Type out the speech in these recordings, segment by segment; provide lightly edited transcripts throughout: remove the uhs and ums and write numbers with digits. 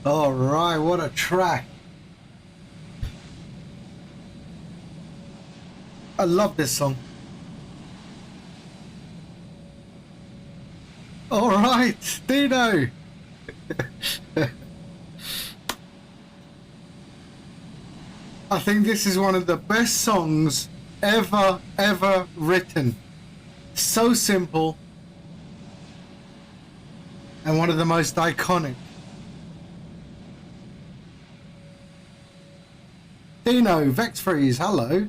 All right, what a track. I love this song. All right, Dino. I think this is one of the best songs ever written. So simple and one of the most iconic. Dino, Vex Freeze, hello.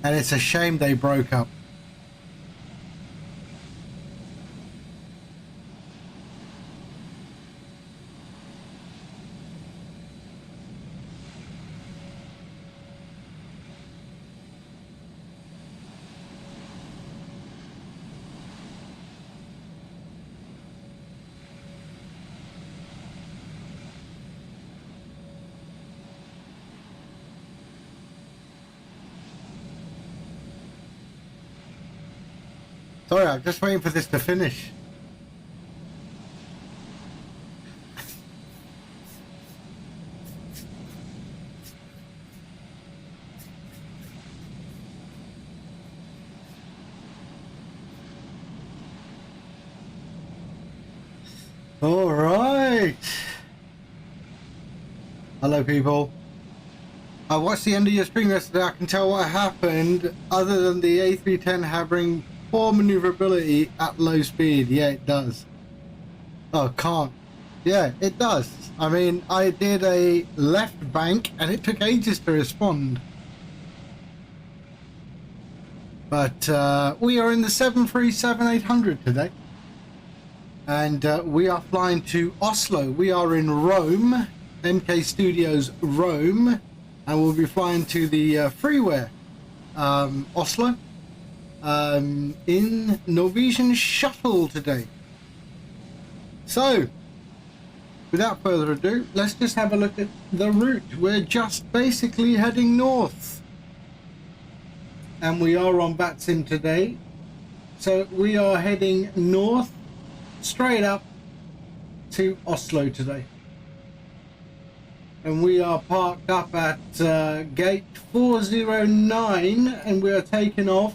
And it's a shame they broke up. Sorry, I'm just waiting for this to finish. All right. Hello, people. I watched the end of your stream yesterday. I can tell what happened, other than the A310 having poor maneuverability at low speed. Yeah, it does. Oh, can't. Yeah, it does. I mean, I did a left bank and it took ages to respond. But we are in the 737-800 today. And we are flying to Oslo. We are in Rome, MK Studios Rome. And we'll be flying to the freeware Oslo. In Norwegian Shuttle today. So, without further ado, let's just have a look at the route. We're just basically heading north. And we are on VATSIM today. So we are heading north, straight up to Oslo today. And we are parked up at gate 409 and we are taking off.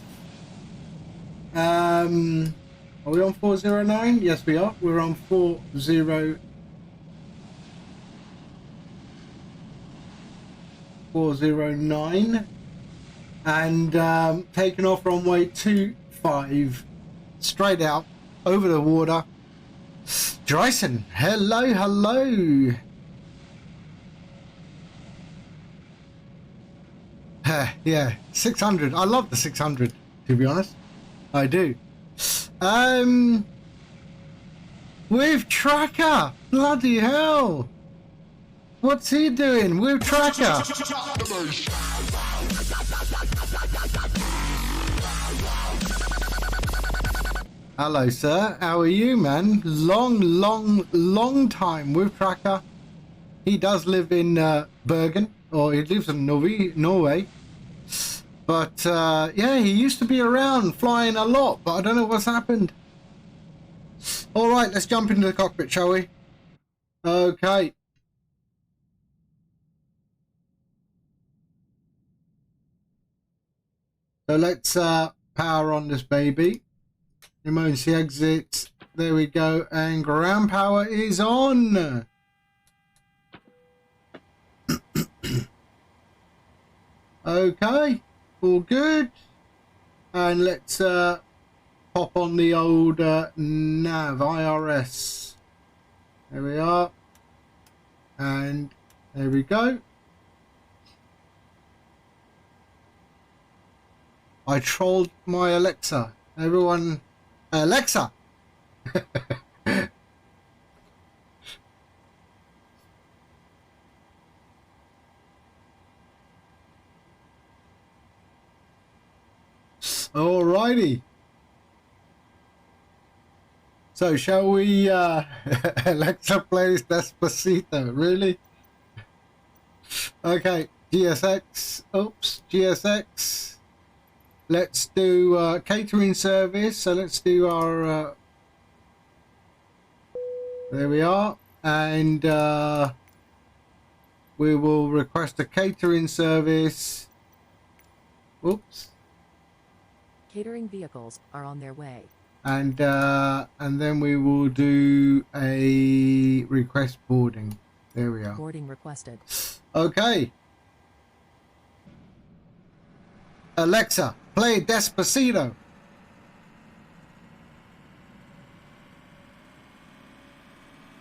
Are we on 409? Yes, we are. We're on 409 and taking off runway 25 straight out over the water. Dryson, hello. Yeah, 600. I love the 600, to be honest. I do. With Tracker, bloody hell. What's he doing with Tracker? Hello, sir. How are you, man? Long time with Tracker. He does live in Bergen, or he lives in Norway. But yeah, he used to be around flying a lot, but I don't know what's happened. All right, let's jump into the cockpit, shall we? Okay. So let's power on this baby. Emergency exits. There we go. And ground power is on. Okay. All good. And let's pop on the old nav IRS. There we are. And there we go. I trolled my Alexa. Everyone, Alexa! Alrighty. So shall we Alexa plays Despacito, really? Okay, GSX. Oops, GSX. Let's do catering service. So let's do our. There we are, and we will request a catering service. Oops. Catering vehicles are on their way. And then we will do a request boarding. There we are. Boarding requested. Okay. Alexa, play Despacito.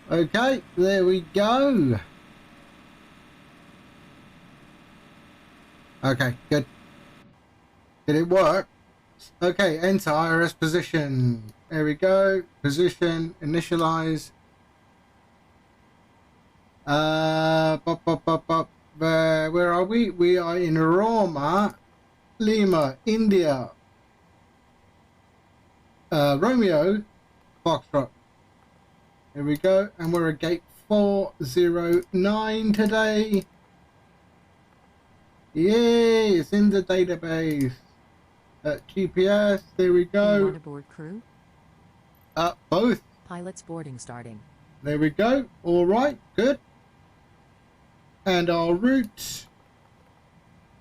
Okay, there we go. Okay, good. Did it work? Okay, enter IRS position. There we go. Position, initialize. Where are we? We are in Roma, Lima, India. Romeo, Foxtrot. Here we go, and we're at gate 409 today. Yay, it's in the database. GPS, there we go. On aboard crew? Both. Pilot's boarding starting. There we go. All right, good. And our route.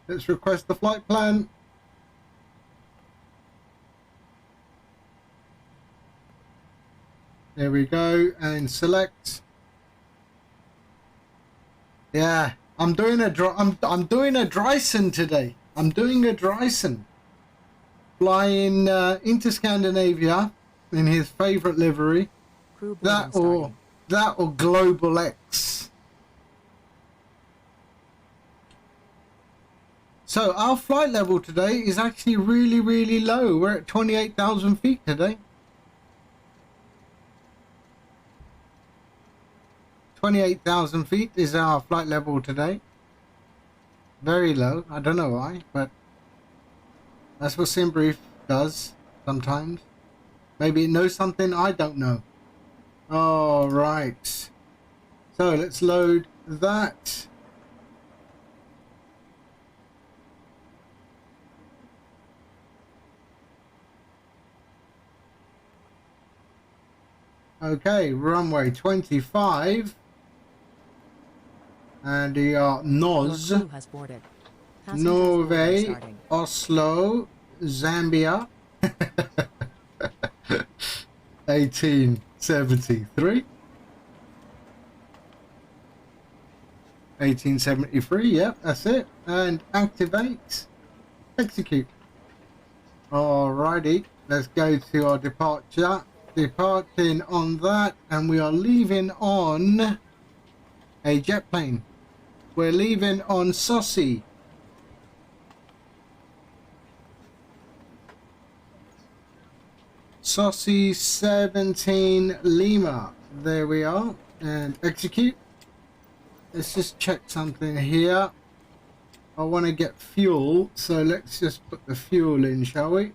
Let's request the flight plan. There we go, and select. Yeah, I'm doing a Dryson today. I'm doing a Dryson. Flying into Scandinavia in his favorite livery. Crew That boarding or Global X. So our flight level today is actually really, really low. We're at 28,000 feet today. 28,000 feet is our flight level today. Very low. I don't know why, but that's what SimBrief does sometimes. Maybe it knows something I don't know. All right. So let's load that. Okay, runway 25. And we are NOS. Your crew has boarded. Passengers Norway, boarding starting. Oslo, Zambia. 1873. 1873, yep, that's it. And activate. Execute. Alrighty, let's go to our departure. Departing on that, and we are leaving on a jet plane. We're leaving on Saucy. Saucy 17 Lima. There we are. And execute. Let's just check something here. I want to get fuel, so let's just put the fuel in, shall we?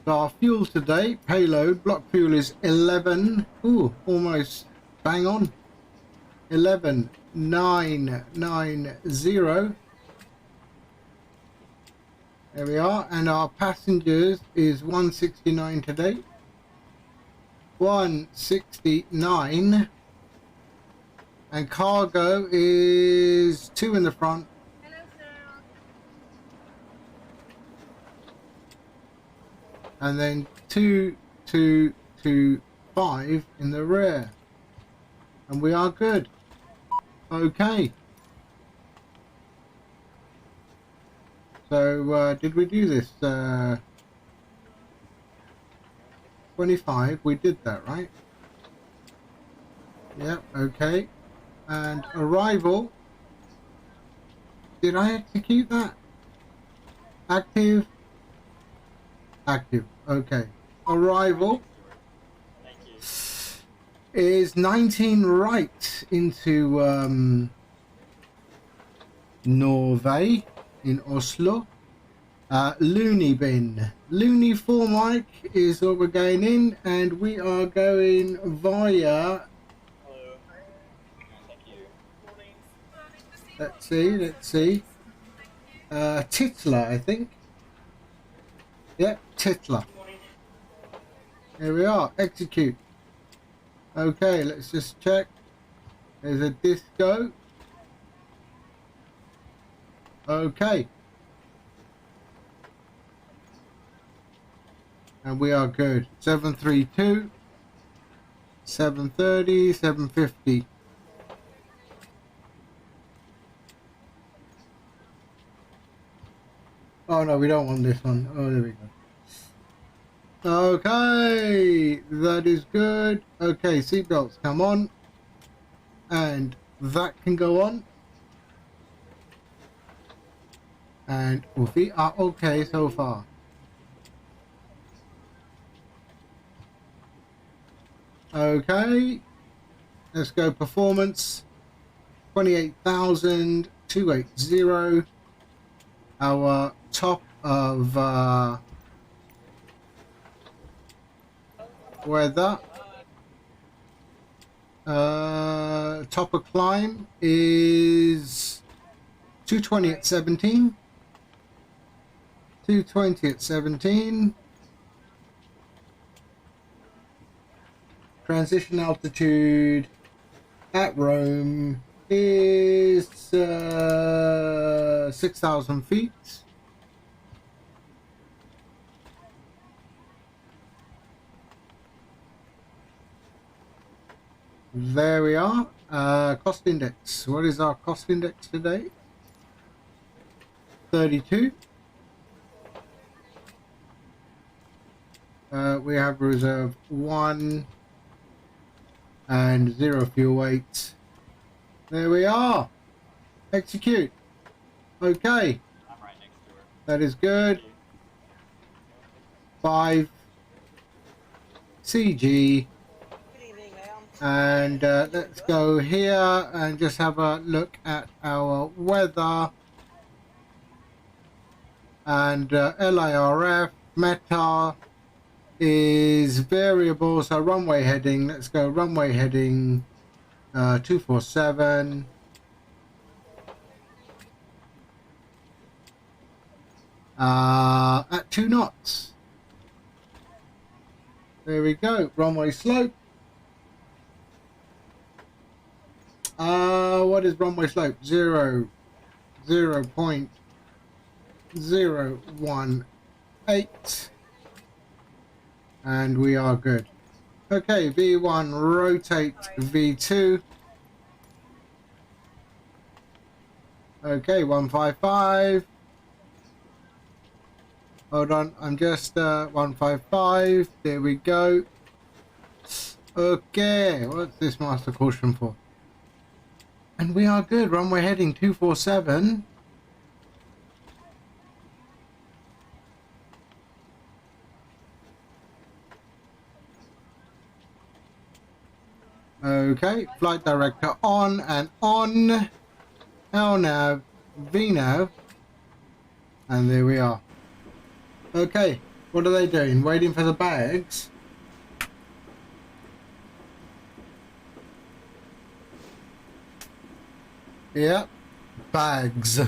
So our fuel today, payload, block fuel is 11. Ooh, almost bang on. 11,990. There we are. And our passengers is 169 today. 169. And cargo is 2 in the front. And then 2, 2, 2, 5 in the rear. And we are good. Okay. So, did we do this? 25, we did that, right? Yep, okay. And arrival. Did I execute that? Active. Active. Okay. Arrival is 19 right into Norway in Oslo. Looney bin. Looney 4 mic is what we're going in, and we are going via Let's see. Titler, I think. Yep, Titler. Here we are. Execute. Okay, let's just check. There's a disco. Okay. And we are good. 732, 730, 750. Oh no, we don't want this one. Oh, there we go. Okay, that is good. Okay, seatbelts come on. And that can go on. And we are okay so far. Okay, let's go performance. 28,280. Our top of weather. Top of climb is 220 at 17. 220 at 17. Transition altitude at Rome is 6,000 feet. There we are. Cost index. What is our cost index today? 32. We have reserve 1 and 0 fuel weight. There we are. Execute. Okay. I'm right next to her. That is good. 5 CG. And let's go here and just have a look at our weather. And LIRF META is variable, so runway heading. Let's go runway heading 247. At 2 knots. There we go. Runway slope. What is runway slope? 0.018. And we are good. Okay, V1 rotate V2. Okay, 155. Hold on, I'm just 155. There we go. Okay, what's this master caution for? And we are good. Runway heading 247. Okay, flight director on and on. LNAV, VNAV. And there we are. Okay, what are they doing? Waiting for the bags? Yep, bags.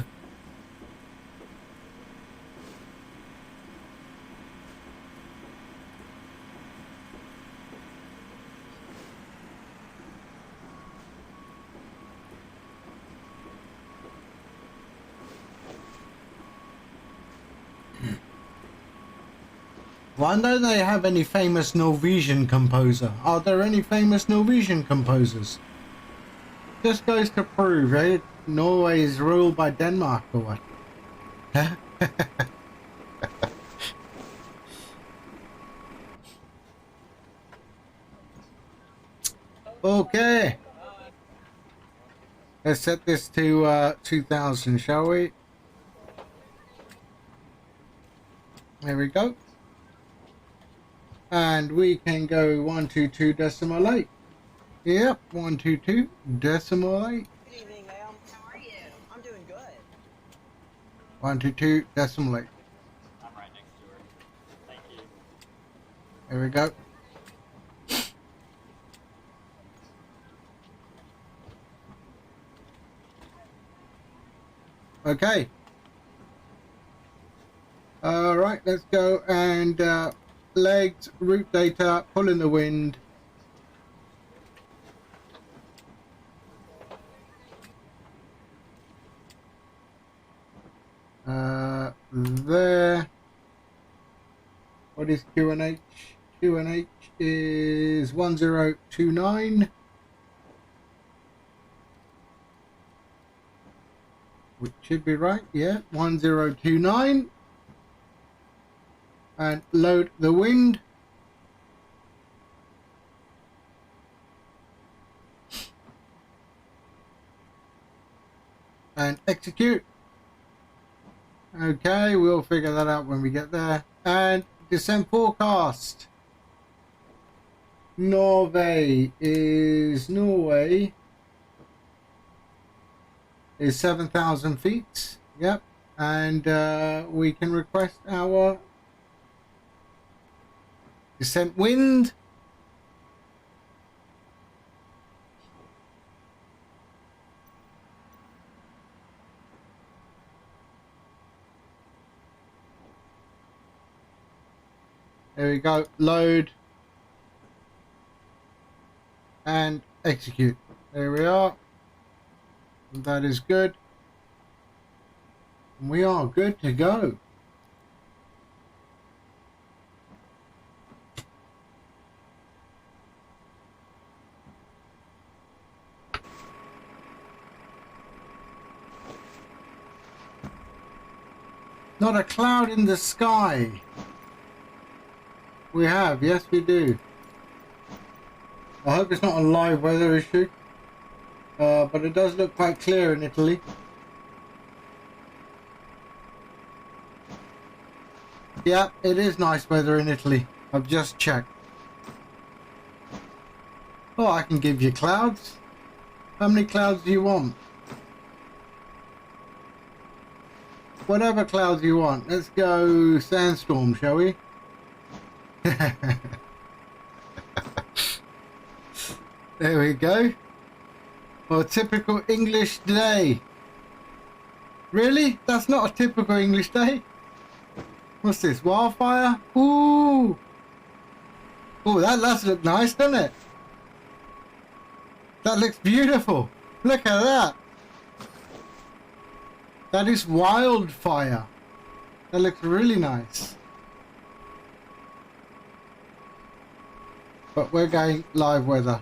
Why don't they have any famous Norwegian composer? Are there any famous Norwegian composers? Just goes to prove, eh? Norway is ruled by Denmark or what? Huh? Okay. Let's set this to 2000, shall we? There we go. And we can go 122.8. Yep, 122.8. Good evening, ma'am. How are you? I'm doing good. 122.8. I'm right next to her. Thank you. There we go. Okay. All right, let's go and legs, route data, pull in the wind. There. What is QNH? QNH is 1029. Which should be right, yeah, 1029. And load the wind. And execute. Okay, we'll figure that out when we get there. And descent forecast. Norway is 7,000 feet. Yep. And we can request our descent wind. There we go. Load. And execute. There we are. That is good. We are good to go. Not a cloud in the sky. We have, yes we do. I hope it's not a live weather issue. But it does look quite clear in Italy. Yeah, it is nice weather in Italy. I've just checked. Oh, I can give you clouds. How many clouds do you want? Whatever clouds you want. Let's go sandstorm, shall we? There we go. Well, a typical English day. Really? That's not a typical English day? What's this? Wildfire? Ooh! Oh, that does look nice, doesn't it? That looks beautiful. Look at that. That is wildfire. That looks really nice. But we're going live weather.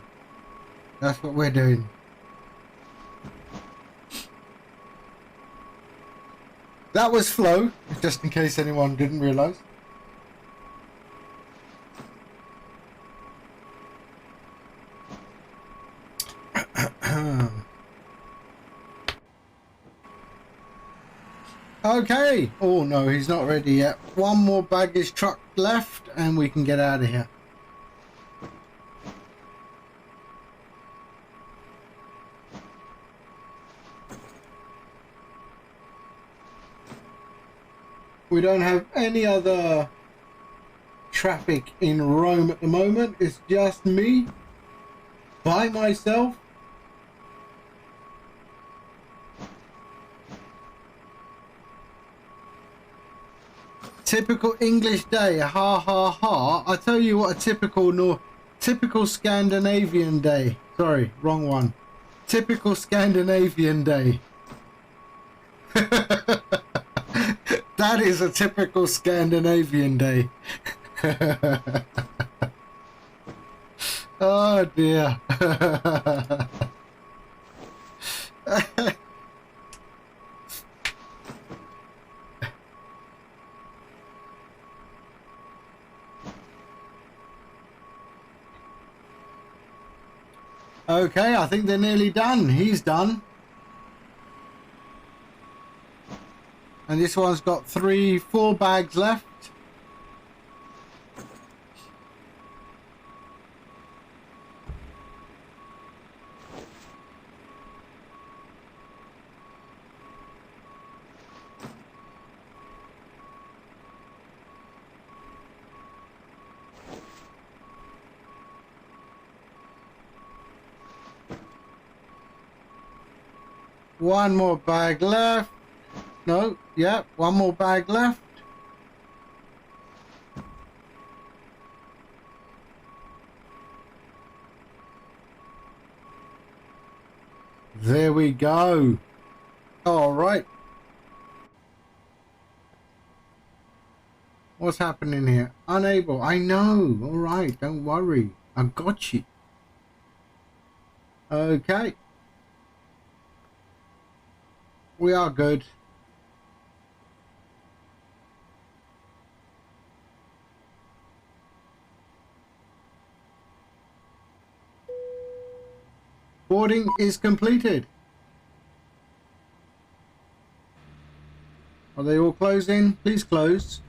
That's what we're doing. That was flow, just in case anyone didn't realise. Okay. Oh no, he's not ready yet. One more baggage truck left and we can get out of here. We don't have any other traffic in Rome at the moment. It's just me by myself. Typical English day, ha ha ha. I tell you what, a typical Scandinavian day. Sorry, wrong one. Typical Scandinavian day. That is a typical Scandinavian day. Oh dear. Okay, I think they're nearly done. He's done. And this one's got 4 bags left. One more bag left. No, yeah, one more bag left. There we go. All right. What's happening here? Unable. I know. All right. Don't worry. I got you. Okay. We are good. Boarding is completed. Are they all closing? Please close.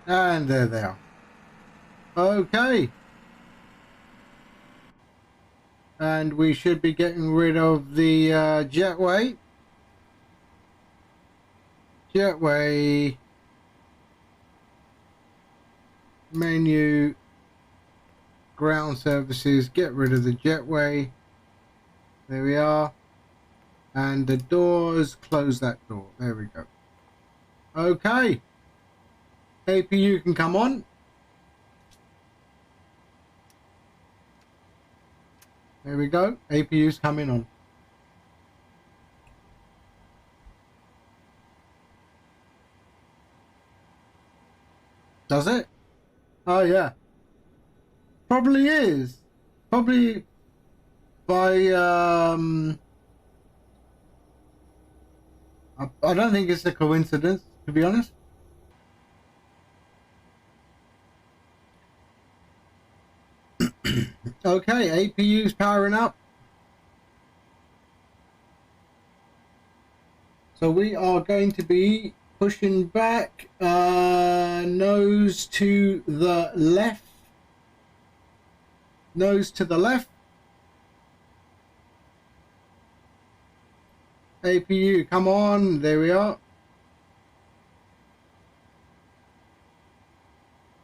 And there they are. Okay. And we should be getting rid of the jetway. Jetway. Menu. Ground services. Get rid of the jetway. There we are. And the doors. Close that door. There we go. Okay. APU can come on. There we go. APU's coming on. Does it? Oh yeah. Probably is. Probably by I don't think it's a coincidence, to be honest. Okay, APU's powering up. So we are going to be pushing back, nose to the left. Nose to the left. APU, come on. There we are.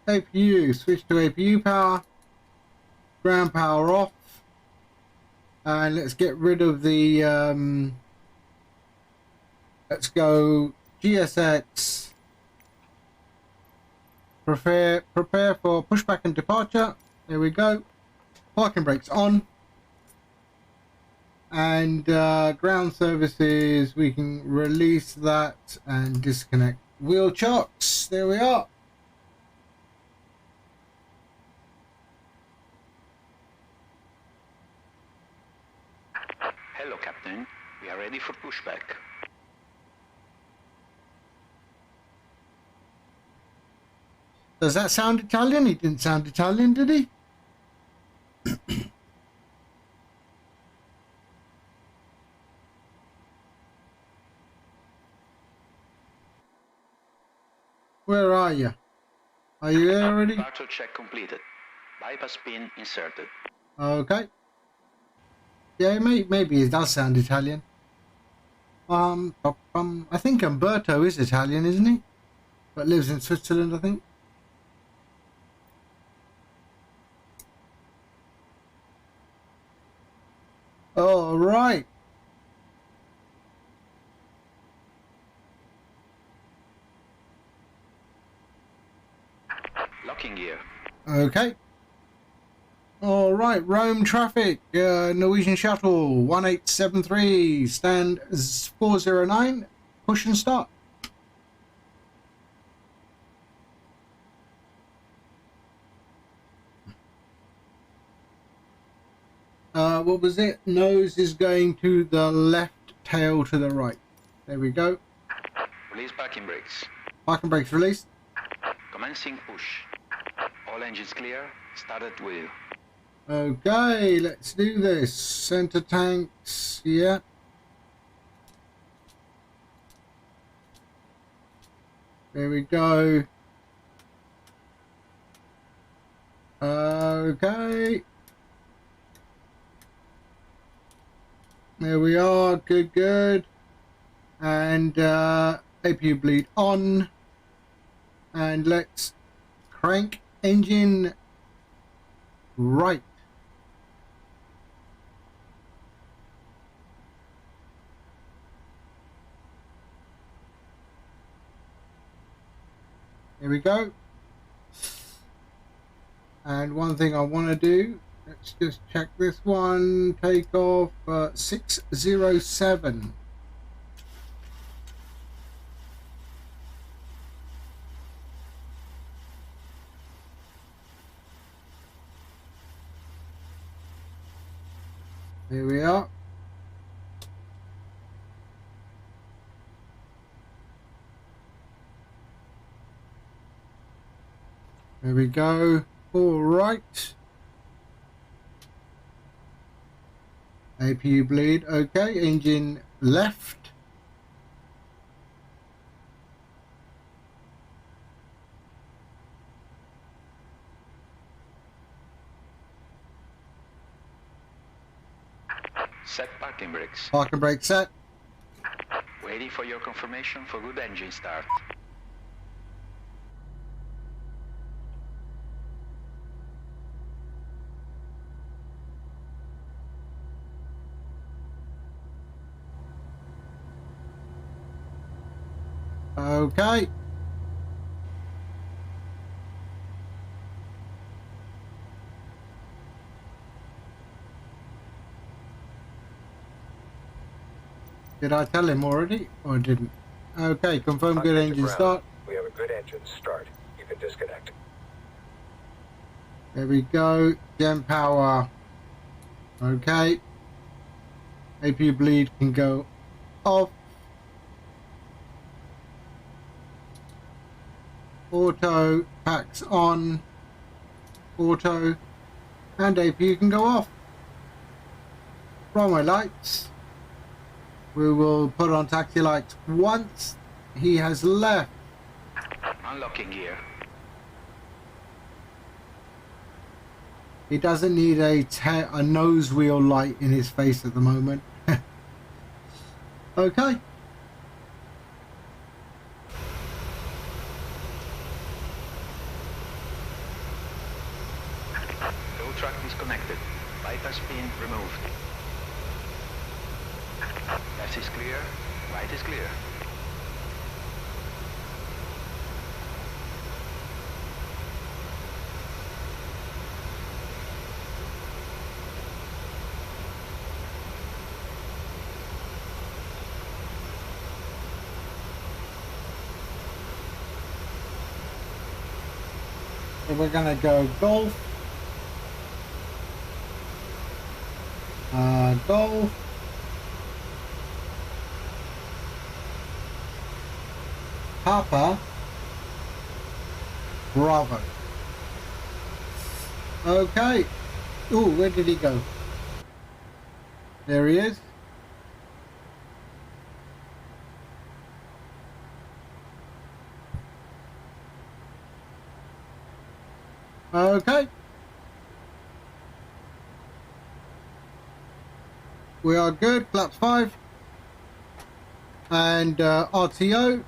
APU, switch to APU power. Ground power off. And let's get rid of the let's go GSX. Prepare for pushback and departure. There we go. Parking brakes on. And ground services, we can release that and disconnect wheel chocks. There we are. Hello, Captain. We are ready for pushback. Does that sound Italian? He didn't sound Italian, did he? Where are you? Are you there already? Departure check completed. Bypass pin inserted. Okay. Yeah, maybe it does sound Italian. I think Umberto is Italian, isn't he? But lives in Switzerland, I think. All right. Locking gear. Okay. All right. Rome traffic. Norwegian Shuttle 1873. Stand 409. Push and start. What was it? Nose is going to the left, tail to the right. There we go. Release parking brakes. Parking brakes released. Commencing push. All engines clear. Started wheel. Okay, let's do this. Center tanks, yeah. There we go. Okay. There we are. Good, good. And APU bleed on. And let's crank engine right. Here we go. And one thing I want to do, let's just check this one. Takeoff 607. Here we are. There we go. All right. APU bleed. Okay. Engine left. Set parking brakes. Parking brake set. Waiting for your confirmation for good engine start. Okay. Did I tell him already or didn't? Okay, confirm good engine start. We have a good engine start. You can disconnect. There we go. Gen power. Okay. APU bleed can go off. Auto packs on. Auto. And APU can go off. Runway lights. We will put on taxi lights once he has left. Unlocking gear. He doesn't need a nose wheel light in his face at the moment. Okay. Tow truck disconnected. Bypass pin removed. Left is clear. Right is clear. So we're gonna go golf. Golf. Papa. Bravo. Okay. Ooh, where did he go? There he is. Okay. We are good. Flaps 5. And RTO.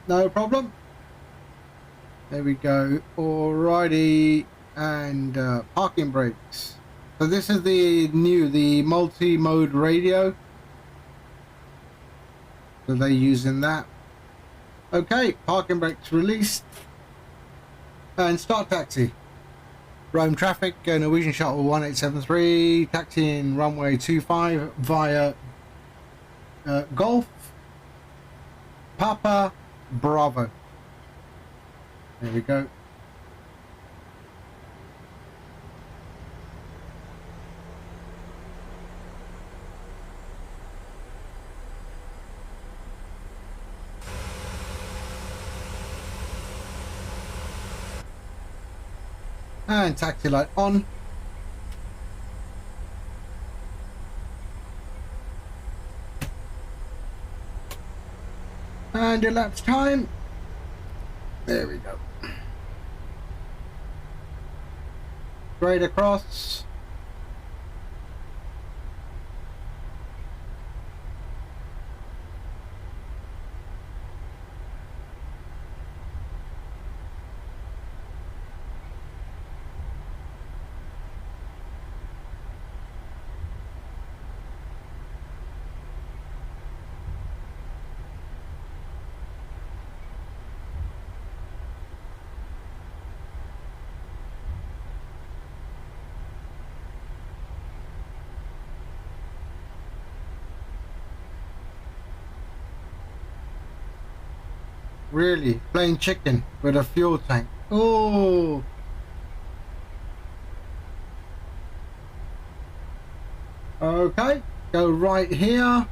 No problem. There we go. Alrighty. And parking brakes. So this is the multi-mode radio. So they're using that. Okay, parking brakes released. And start taxi. Rome traffic, Norwegian Shuttle 1873, taxiing runway 25 via Golf, Papa, Bravo. There we go. And taxi light on. And elapsed time. There we go. Straight across. Really? Playing chicken with a fuel tank. Oh. Okay. Go right here.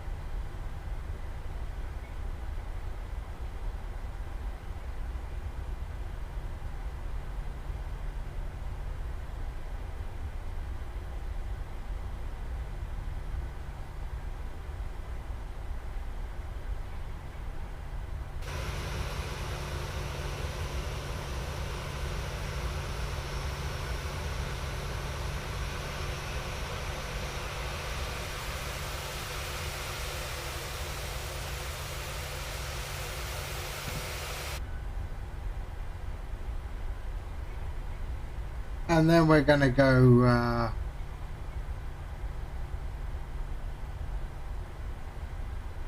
And then we're gonna go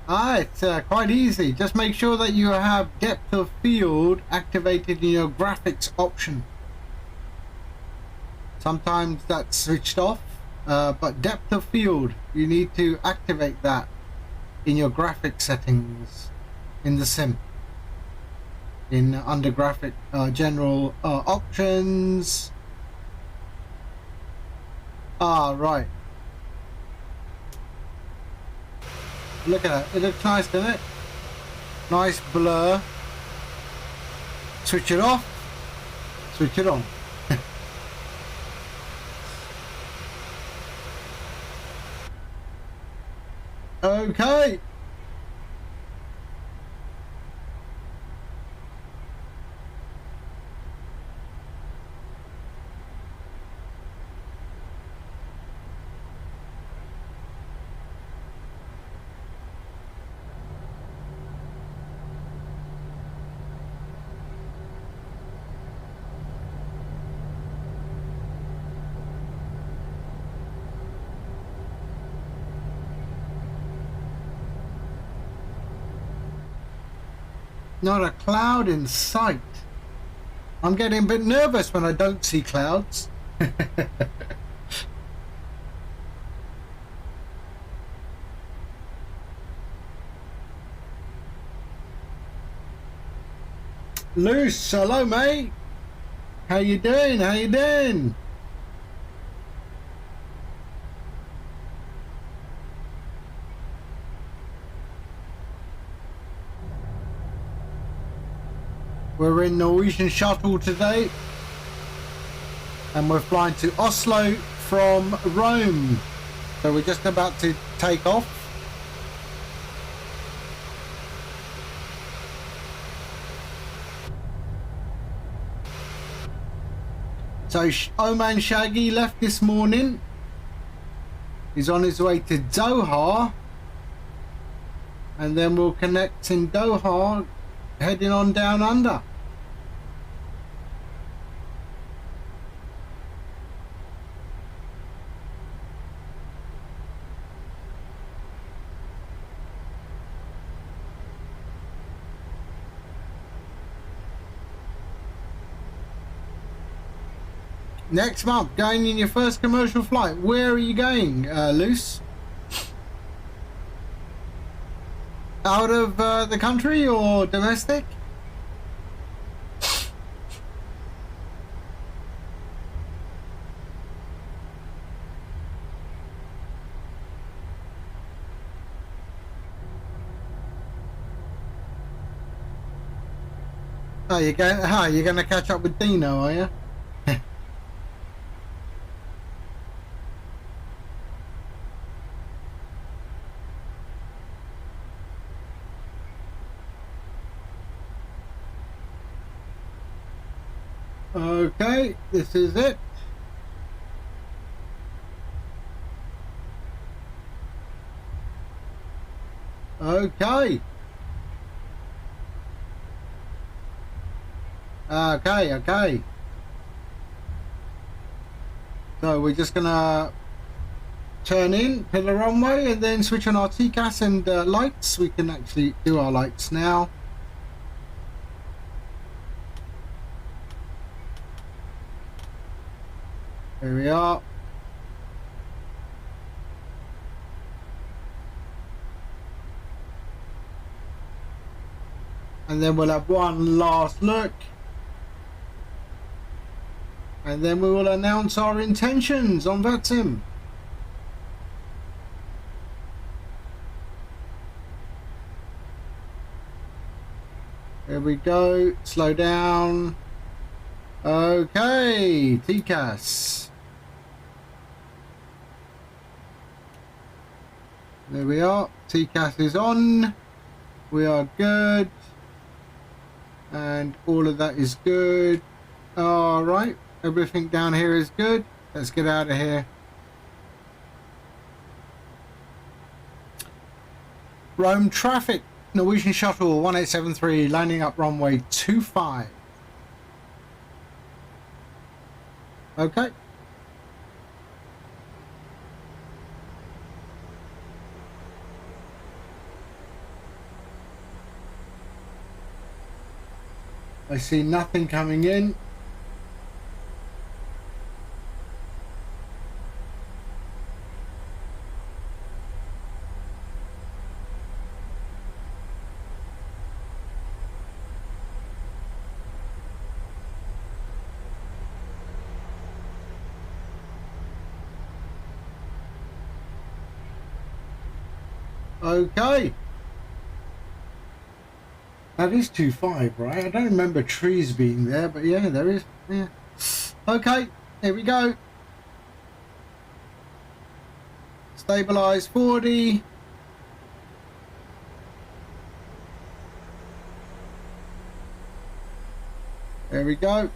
it's quite easy. Just make sure that you have depth of field activated in your graphics option. Sometimes that's switched off, but depth of field, you need to activate that in your graphic settings in the sim. In under graphic general options. Right. Look at that. It looks nice, doesn't it? Nice blur. Switch it off. Switch it on. Okay. Not a cloud in sight. I'm getting a bit nervous when I don't see clouds. Luce, hello mate. How you doing? How you doing? We're in Norwegian Shuttle today, and we're flying to Oslo from Rome. So we're just about to take off. So Oman Shaggy left this morning. He's on his way to Doha, and then we'll connect in Doha, heading on down under. Next month, going in your first commercial flight. Where are you going, Luce? Out of the country or domestic? Oh, you're going to catch up with Dino, are you? Okay, this is it. Okay. Okay. So we're just gonna turn in, pin the runway, and then switch on our TCAS and lights. We can actually do our lights now. Here we are. And then we'll have one last look. And then we will announce our intentions on VATSIM. There we go. Slow down. Okay, TCAS. There we are. TCAS is on. We are good. And all of that is good. All right. Everything down here is good. Let's get out of here. Rome traffic. Norwegian Shuttle 1873 landing up runway 25. Okay. I see nothing coming in. Okay. That is 2.5, right? I don't remember trees being there, but yeah, there is. Yeah. Okay, here we go. Stabilize 40. There we go.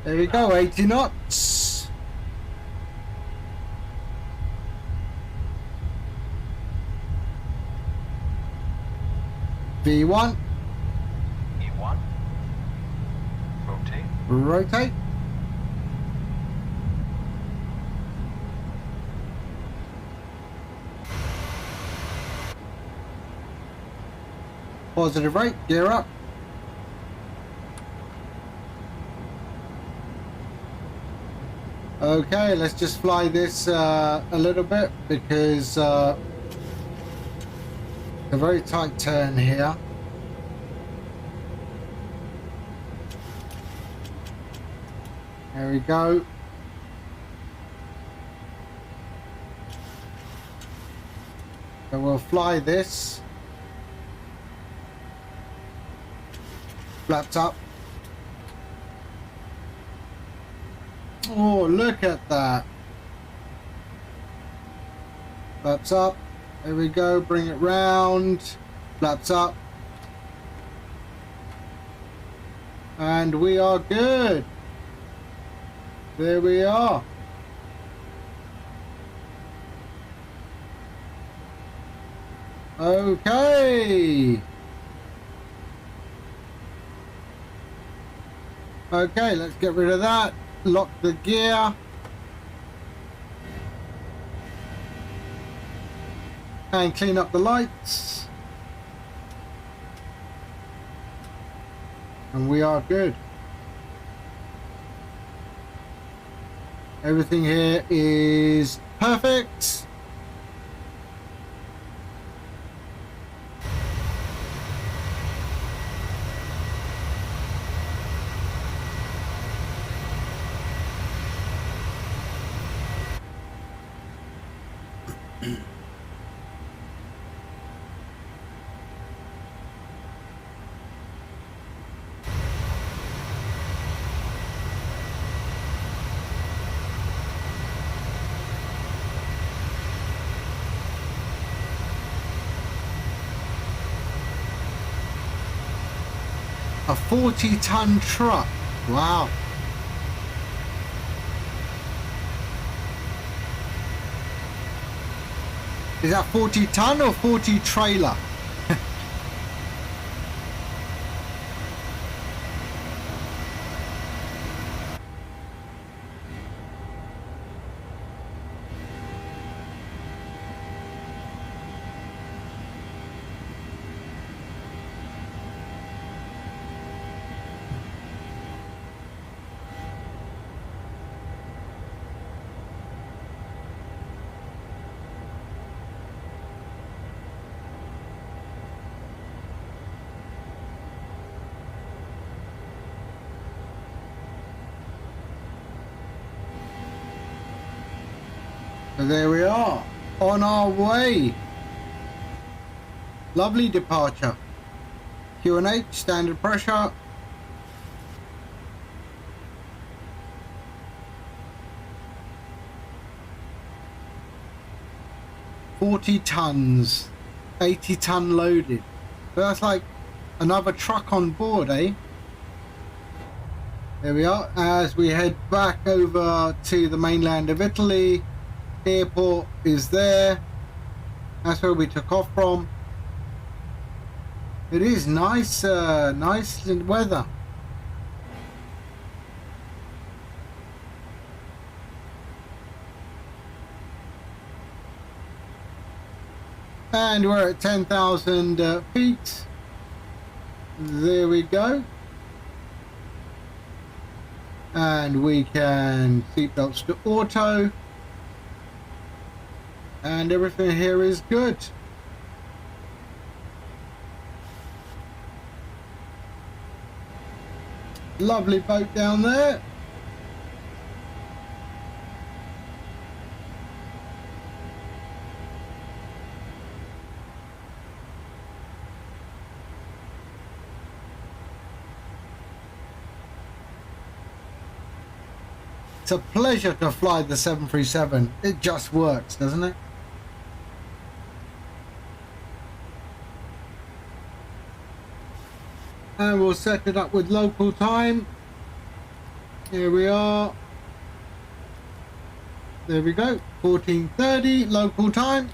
There we go, 80 knots. V1. E1. Rotate. Rotate. Positive rate, gear up. Okay, let's just fly this a little bit because a very tight turn here. There we go. So we'll fly this. Flaps up. Oh, look at that. Flaps up. There we go. Bring it round. Flaps up. And we are good. There we are. Okay. Okay, let's get rid of that. Lock the gear. And clean up the lights. And we are good. Everything here is perfect. A 40-ton truck. Wow. Is that 40 ton or 40 trailer? So there we are, on our way. Lovely departure. Q&H, standard pressure. $40 tons, 80-ton loaded. So that's like another truck on board, eh? There we are, as we head back over to the mainland of Italy. Airport is there. That's where we took off from. It is nice, nice weather. And we're at 10,000 feet. There we go. And we can seatbelts to auto. And everything here is good. Lovely boat down there. It's a pleasure to fly the 737. It just works, doesn't it? And we'll set it up with local time. Here we are. There we go. 14:30 local time.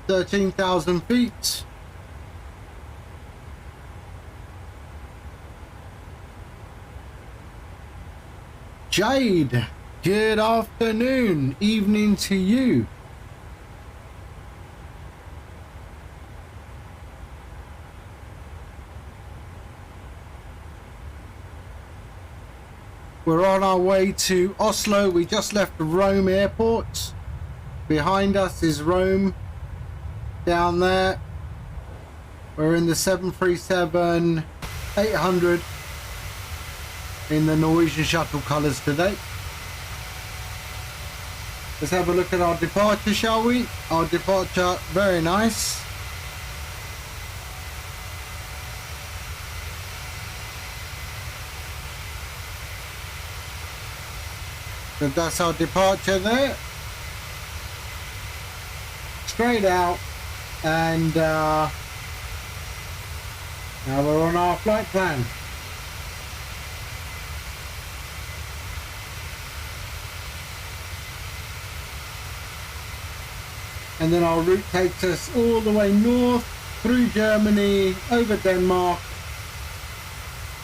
$13,000 feet. Jade, good afternoon, evening to you. We're on our way to Oslo. We just left Rome airport. Behind us is Rome. Down there, we're in the 737-800 in the Norwegian Shuttle colours today. Let's have a look at our departure, shall we? Our departure, very nice. So that's our departure there. Straight out. And now we're on our flight plan. And then our route takes us all the way north through Germany, over Denmark,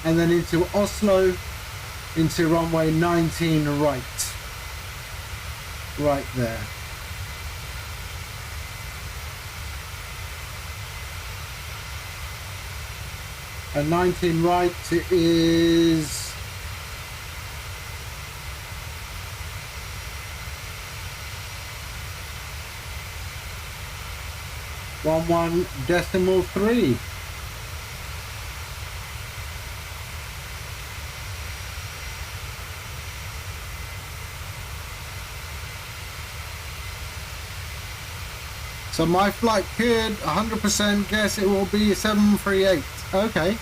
and then into Oslo, into runway 19 right. Right there. And 19 right is 11.3. So my flight could 100% guess it will be a 738. Okay.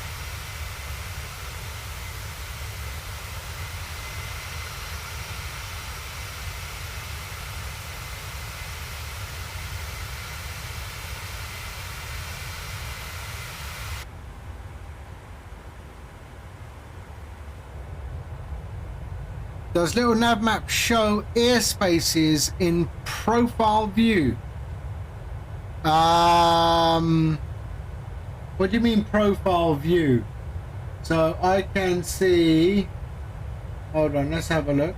Does little nav map show airspaces in profile view? What do you mean profile view? So I can see, hold on, let's have a look.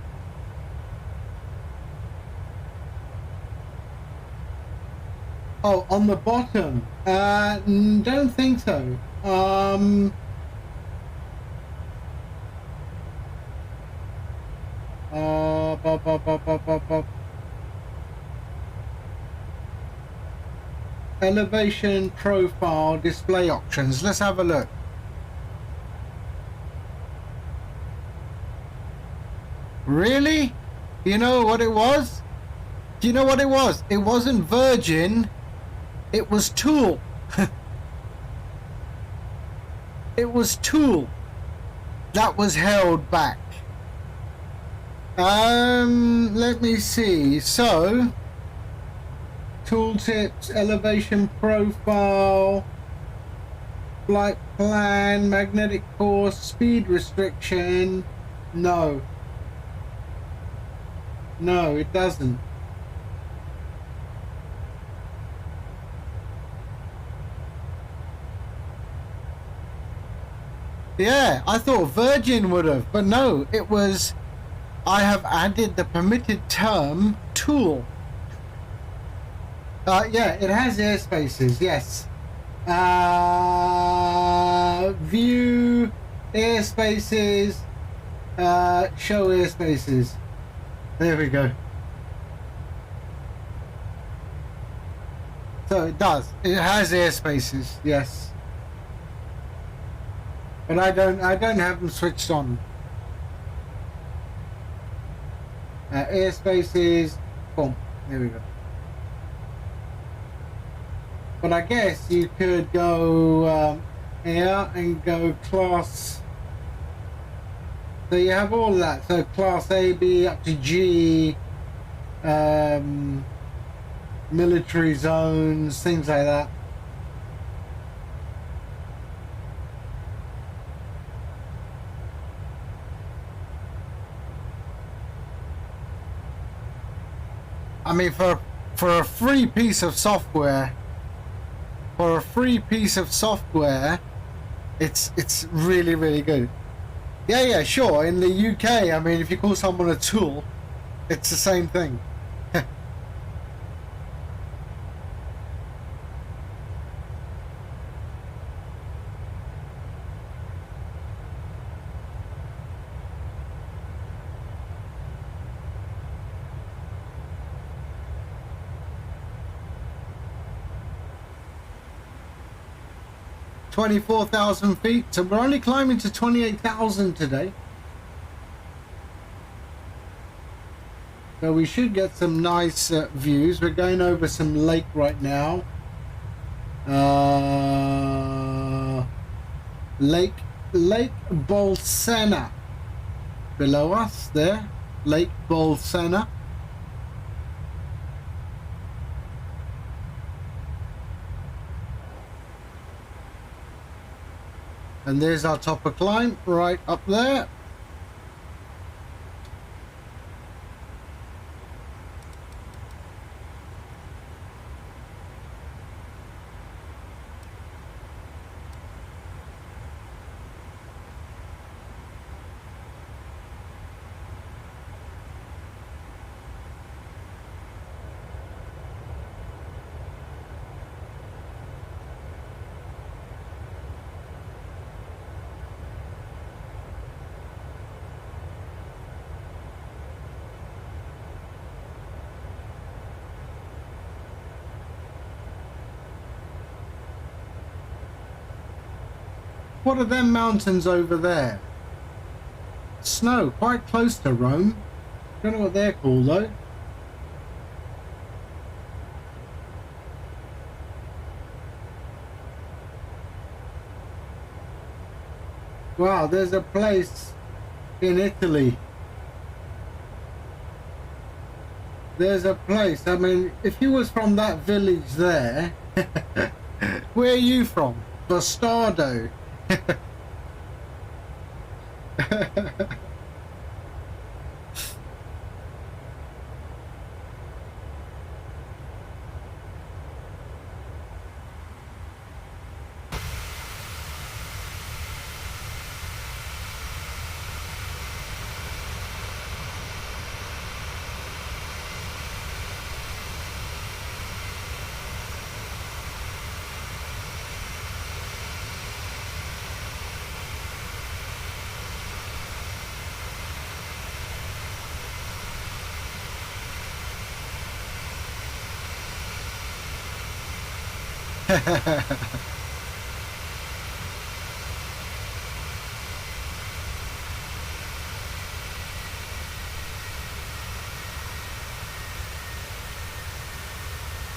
Oh, on the bottom. Don't think so. Elevation profile display options. Let's have a look. Really? You know what it was? Do you know what it was? It wasn't Virgin. It was Tool. It was Tool that was held back. Let me see. So, tooltips, elevation profile, flight plan, magnetic course, speed restriction. No. No, it doesn't. Yeah, I thought Virgin would have, but no, it was, I have added the permitted term tool. Yeah, it has airspaces, yes. View airspaces, show airspaces. There we go. So it does. It has airspaces, yes. But I don't have them switched on. Airspaces, boom, there we go. But I guess you could go here and go class. So you have all of that. So class A, B up to G, military zones, things like that. I mean, for a free piece of software, it's really, really good. Yeah, sure. In the UK, I mean, if you call someone a tool, it's the same thing. 24,000 feet, so we're only climbing to 28,000 today. So we should get some nice views. We're going over some lake right now. Lake Bolsena below us there. Lake Bolsena. And there's our topper climb right up there. What are them mountains over there? Snow, quite close to Rome. Don't know what they're called though. Wow, there's a place in Italy. There's a place, I mean, if you was from that village there, where are you from? Bastardo.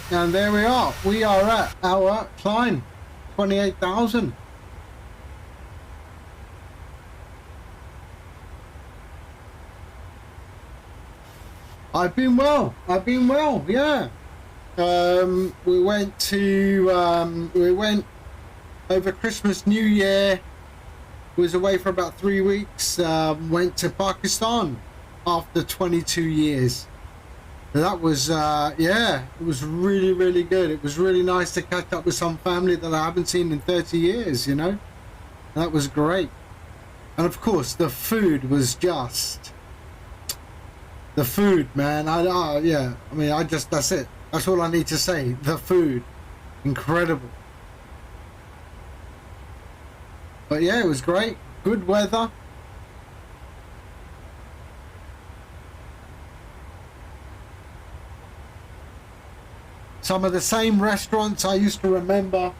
And there we are. We are at our climb, 28,000. I've been well, yeah. We went over Christmas, New Year, was away for about 3 weeks, went to Pakistan after 22 years. That was, yeah, it was really, really good. It was really nice to catch up with some family that I haven't seen in 30 years, you know. That was great. And of course, the food was just... The food, man, yeah, I mean, that's it. That's all I need to say. The food, incredible. But yeah, it was great. Good weather. Some of the same restaurants I used to remember.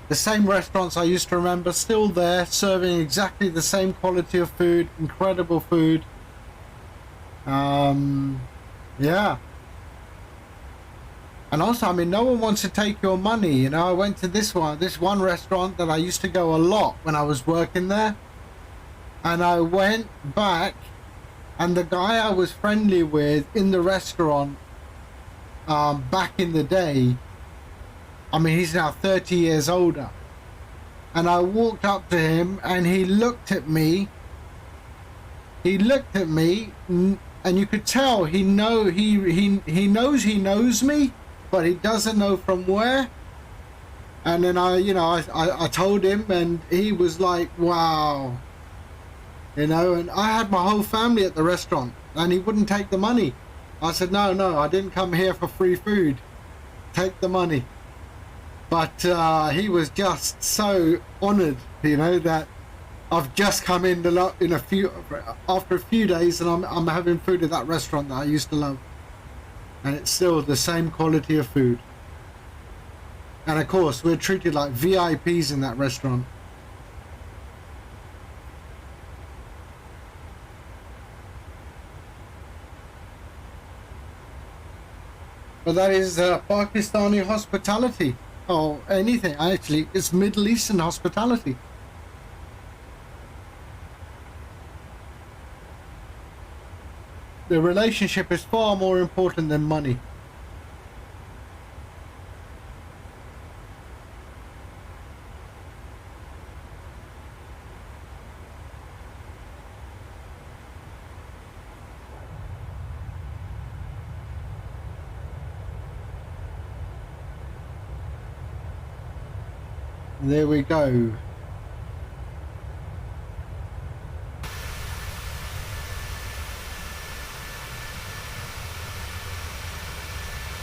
The same restaurants I used to remember, still there, serving exactly the same quality of food, incredible food. Yeah. And also, I mean, no one wants to take your money, you know. I went to this one restaurant that I used to go a lot when I was working there. And I went back, and the guy I was friendly with in the restaurant, back in the day, I mean, he's now 30 years older. And I walked up to him and he looked at me. He looked at me and you could tell he knows he knows me, but he doesn't know from where. And then I told him and he was like, wow. You know, and I had my whole family at the restaurant and he wouldn't take the money. I said, no, I didn't come here for free food. Take the money. But he was just so honoured, you know, that I've just come in after a few days, and I'm having food at that restaurant that I used to love, and it's still the same quality of food. And of course, we're treated like VIPs in that restaurant. But that is Pakistani hospitality. Or anything, actually, it's Middle Eastern hospitality. The relationship is far more important than money. There we go.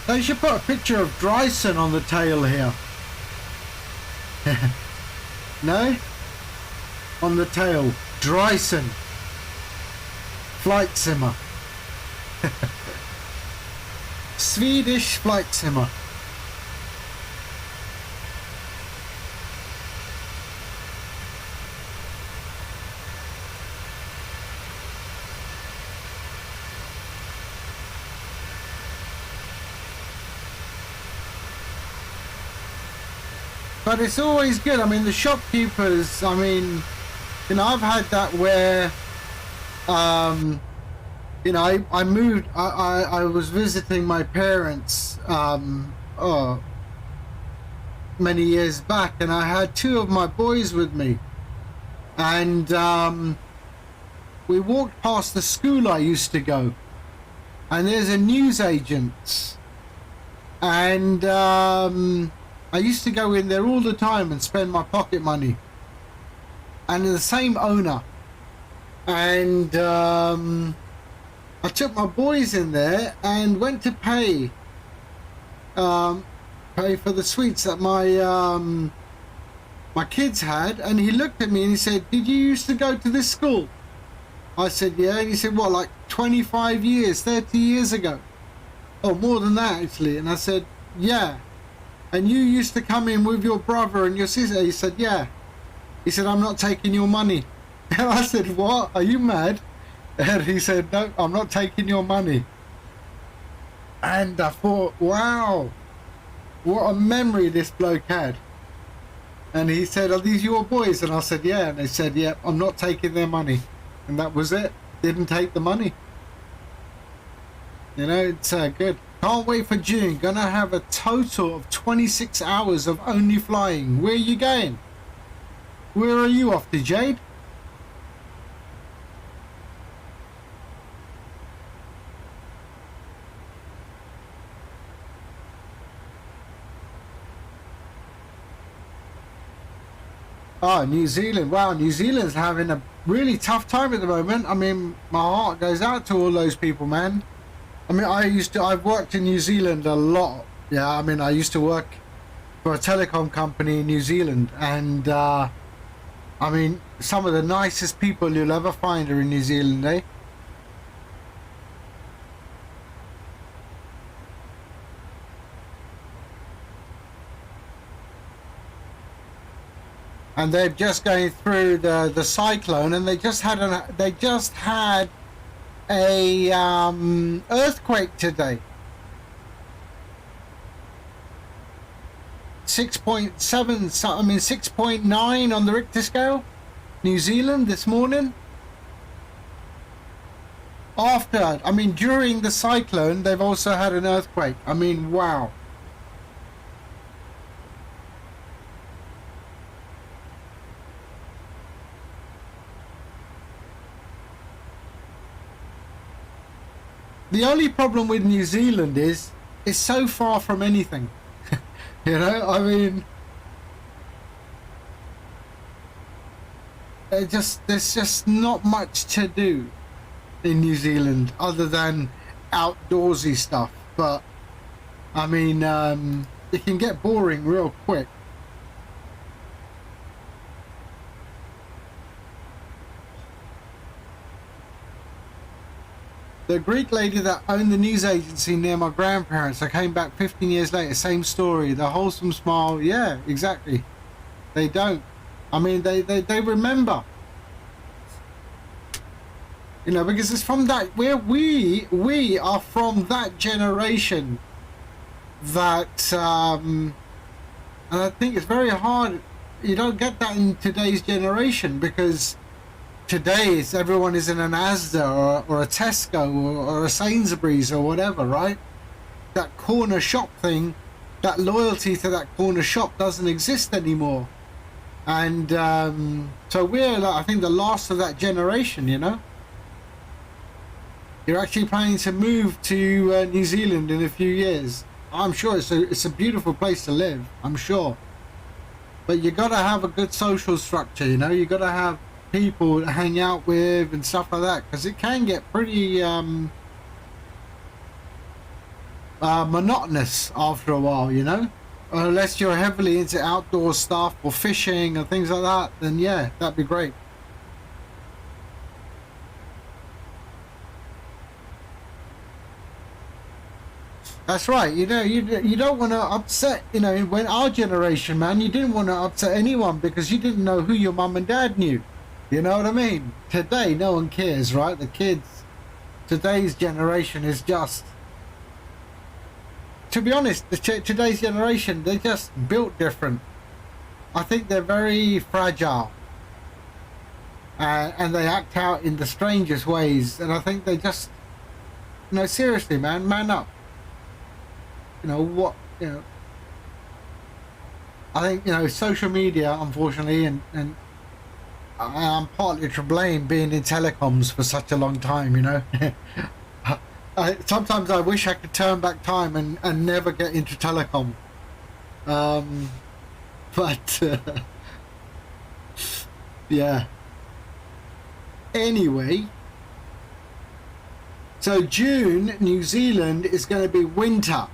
They should put a picture of Dryson on the tail here. No? On the tail. Dryson. Flight simmer. Swedish flight simmer. But it's always good. I mean, the shopkeepers, I mean, you know, I've had that where, you know, I moved, I was visiting my parents, many years back, and I had two of my boys with me. And we walked past the school I used to go. And there's a newsagent. And I used to go in there all the time and spend my pocket money. And the same owner. And I took my boys in there and went to pay for the sweets that my kids had. And he looked at me and he said, "Did you used to go to this school?" I said, "Yeah." And he said, "What, like 25 years, 30 years ago?" oh, more than that actually. And I said, yeah. And you used to come in with your brother and your sister. He said, yeah. He said, I'm not taking your money. And I said, what? Are you mad? And he said, no, I'm not taking your money. And I thought, wow, what a memory this bloke had. And he said, are these your boys? And I said, yeah. And they said, yeah, I'm not taking their money. And that was it. Didn't take the money. You know, it's good. Can't wait for June. Gonna have a total of 26 hours of only flying. Where are you going? Where are you off to, Jade? Oh, New Zealand. Wow, New Zealand's having a really tough time at the moment. I mean, my heart goes out to all those people, man. I mean, I've worked in New Zealand a lot. Yeah, I mean, I used to work for a telecom company in New Zealand. And, I mean, some of the nicest people you'll ever find are in New Zealand, eh? And they're just going through the cyclone, and they just had a earthquake today. 6.7, I mean 6.9 on the Richter scale. New Zealand this morning. After, I mean during the cyclone, they've also had an earthquake. I mean, wow. The only problem with New Zealand is it's so far from anything. You know, I mean, there's just not much to do in New Zealand other than outdoorsy stuff. But I mean, it can get boring real quick. The Greek lady that owned the news agency near my grandparents, I came back 15 years later, same story, the wholesome smile. Yeah, exactly. They don't. I mean, they remember. You know, because it's from that, where we are from that generation that, and I think it's very hard, you don't get that in today's generation, because today everyone is in an Asda or a Tesco or a Sainsbury's or whatever, right? That corner shop thing, that loyalty to that corner shop doesn't exist anymore. And so we're, like, I think, the last of that generation, you know? You're actually planning to move to New Zealand in a few years. I'm sure it's a beautiful place to live, I'm sure. But you got to have a good social structure, you know? You got to have people to hang out with and stuff like that, because it can get pretty monotonous after a while, you know. Unless you're heavily into outdoor stuff or fishing and things like that, then yeah, that'd be great. That's right. You know, you don't want to upset, you know, when our generation, man, you didn't want to upset anyone because you didn't know who your mum and dad knew. You know what I mean? Today, no one cares, right? The kids, today's generation is just, to be honest, today's generation, they're just built different. I think they're very fragile. And they act out in the strangest ways. And I think they just, you know, seriously, man up. You know, what, you know, I think, you know, social media, unfortunately, and I'm partly to blame being in telecoms for such a long time, you know. Sometimes I wish I could turn back time and never get into telecom. But, yeah. Anyway, so June, New Zealand is going to be winter.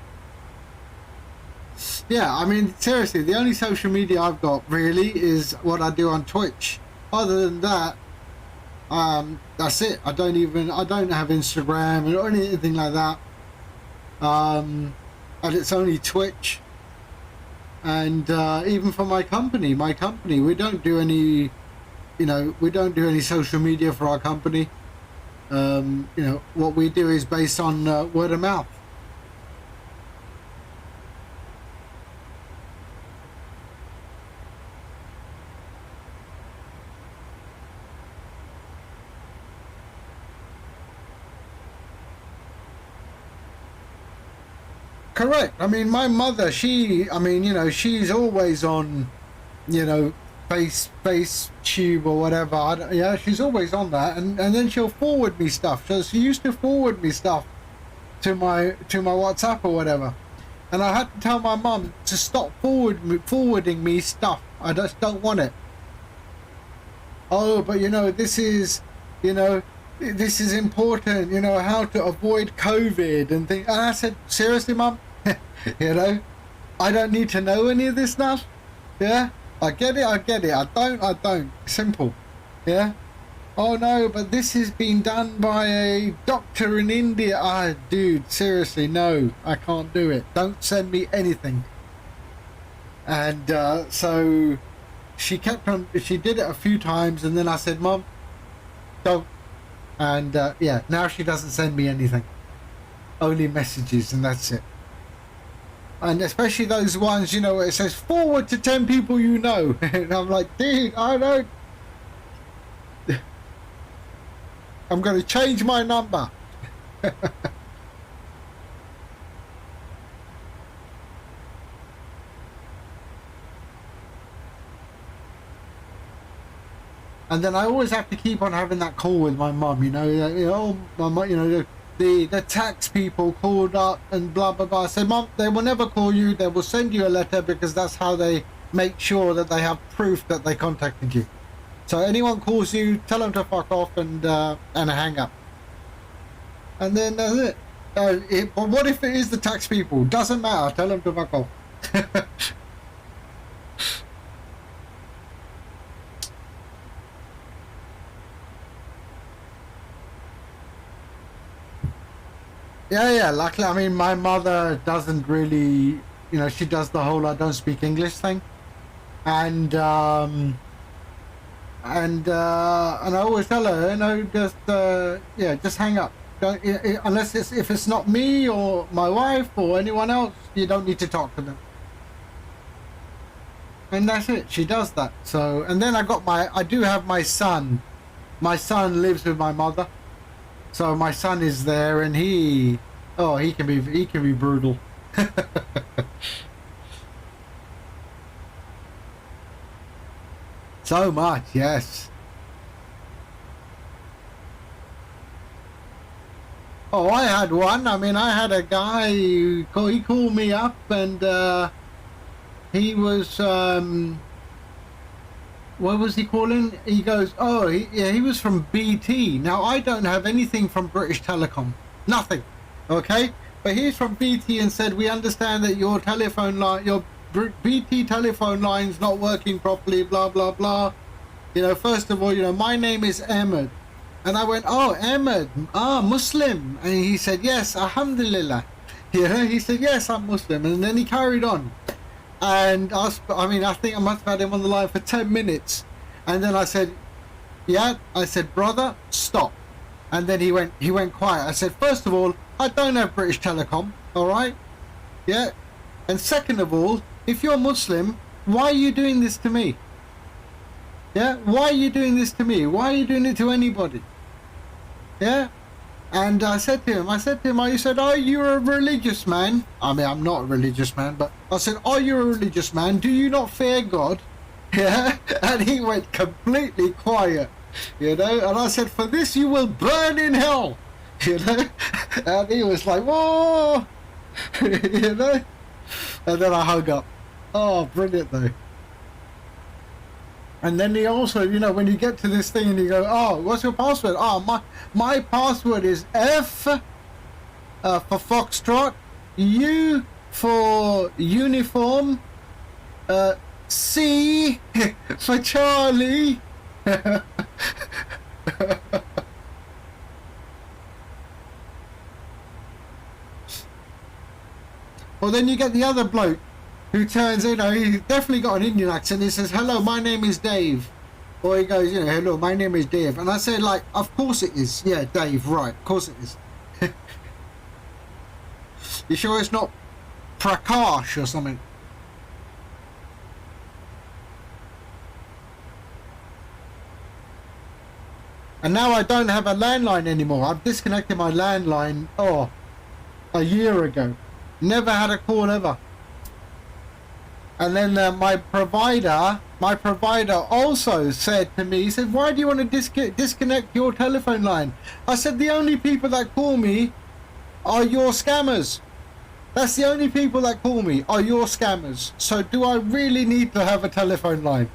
Yeah, I mean, seriously, the only social media I've got really is what I do on Twitch. Other than that, that's it. I don't have Instagram or anything like that. and it's only Twitch. And even for my company, we don't do any, we don't do any social media for our company. What we do is based on word of mouth. Correct. I mean, my mother, she's always on, FaceTube or whatever. Yeah, she's always on that, and then she'll forward me stuff. So she used to forward me stuff to my WhatsApp or whatever, and I had to tell my mum to stop forwarding me stuff. I just don't want it. Oh, but this is important. How to avoid COVID and things. And I said, seriously, mum. I don't need to know any of this stuff. Yeah, I get it. I don't. Simple. Yeah. Oh no, but this has been done by a doctor in India. Ah, dude, seriously, no, I can't do it. Don't send me anything. And so she kept on. She did it a few times, and then I said, Mum, don't. And yeah, now she doesn't send me anything. Only messages, and that's it. And especially those ones, where it says forward to 10 people you know. And I'm like, dude, I don't. I'm going to change my number. And then I always have to keep on having that call with my mum, my mum, the tax people called up and blah blah blah. I said, Mum, they will never call you. They will send you a letter because that's how they make sure that they have proof that they contacted you. So anyone calls you, tell them to fuck off and hang up. And then that's it. But what if it is the tax people? Doesn't matter. Tell them to fuck off. Yeah, luckily, I mean, my mother doesn't really, she does the whole I don't speak English thing. And I always tell her, just hang up. Don't, unless if it's not me or my wife or anyone else, you don't need to talk to them. And that's it. She does that. So, and then I do have my son. My son lives with my mother. So my son is there, and he can be brutal. So much, yes. Oh, I had one. I mean, I had a guy he called me up, and he was what was he calling? He goes, oh, he was from BT. Now, I don't have anything from British Telecom. Nothing. Okay? But he's from BT and said, we understand that your telephone line, your BT telephone line's not working properly, blah, blah, blah. First of all, my name is Ahmed. And I went, oh, Ahmed, Muslim. And he said, yes, alhamdulillah. He said, yes, I'm Muslim. And then he carried on. And I think I must have had him on the line for 10 minutes. And then I said, brother, stop. And then he went quiet. I said, first of all, I don't have British Telecom, all right? Yeah. And second of all, if you're Muslim, why are you doing this to me? Yeah. Why are you doing this to me? Why are you doing it to anybody? Yeah. And I said to him, he said, are you a religious man? I mean, I'm not a religious man, but I said, are you a religious man? Do you not fear God? Yeah. And he went completely quiet, And I said, for this you will burn in hell, And he was like, whoa, And then I hung up. Oh, brilliant though. And then he also, when you get to this thing and you go, oh, what's your password? Oh, my password is F for Foxtrot, U for uniform, C for Charlie. Or then you get the other bloke who turns, you know, he's definitely got an Indian accent. He says, hello, my name is Dave. Or he goes, you know, hello, my name is Dave. And I say, like, of course it is. Yeah, Dave, right. Of course it is. You sure it's not Prakash or something? And now I don't have a landline anymore. I've disconnected my landline, a year ago. Never had a call ever. And then my provider also said to me, he said, why do you want to disconnect your telephone line? I said, the only people that call me are your scammers. That's the only people that call me are your scammers. So do I really need to have a telephone line?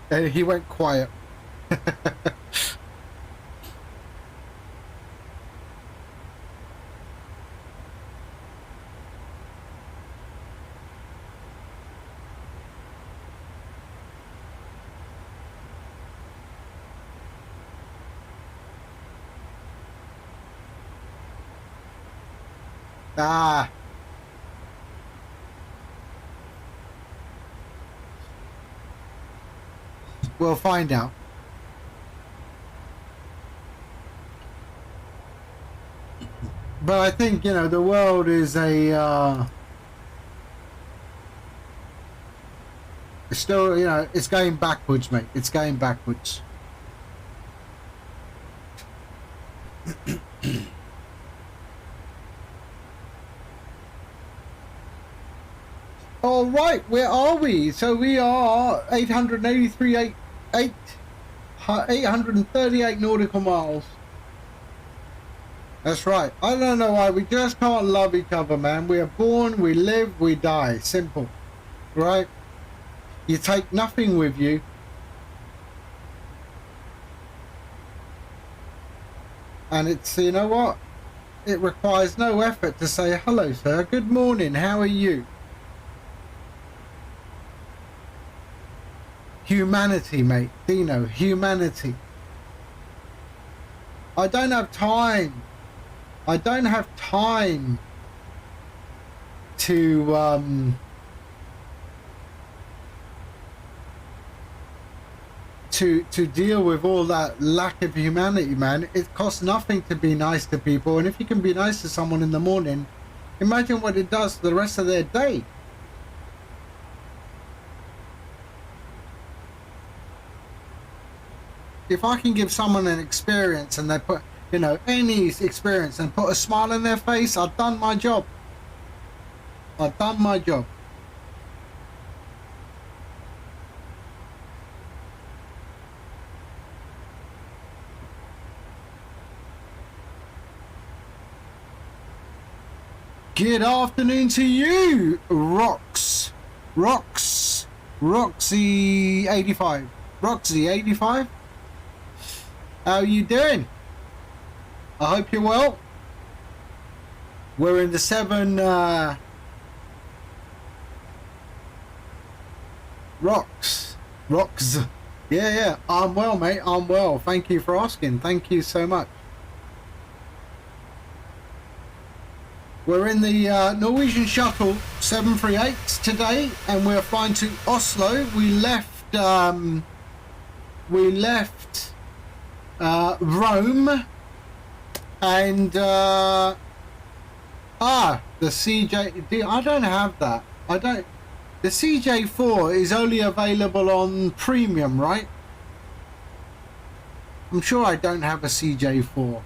And he went quiet. Ah. We'll find out. But I think, you know, the world is it's still, you know, it's going backwards, mate. It's going backwards. All right, where are we? So we are 838 nautical miles. That's right. I don't know why we just can't love each other, man. We are born, we live, we die. Simple, right? You take nothing with you. And it's, you know what? It requires no effort to say, hello, sir. Good morning. How are you? Humanity, mate. Dino, humanity. I don't have time. I don't have time to deal with all that lack of humanity, man. It costs nothing to be nice to people, and if you can be nice to someone in the morning, imagine what it does for the rest of their day. If I can give someone an experience and they put, you know, any experience and put a smile on their face, I've done my job. I've done my job. Good afternoon to you, Roxy 85. Roxy 85. How are you doing? I hope you're well. We're in the 7 Rocks. Yeah, I'm well, mate. I'm well. Thank you for asking. Thank you so much. We're in the Norwegian Shuttle 738 today, and we're flying to Oslo. We left Rome, and the CJ. I don't have that. I don't. The CJ4 is only available on premium, right? I'm sure I don't have a CJ4.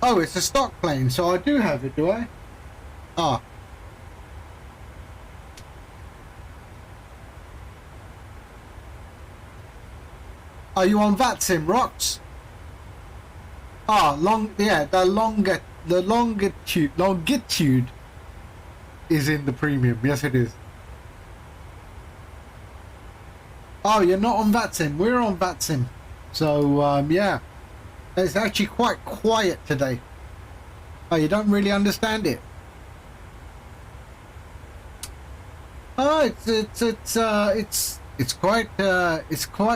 Oh, it's a stock plane, so I do have it, do I? Ah. Are you on VATSIM, Rox? Ah, the longitude is in the premium. Yes, it is. Oh, you're not on VATSIM. We're on VATSIM. So, yeah. It's actually quite quiet today. Oh, you don't really understand it? Oh, it's quite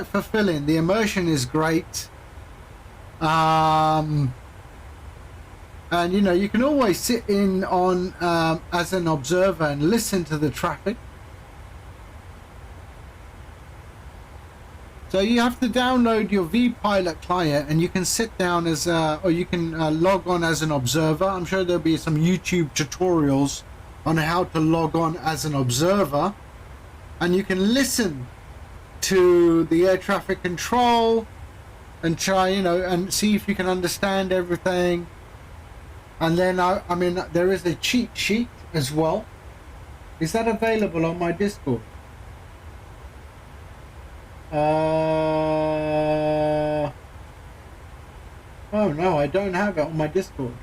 fulfilling. The immersion is great. And you know, you can always sit in on as an observer and listen to the traffic. So you have to download your vPilot client, and you can sit down as or you can log on as an observer. I'm sure there'll be some YouTube tutorials on how to log on as an observer, and you can listen to the air traffic control and try, you know, and see if you can understand everything. And then I mean, there is a cheat sheet as well. Is that available on my Discord? Oh no, I don't have it on my Discord.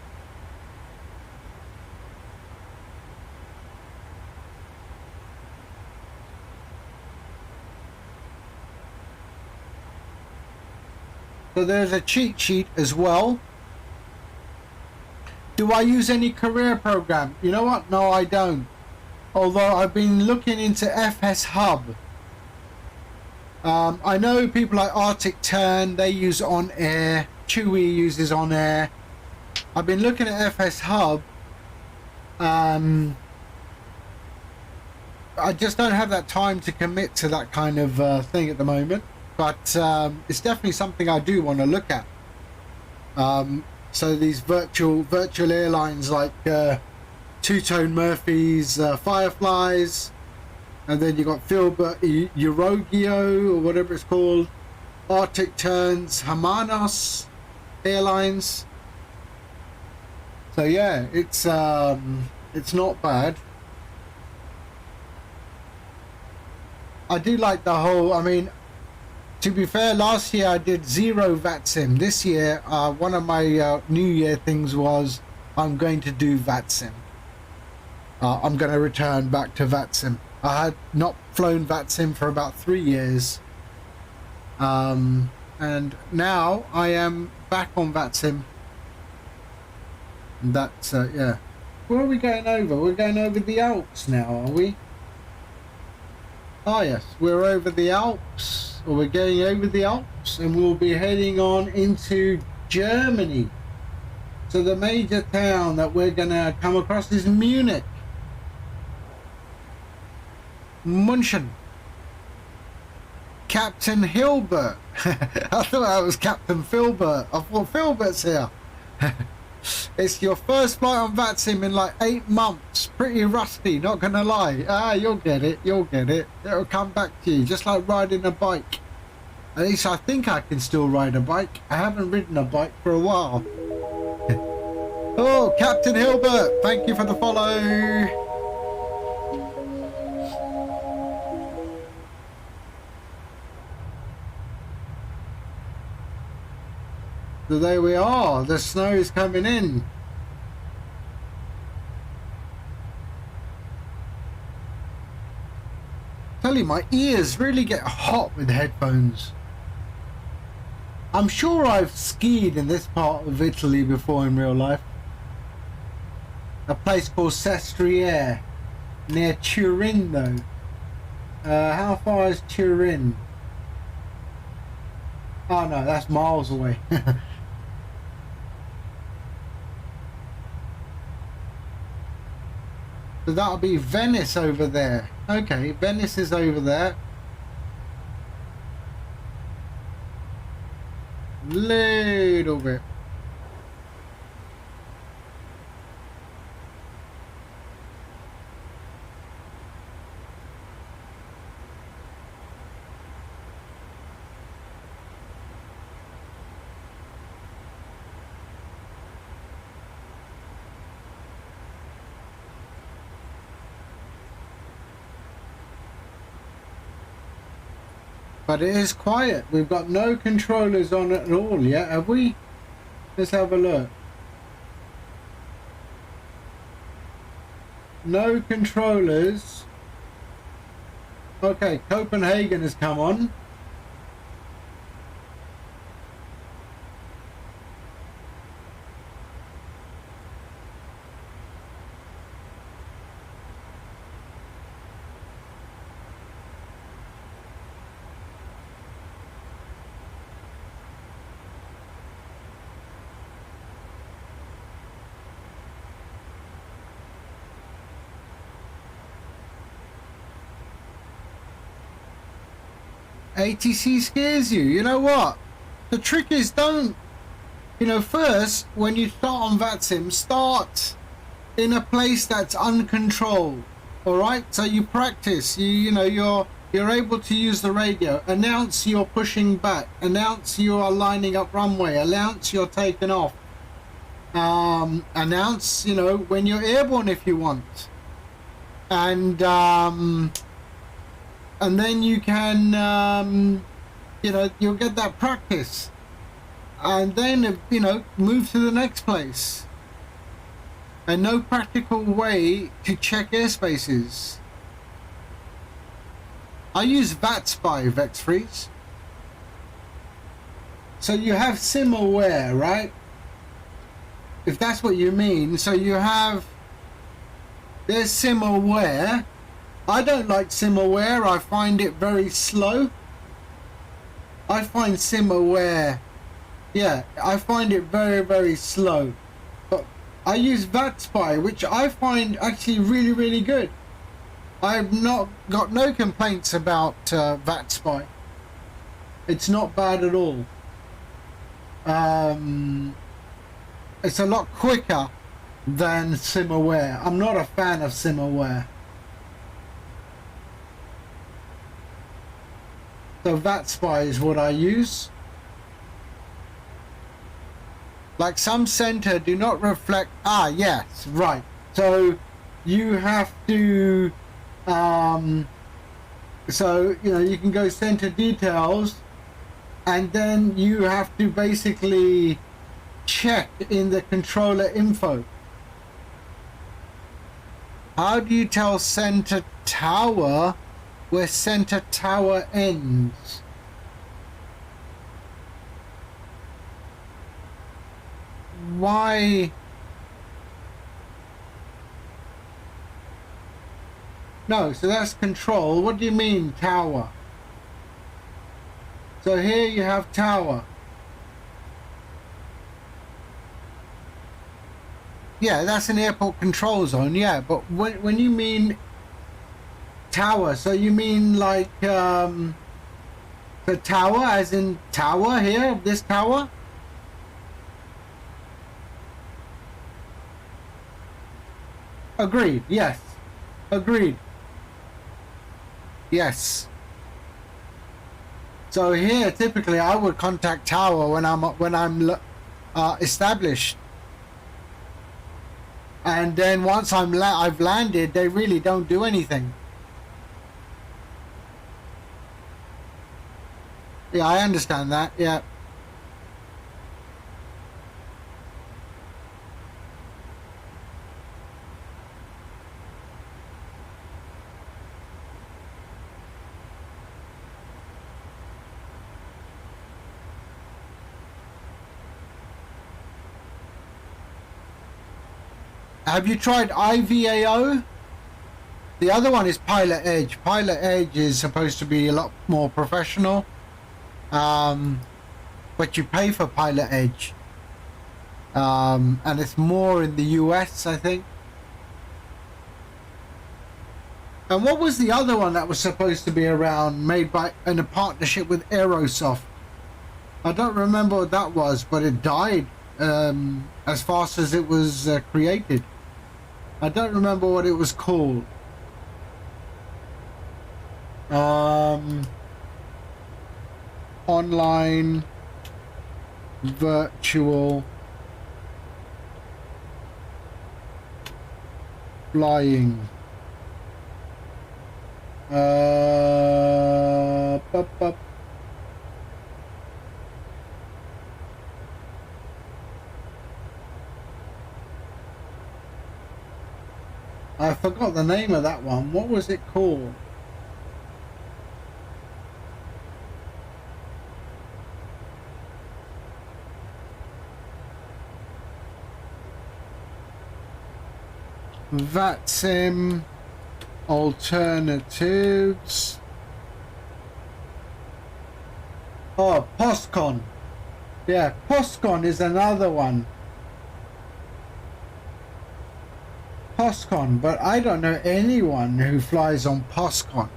So there's a cheat sheet as well. Do I use any career program? You know what? No, I don't. Although I've been looking into FS Hub. I know people like Arctic Turn, they use On Air. Chewy uses On Air. I've been looking at FS Hub. I just don't have that time to commit to that kind of thing at the moment. But it's definitely something I do want to look at. So these virtual airlines like Two-Tone Murphy's Fireflies, and then you got Filbert Eurogio or whatever it's called, Arctic Turns Hermanos Airlines. So yeah, it's not bad. I do like the whole, I mean, to be fair, last year I did 0 VATSIM. This year, one of my New Year things was I'm going to do VATSIM. I'm going to return back to VATSIM. I had not flown VATSIM for about 3 years. And now I am back on VATSIM. And that's, yeah. Where are we going over? We're going over the Alps now, are we? Ah, yes, we're over the Alps, or we're going over the Alps, and we'll be heading on into Germany. So the major town that we're going to come across is Munich. München. Captain Hilbert. I thought that was Captain Filbert. I thought Filbert's here. It's your first flight on VATSIM in like 8 months. Pretty rusty, not gonna lie. Ah, you'll get it, you'll get it. It'll come back to you, just like riding a bike. At least I think I can still ride a bike. I haven't ridden a bike for a while. Oh, Captain Hilbert, thank you for the follow. So there we are, the snow is coming in. Tell you, my ears really get hot with headphones. I'm sure I've skied in this part of Italy before in real life. A place called Sestriere, near Turin though. How far is Turin? Oh no, that's miles away. So that'll be Venice over there. Okay, Venice is over there. Little bit. But it is quiet. We've got no controllers on at all yet, have we? Let's have a look. No controllers. Okay, Copenhagen has come on. ATC scares you. You know what? The trick is don't, first, when you start on VATSIM, start in a place that's uncontrolled. All right? So you practice. You're able to use the radio. Announce you're pushing back. Announce you are lining up runway. Announce you're taking off. Announce, when you're airborne if you want. And then you can, you'll get that practice. And then, move to the next place. And no practical way to check airspaces. I use VATSPY, VexFreeze. So you have sim aware, right? If that's what you mean. So you have, there's sim aware. I don't like sim aware. I find it very slow. I find sim aware, yeah, I find it very, very slow. But I use VATSPY, which I find actually really, really good. I've not got no complaints about VATSPY. It's not bad at all. It's a lot quicker than SimAware. I'm not a fan of SimAware. So VATSPY is what I use. Like some center do not reflect. Ah, yes, right. So you have to. So you can go center details, and then you have to basically check in the controller info. How do you tell center tower where center tower ends? Why? No, so that's control. What do you mean tower? So here you have tower. Yeah, that's an airport control zone, yeah, but when you mean tower, so you mean like the tower as in tower here, this tower? Agreed, yes. Agreed. Yes. So here typically I would contact tower when I'm established. And then once I've landed, they really don't do anything. Yeah, I understand that. Yeah. Have you tried IVAO? The other one is Pilot Edge. Pilot Edge is supposed to be a lot more professional. But you pay for Pilot Edge. And it's more in the US, I think. And what was the other one that was supposed to be around, made by in a partnership with Aerosoft? I don't remember what that was, but it died as fast as it was created. I don't remember what it was called. Online virtual flying. I forgot the name of that one. What was it called? VATSIM alternatives. Oh, PostCon. Yeah, PostCon is another one. PostCon, but I don't know anyone who flies on PostCon.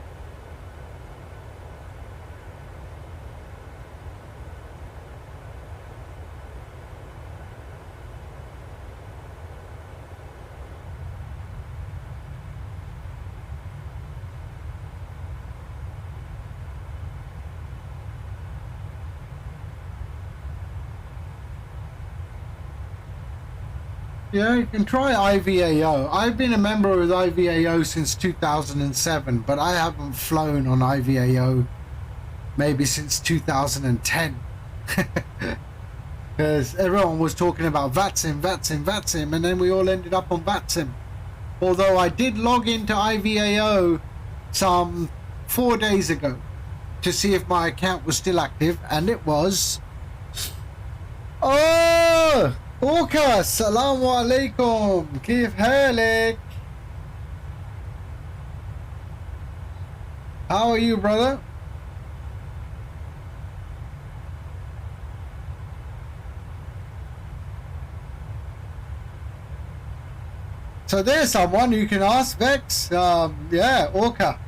Yeah, you can try IVAO. I've been a member with IVAO since 2007, but I haven't flown on IVAO maybe since 2010. Because everyone was talking about VATSIM, VATSIM, VATSIM, and then we all ended up on VATSIM. Although I did log into IVAO some 4 days ago to see if my account was still active, and it was. Oh! Orca, Assalamu alaikum, Kif Halik. How are you, brother? So there's someone you can ask, Vex. Yeah, Orca.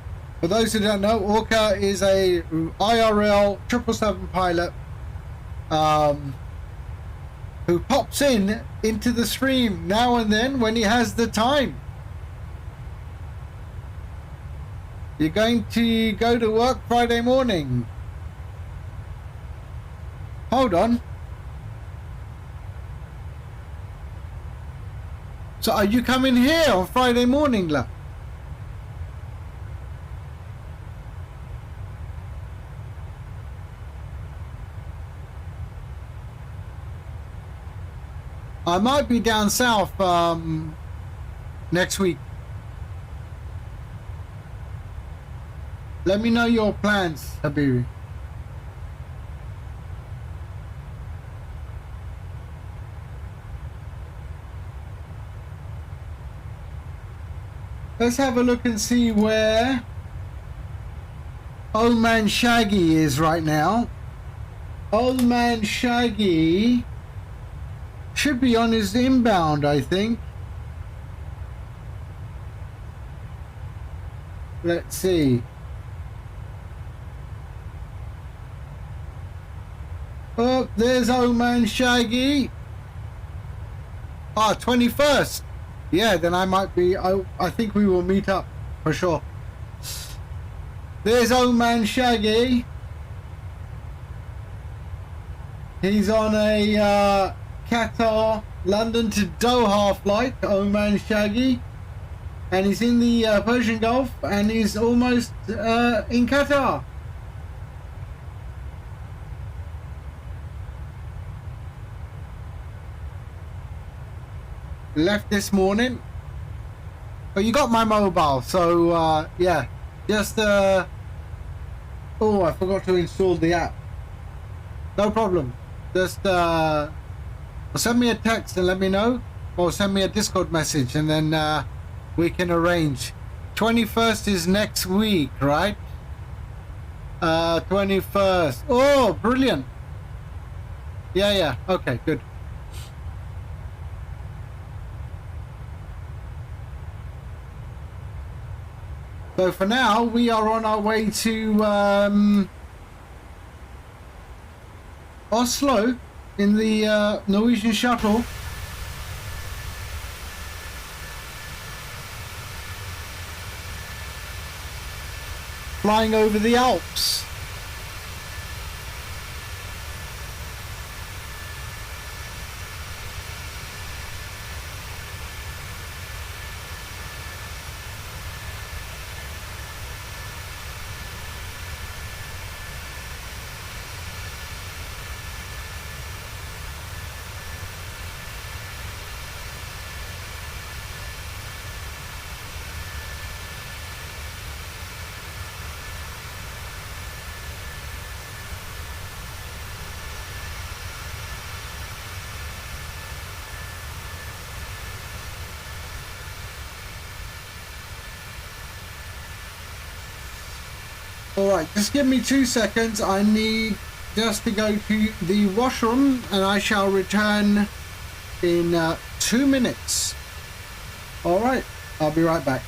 For those who don't know, Orca is a IRL 777 pilot who pops into the stream now and then when he has the time. You're going to go to work Friday morning. Hold on. So are you coming here on Friday morning, love? I might be down south next week. Let me know your plans, Habibi. Let's have a look and see where Old Man Shaggy is right now. Old Man Shaggy should be on his inbound, I think. Let's see. Oh, there's Old Man Shaggy. Ah, 21st. Yeah, then I might be. I think we will meet up for sure. There's Old Man Shaggy. He's on a Qatar, London to Doha flight, Old Man Shaggy. And he's in the Persian Gulf, and he's almost in Qatar. Left this morning, but you got my mobile, so yeah, just oh, I forgot to install the app. No problem, just send me a text and let me know, or send me a Discord message, and then we can arrange. 21st is next week, right? 21st. Oh, brilliant. Yeah, okay, good. So for now, we are on our way to Oslo in the Norwegian Shuttle. Flying over the Alps. Alright, just give me 2 seconds. I need just to go to the washroom, and I shall return in 2 minutes. Alright, I'll be right back.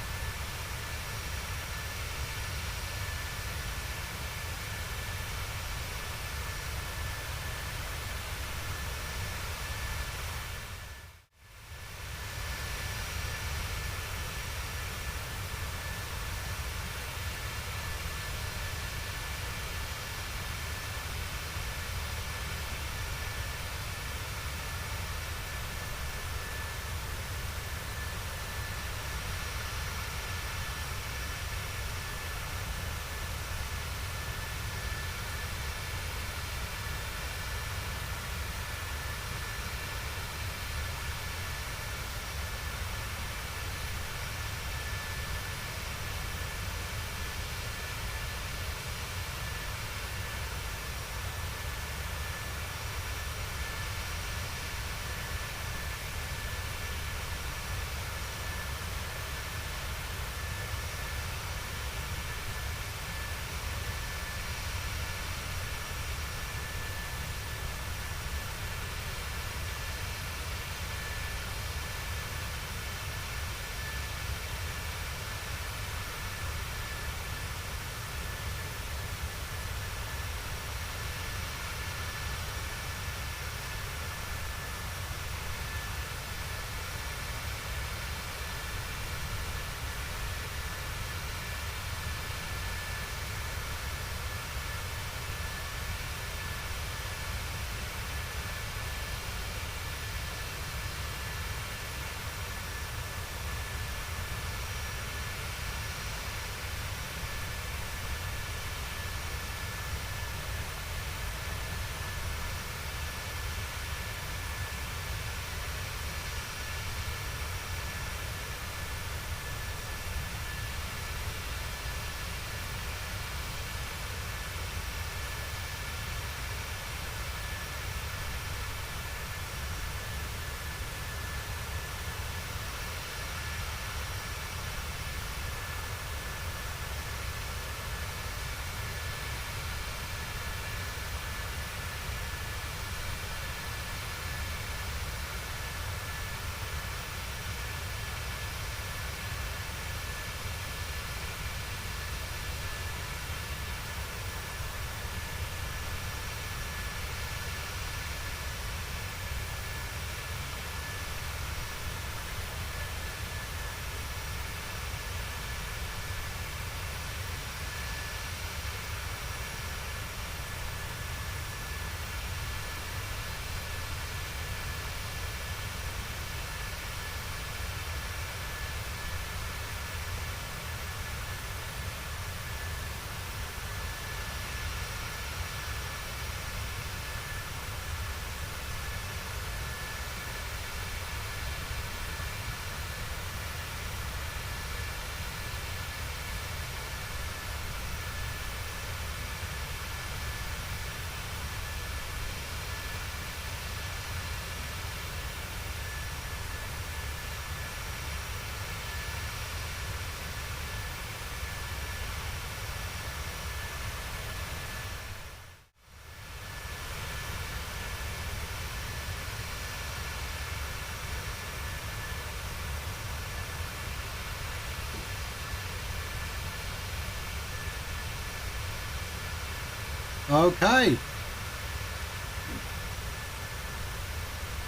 Okay.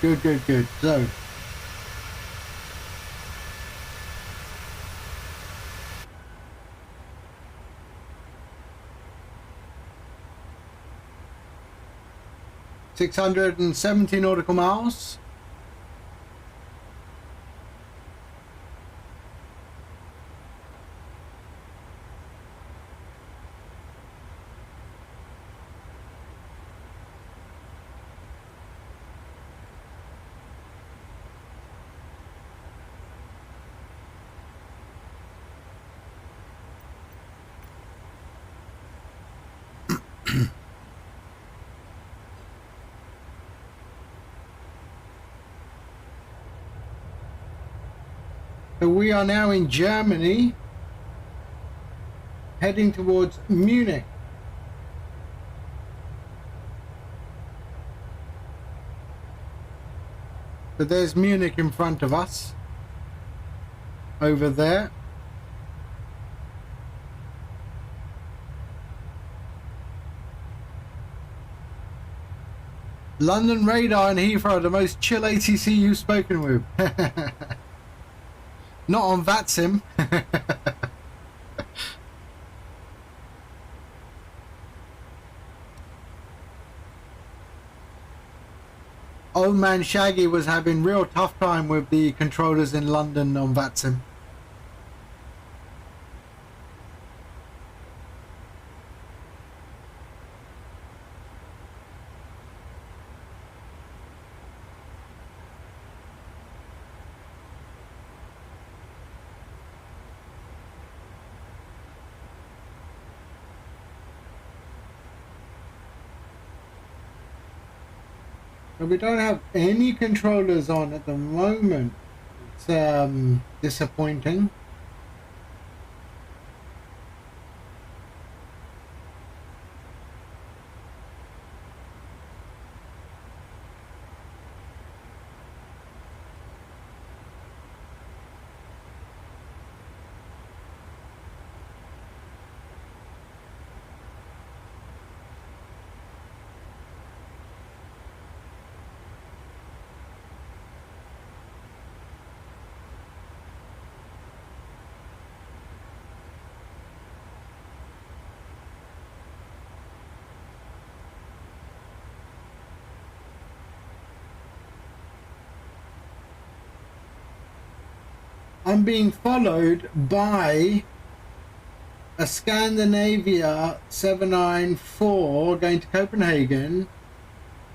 Good, good, good. So, $670 nautical miles. So we are now in Germany, heading towards Munich. So there's Munich in front of us, over there. London Radar and Heathrow are the most chill ATC you've spoken with. Not on VATSIM. Old man Shaggy was having real tough time with the controllers in London on VATSIM. But we don't have any controllers on at the moment. It's disappointing. I'm being followed by a Scandinavia 794 going to Copenhagen,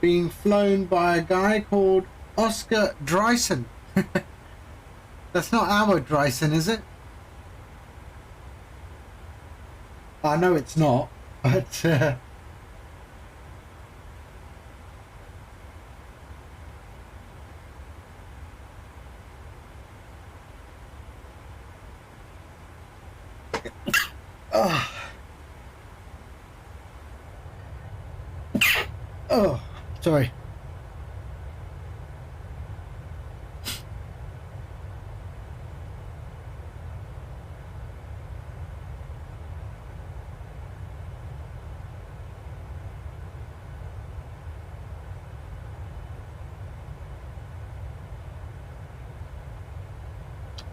being flown by a guy called Oscar Dreisen. That's not our Dreisen, is it? I know it's not, but oh, sorry.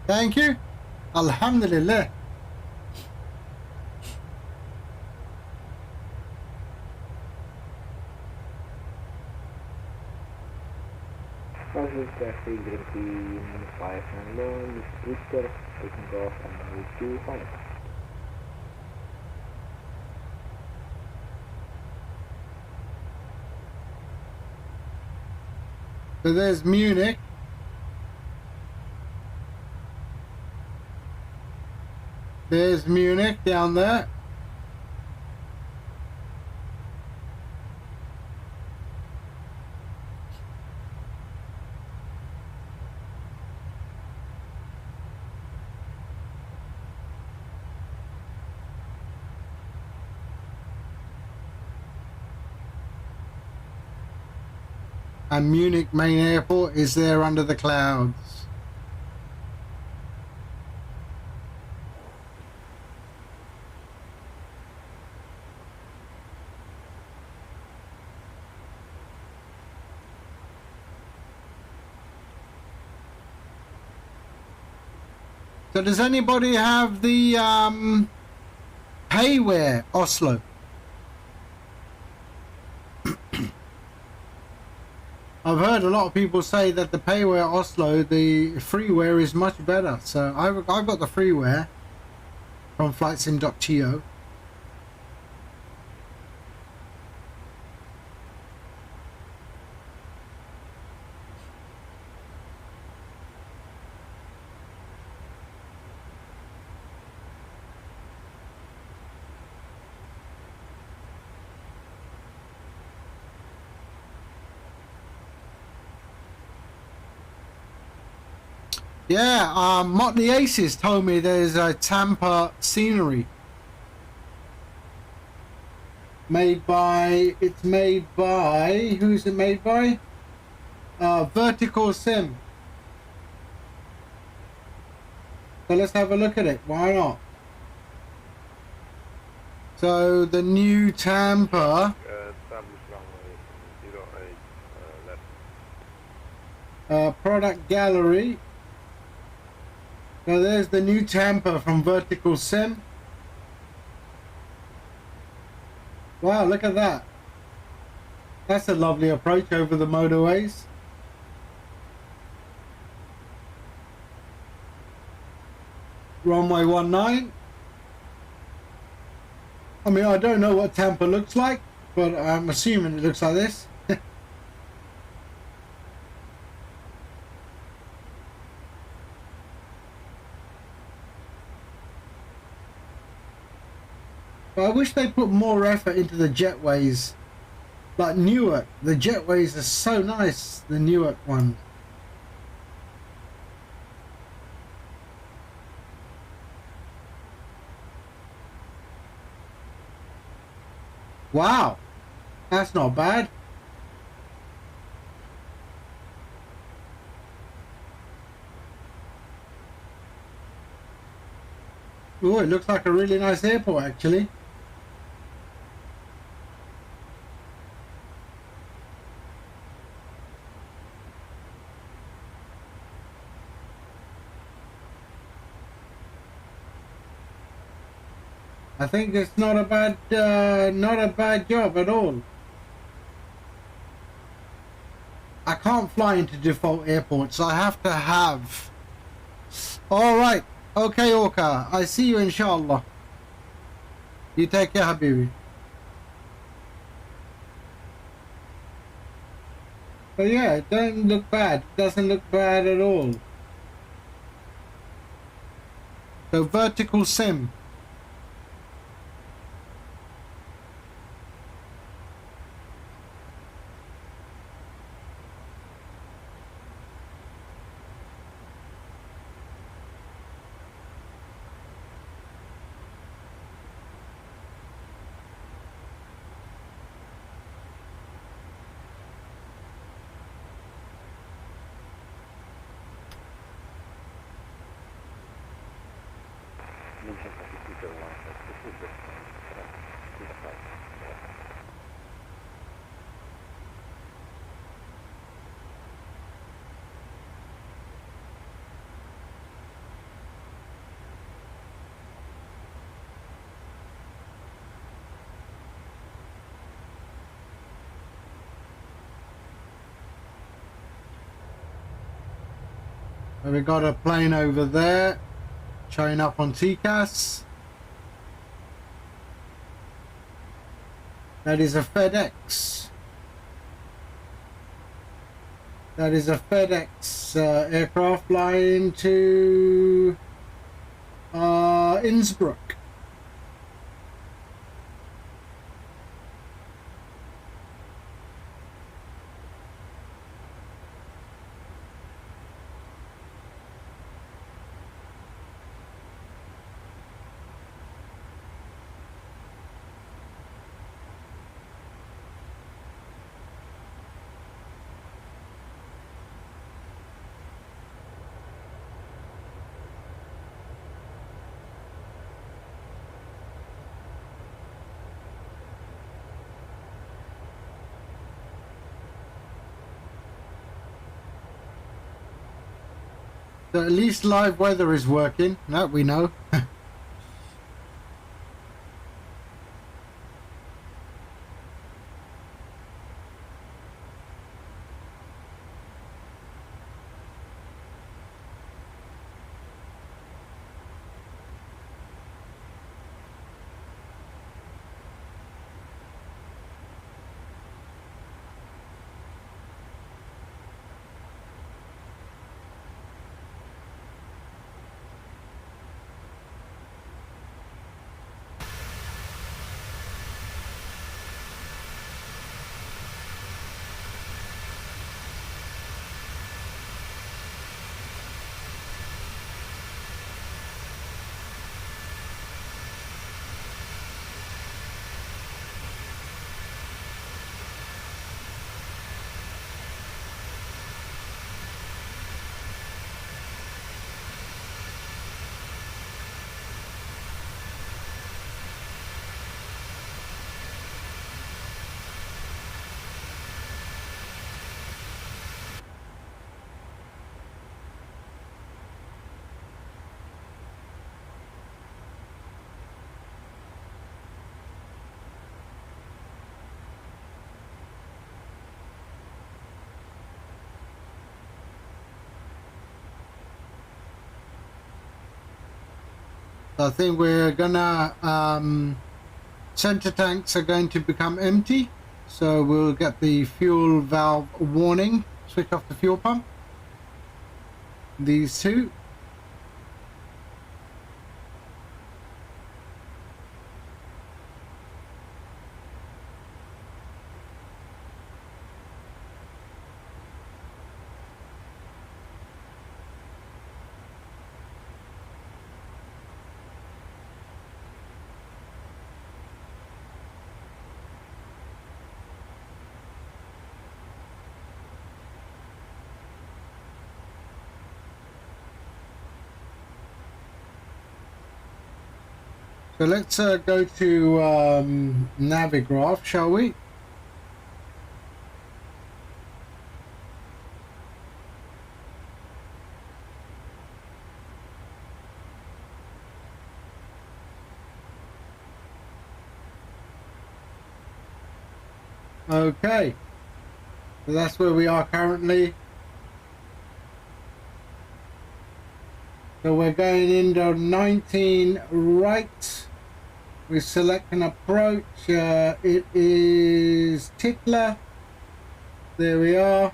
Thank you. Alhamdulillah. Positive traffic, green 5 and low, Twitter, taking off and move to fire. So there's Munich. There's Munich down there. And Munich main airport is there under the clouds. So does anybody have the payware Oslo? I've heard a lot of people say that the payware Oslo, the freeware is much better. So I've got the freeware from flightsim.to. Yeah, Motley Aces told me there's a Tampa scenery made by, it's made by, who's it made by? Vertical Sim. So let's have a look at it, why not? So the new Tampa product gallery. So there's the new Tampa from Vertical Sim. Wow, look at that. That's a lovely approach over the motorways. Runway 19. I mean, I don't know what Tampa looks like, but I'm assuming it looks like this. But I wish they put more effort into the jetways. Like Newark, the jetways are so nice, the Newark ones. Wow, that's not bad. Oh, it looks like a really nice airport actually. I think it's not a bad job at all. I can't fly into default airports. I have to have. All right. Okay, Orca. I see you, inshallah. You take care, Habibi. But yeah, it doesn't look bad. It doesn't look bad at all. So Vertical Sim. And we got a plane over there showing up on TCAS. That is a FedEx. That is a FedEx aircraft flying to Innsbruck. So at least live weather is working. That we know. I think we're gonna center tanks are going to become empty, so we'll get the fuel valve warning, switch off the fuel pump. These two. So let's go to Navigraph, shall we? Okay, so that's where we are currently. So we're going into 19 right. We select an approach. It is Titler. There we are.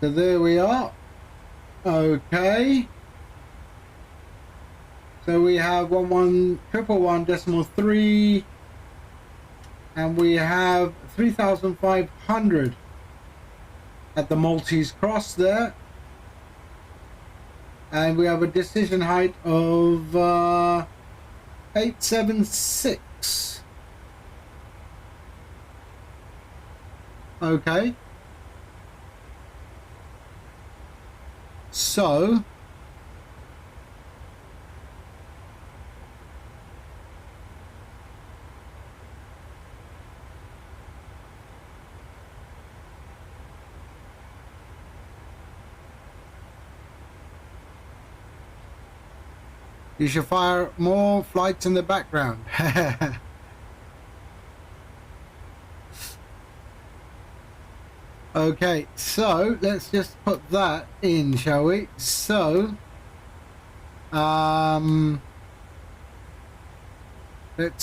So there we are. Okay. So we have 11111.3, and we have 3,500 at the Maltese Cross there, and we have a decision height of 876. Okay. So you should fire more flights in the background. Okay, so let's just put that in, shall we? So let's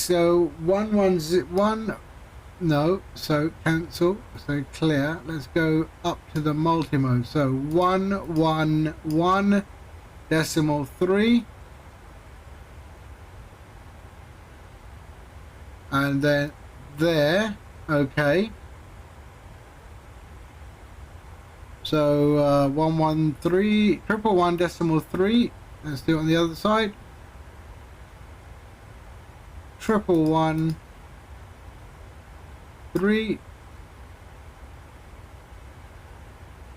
go 111. No, so cancel, so clear. Let's go up to the multi-mode. So 111.3, and then there. Okay. So 113.111.3. Let's do it on the other side. 111.3.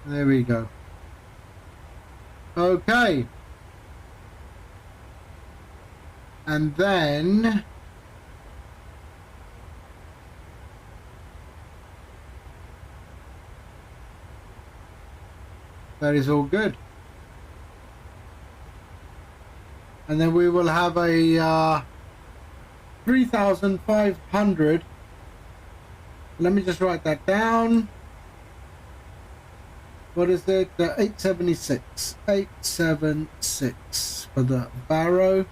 There we go. Okay. And then That is all good. And then we will have a 3,500. Let me just write that down. What is it? 876. 876 for the Barrow.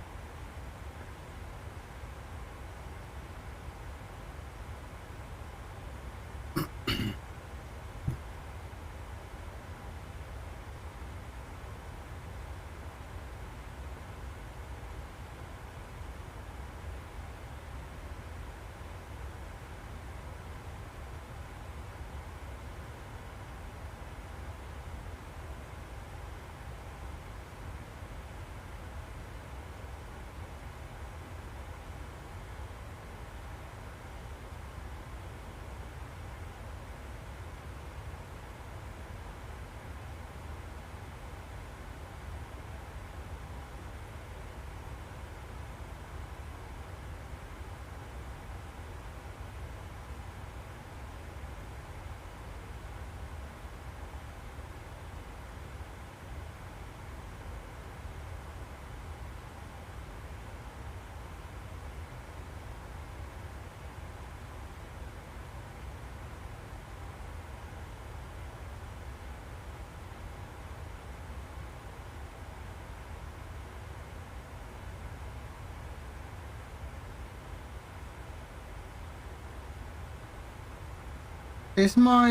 Is my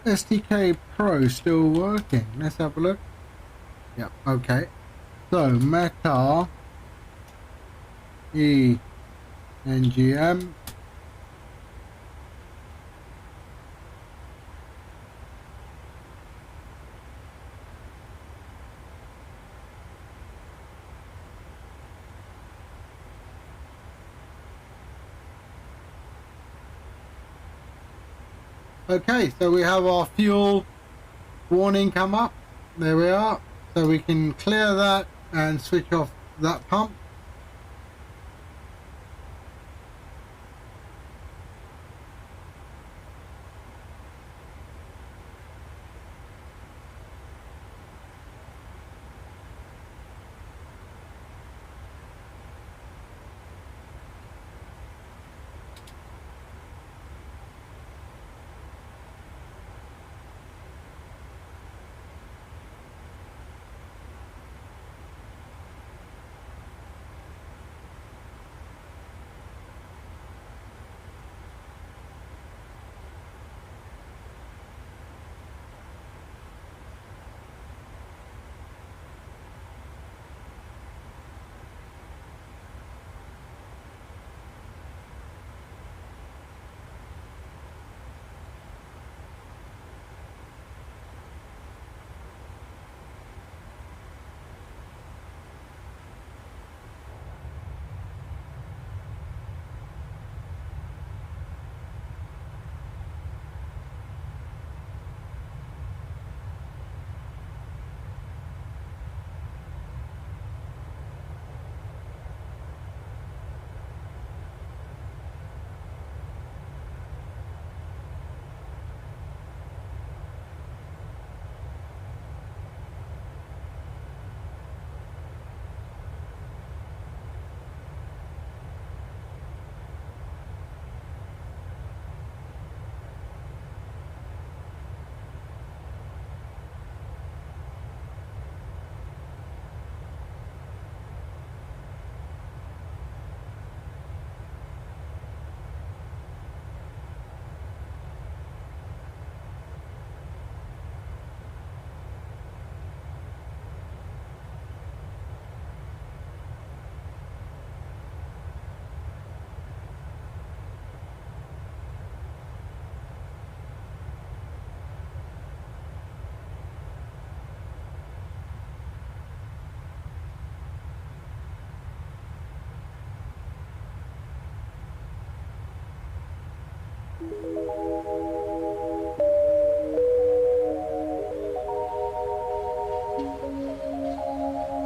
SDK Pro still working? Let's have a look. Yep, okay. So, Meta VATSIM. Okay, so we have our fuel warning come up. There we are. So we can clear that and switch off that pump.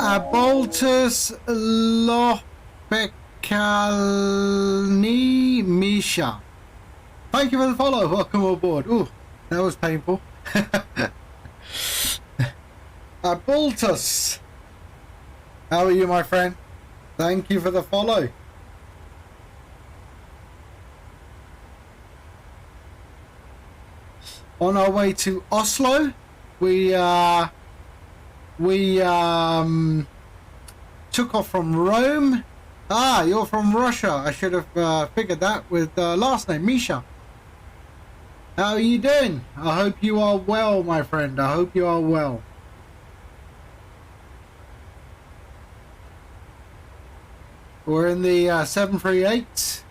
Aboltus Lopecalni Misha. Thank you for the follow. Welcome aboard. Ooh, that was painful. Abultus. How are you, my friend? Thank you for the follow. On our way to Oslo, we took off from Rome. Ah, you're from Russia. I should have figured that with last name, Misha. How are you doing? I hope you are well, my friend. I hope you are well. We're in the 738.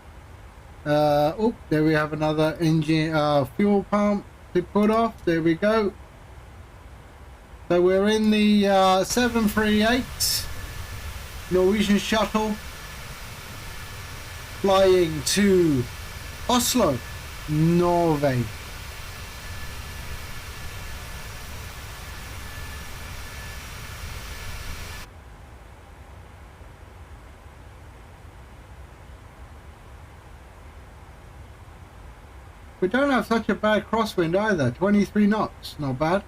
Oh, there we have another engine, fuel pump to put off. There we go. So we're in the 738 Norwegian Shuttle, flying to Oslo, Norway. We don't have such a bad crosswind either. 23 knots, not bad.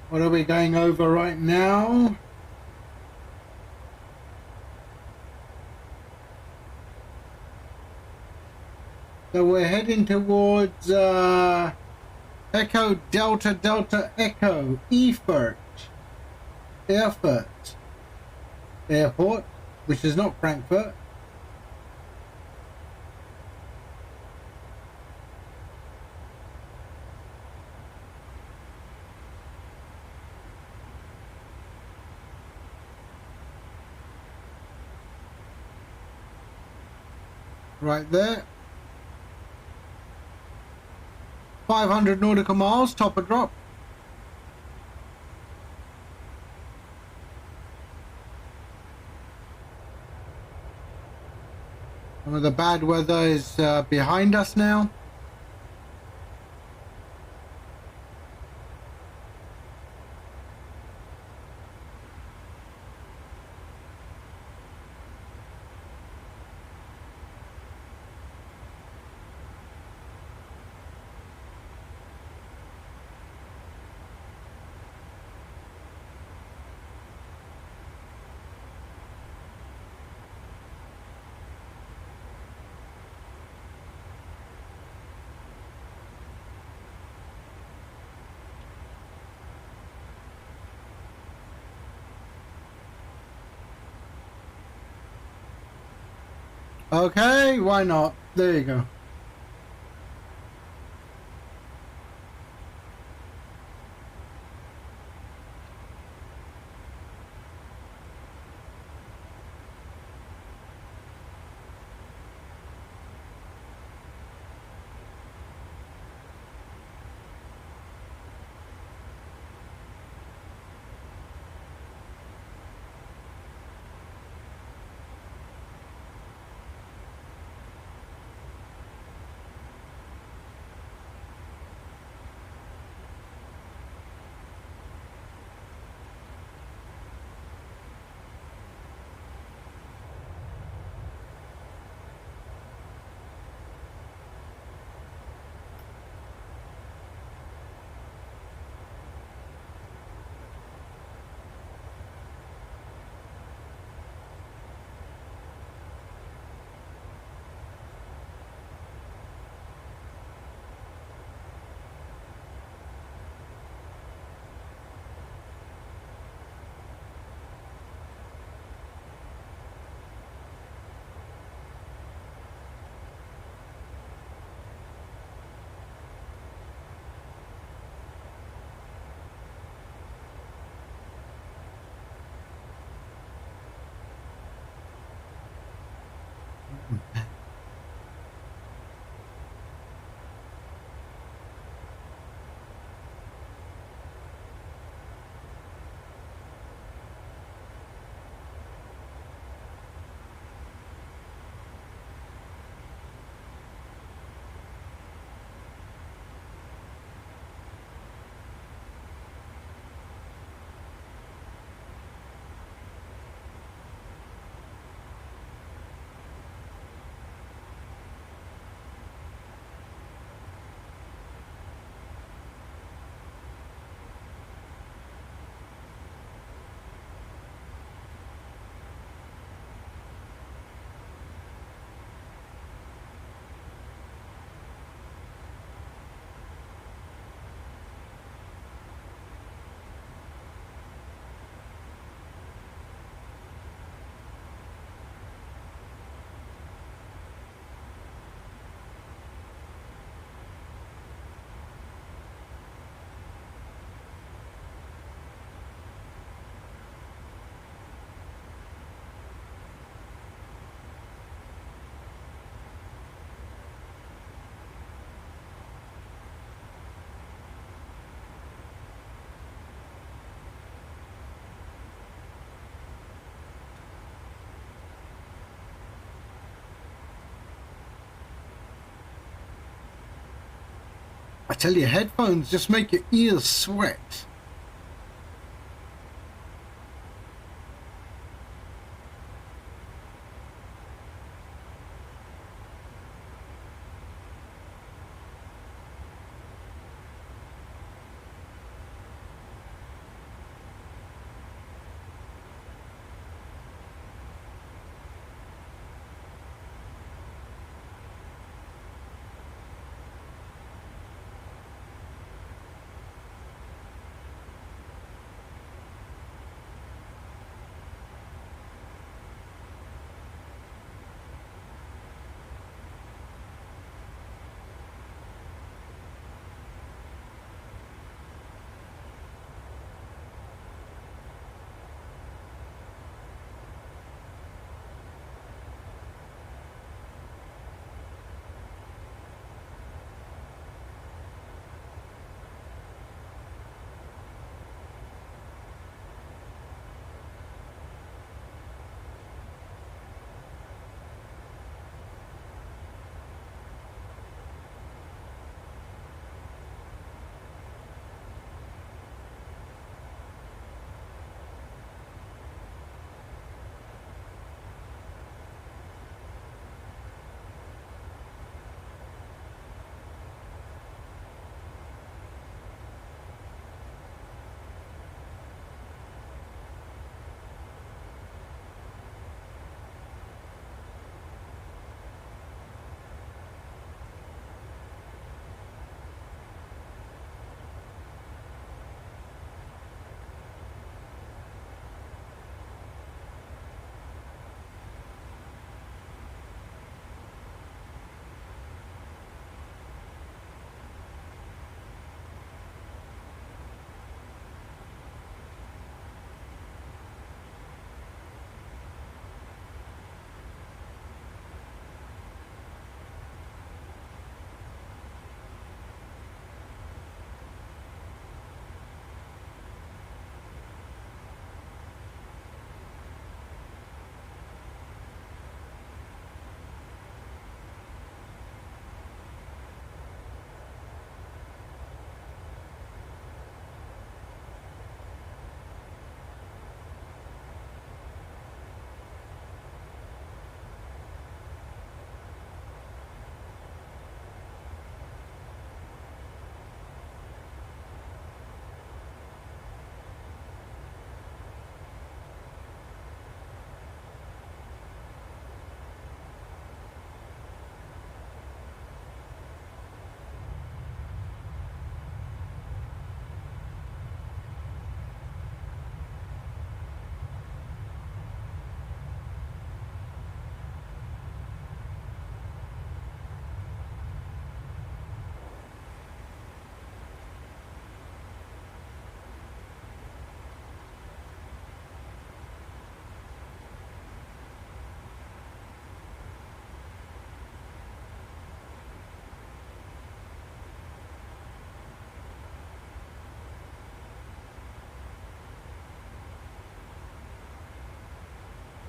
What are we going over right now? So we're heading towards Echo Delta Delta Echo Erfurt Airport, which is not Frankfurt. Right there. 500 nautical miles, top of drop. Some of the bad weather is behind us now. Okay, why not? There you go. tell you, headphones just make your ears sweat.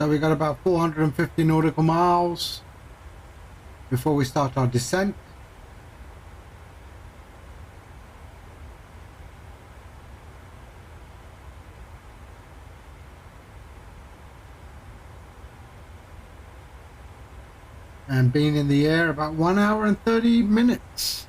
So we got about 450 nautical miles before we start our descent. And being in the air about 1 hour and 30 minutes.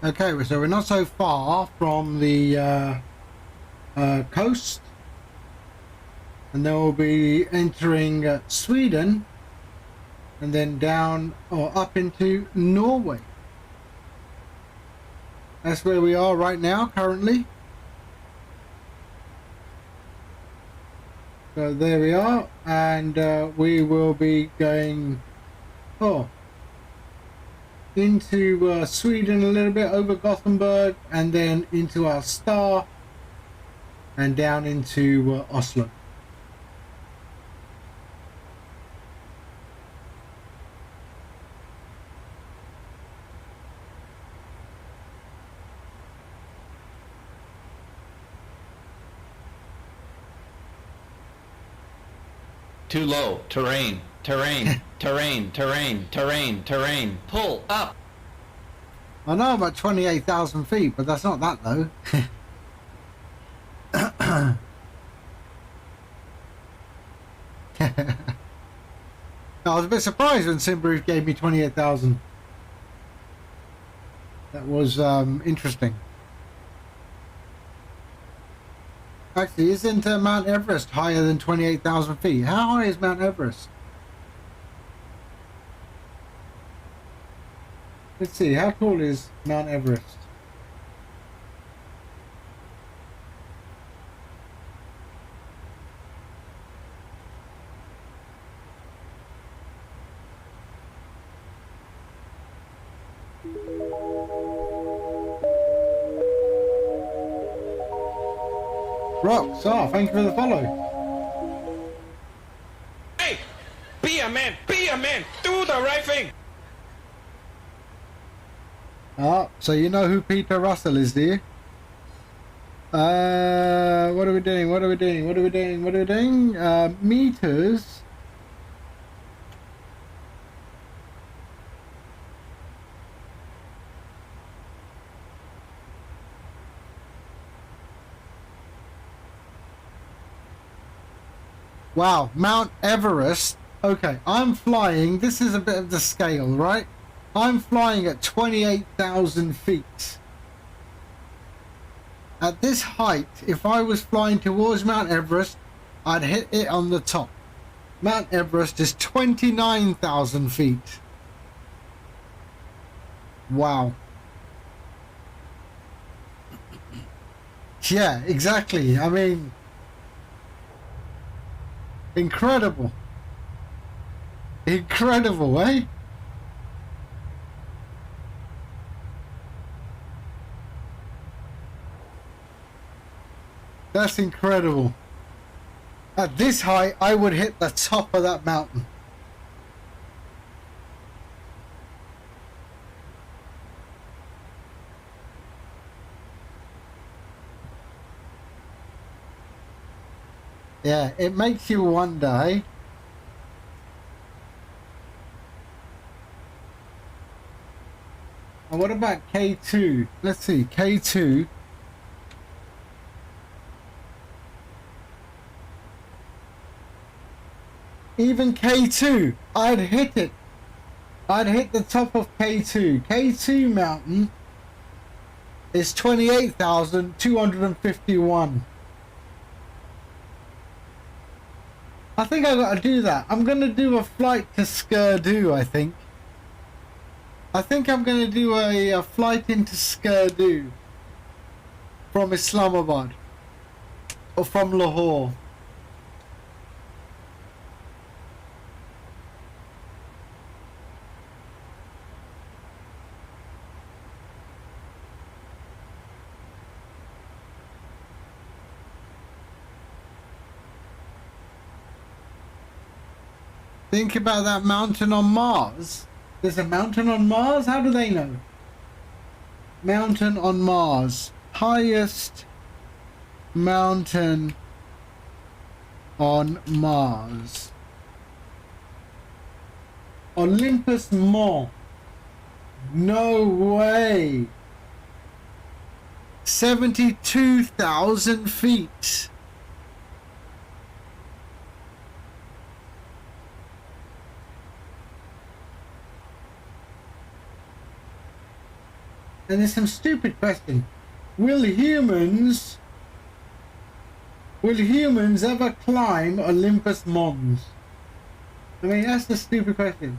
Okay, so we're not so far from the coast, and then we'll be entering Sweden, and then down or up into Norway. That's where we are right now, currently. So there we are, and we will be going into Sweden a little bit, over Gothenburg, and then into our star, and down into Oslo. Too low. Terrain. Terrain. Terrain. Terrain. Terrain. Terrain. Pull up. I know about 28,000 feet, but that's not that low. I was a bit surprised when Simbrief gave me 28,000. That was interesting. Actually, isn't Mount Everest higher than 28,000 feet? How high is Mount Everest? Let's see, how tall is Mount Everest? Rockstar, thank you for the follow. Hey! Be a man! Be a man! Do the right thing! Ah, so you know who Peter Russell is, do you? What are we doing? What are we doing? What are we doing? What are we doing? Meters. Wow, Mount Everest. Okay, I'm flying. This is a bit of the scale, right? I'm flying at 28,000 feet. At this height, if I was flying towards Mount Everest, I'd hit it on the top. Mount Everest is 29,000 feet. Wow. Yeah, exactly. I mean, incredible. Incredible, eh? That's incredible. At this height, I would hit the top of that mountain. Yeah, it makes you wonder, eh? And what about K2? Let's see, K2. Even K2, I'd hit it. I'd hit the top of K2. K2 mountain is 28,251. I think I gotta do that. I'm gonna do a flight to Skardu, I think. I think I'm gonna do a flight into Skardu from Islamabad or from Lahore. Think about that mountain on Mars. There's a mountain on Mars? How do they know? Mountain on Mars. Highest mountain on Mars. Olympus Mons. No way. 72,000 feet. And there's some stupid question. Will humans ever climb Olympus Mons? I mean, that's the stupid question.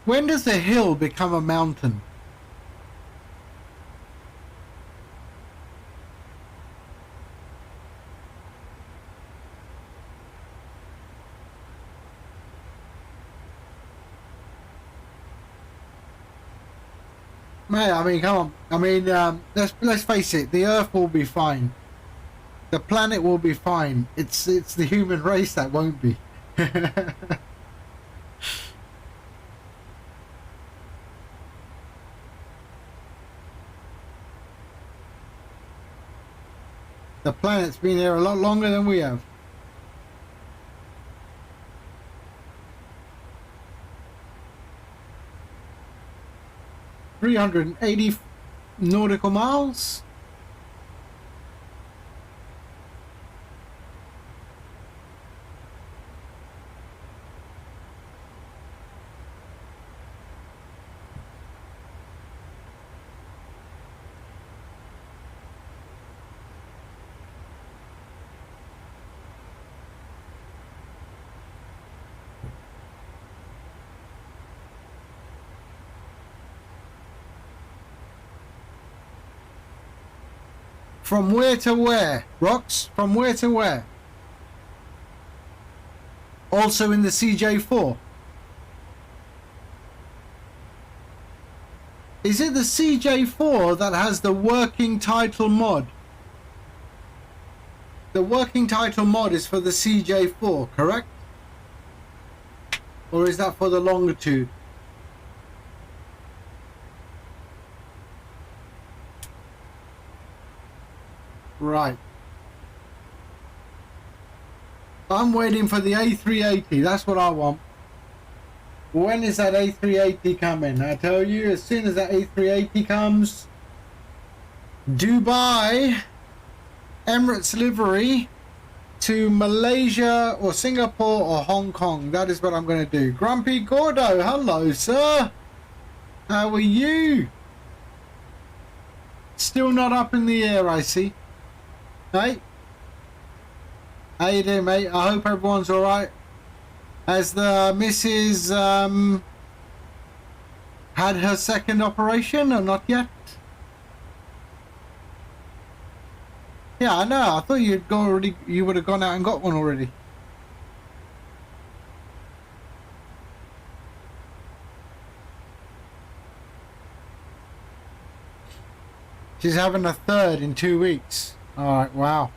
When does a hill become a mountain? Mate, I mean, come on. I mean, let's face it. The Earth will be fine. The planet will be fine. It's the human race that won't be. The planet's been here a lot longer than we have. $380 nautical miles. From where to where? Rocks? From where to where? Also in the CJ4. Is it the CJ4 that has the working title mod? The working title mod is for the CJ4, correct? Or is that for the longitude? Right. I'm waiting for the A380. That's what I want. When is that A380 coming? I tell you, as soon as that A380 comes, Dubai, Emirates livery to Malaysia or Singapore or Hong Kong. That is what I'm going to do. Grumpy Gordo, hello, sir. How are you? Still not up in the air, I see. Hey, how you doing, mate? I hope everyone's all right. Has the missus had her second operation or not yet? Yeah, I know. I thought you would have gone out and got one already. She's having a third in 2 weeks. Alright, wow.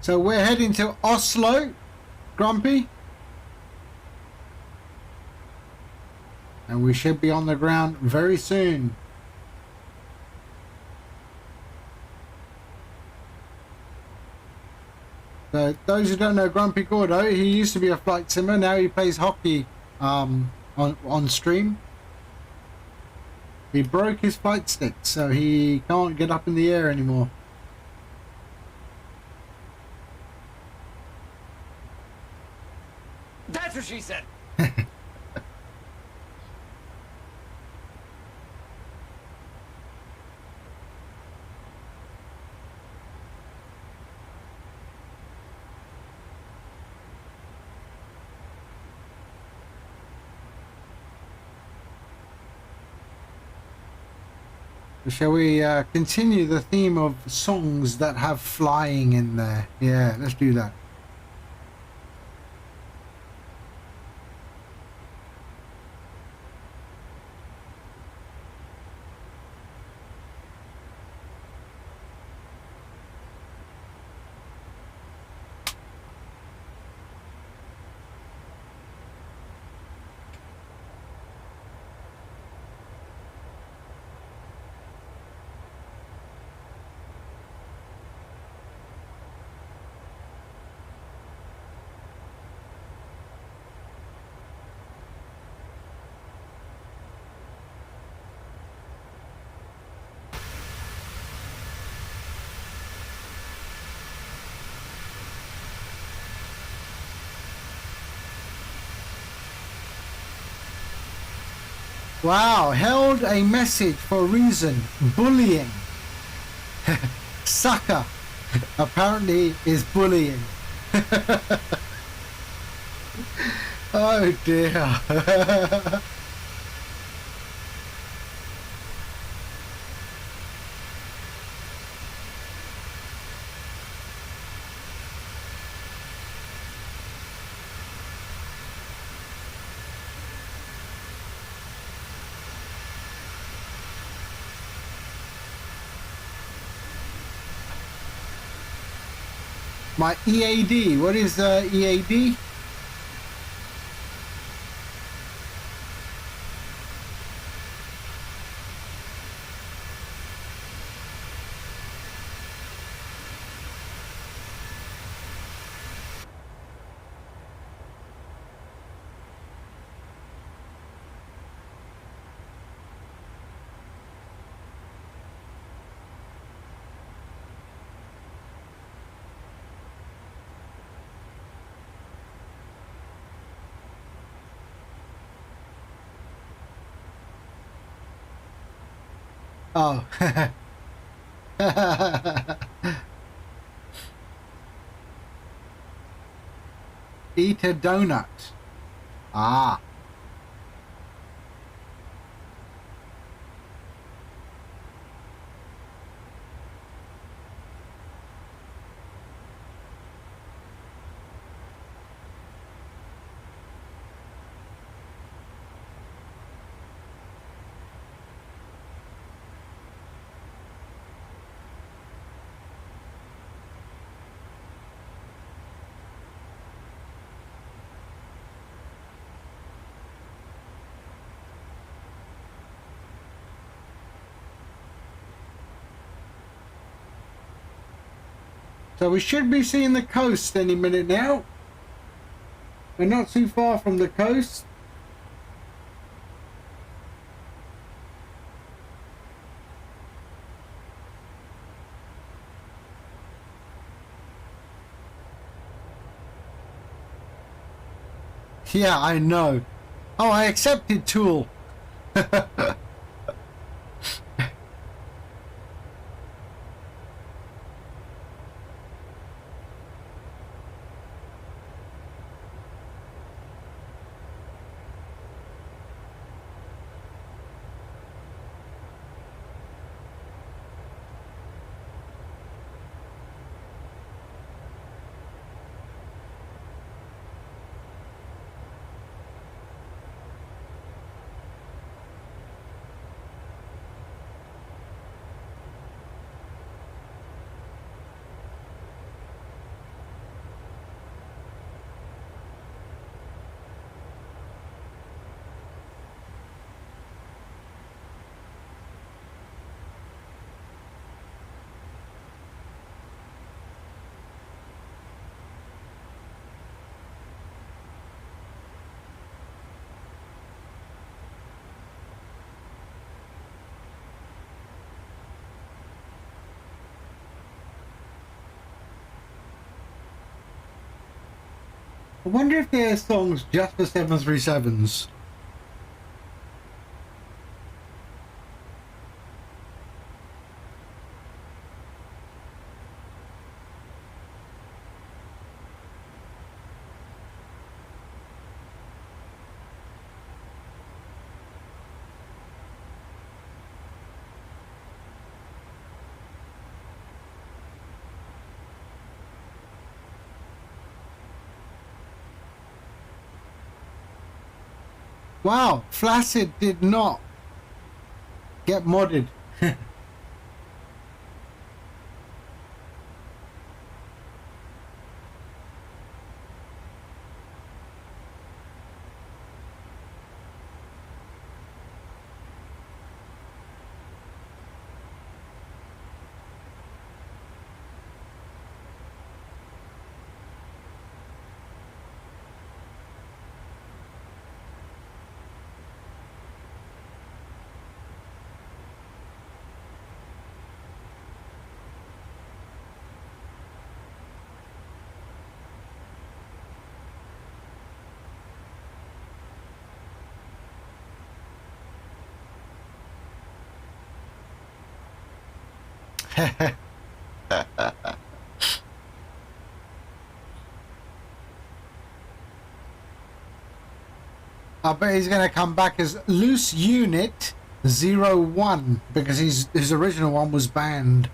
So we're heading to Oslo, Grumpy. And we should be on the ground very soon. So those who don't know Grumpy Gordo, he used to be a flight simmer. Now he plays hockey on stream. He broke his flight stick, so he can't get up in the air anymore. That's what she said. Shall we continue the theme of songs that have flying in there? Yeah, let's do that. Wow, held a message for reason. Bullying. Sucker. Apparently is bullying. Oh dear. My EAD. What is EAD? Oh. Eat a donut. Ah. So we should be seeing the coast any minute now. We're not too far from the coast. Yeah, I know. Oh, I accepted Tool. I wonder if there are songs just for 737s. Wow, Flaccid did not get modded. I bet he's going to come back as Loose Unit 01 because his original one was banned.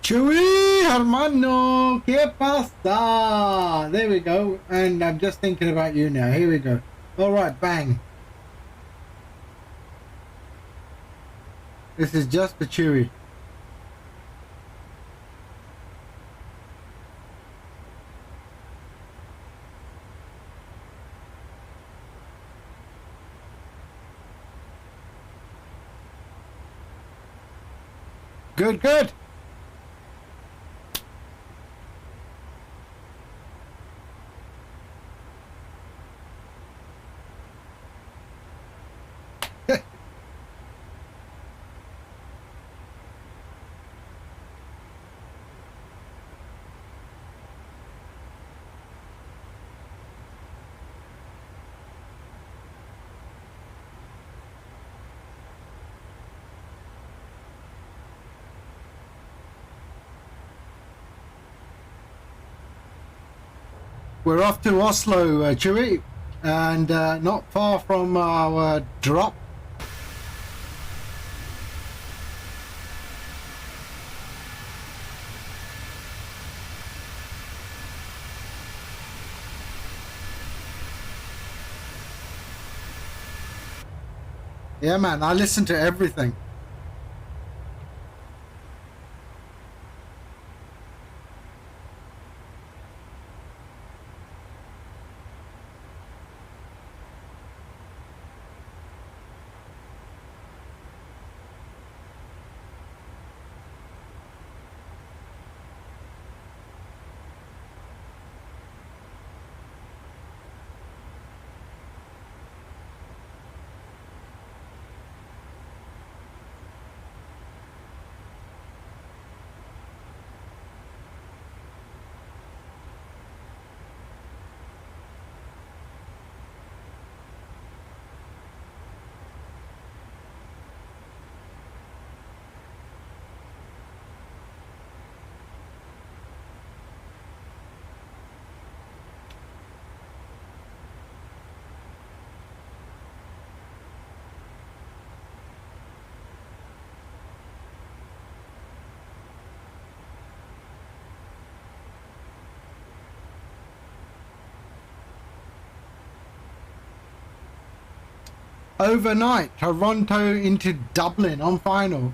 Chewy, hermano, ¿qué pasa? There we go. And I'm just thinking about you now. Here we go. All right, bang. This is just for Chewy. Good, good. We're off to Oslo, Chewy, and not far from our drop. Yeah, man, I listen to everything. Overnight, Toronto into Dublin on final.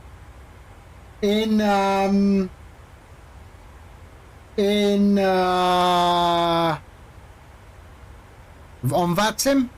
In on VATSIM.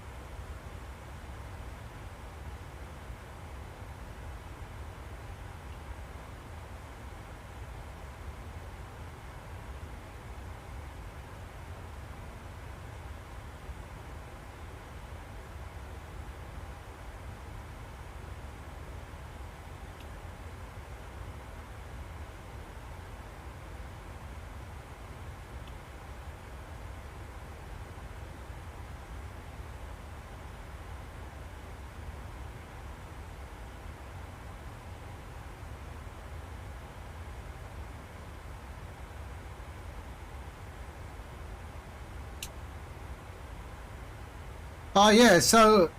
Oh yeah, so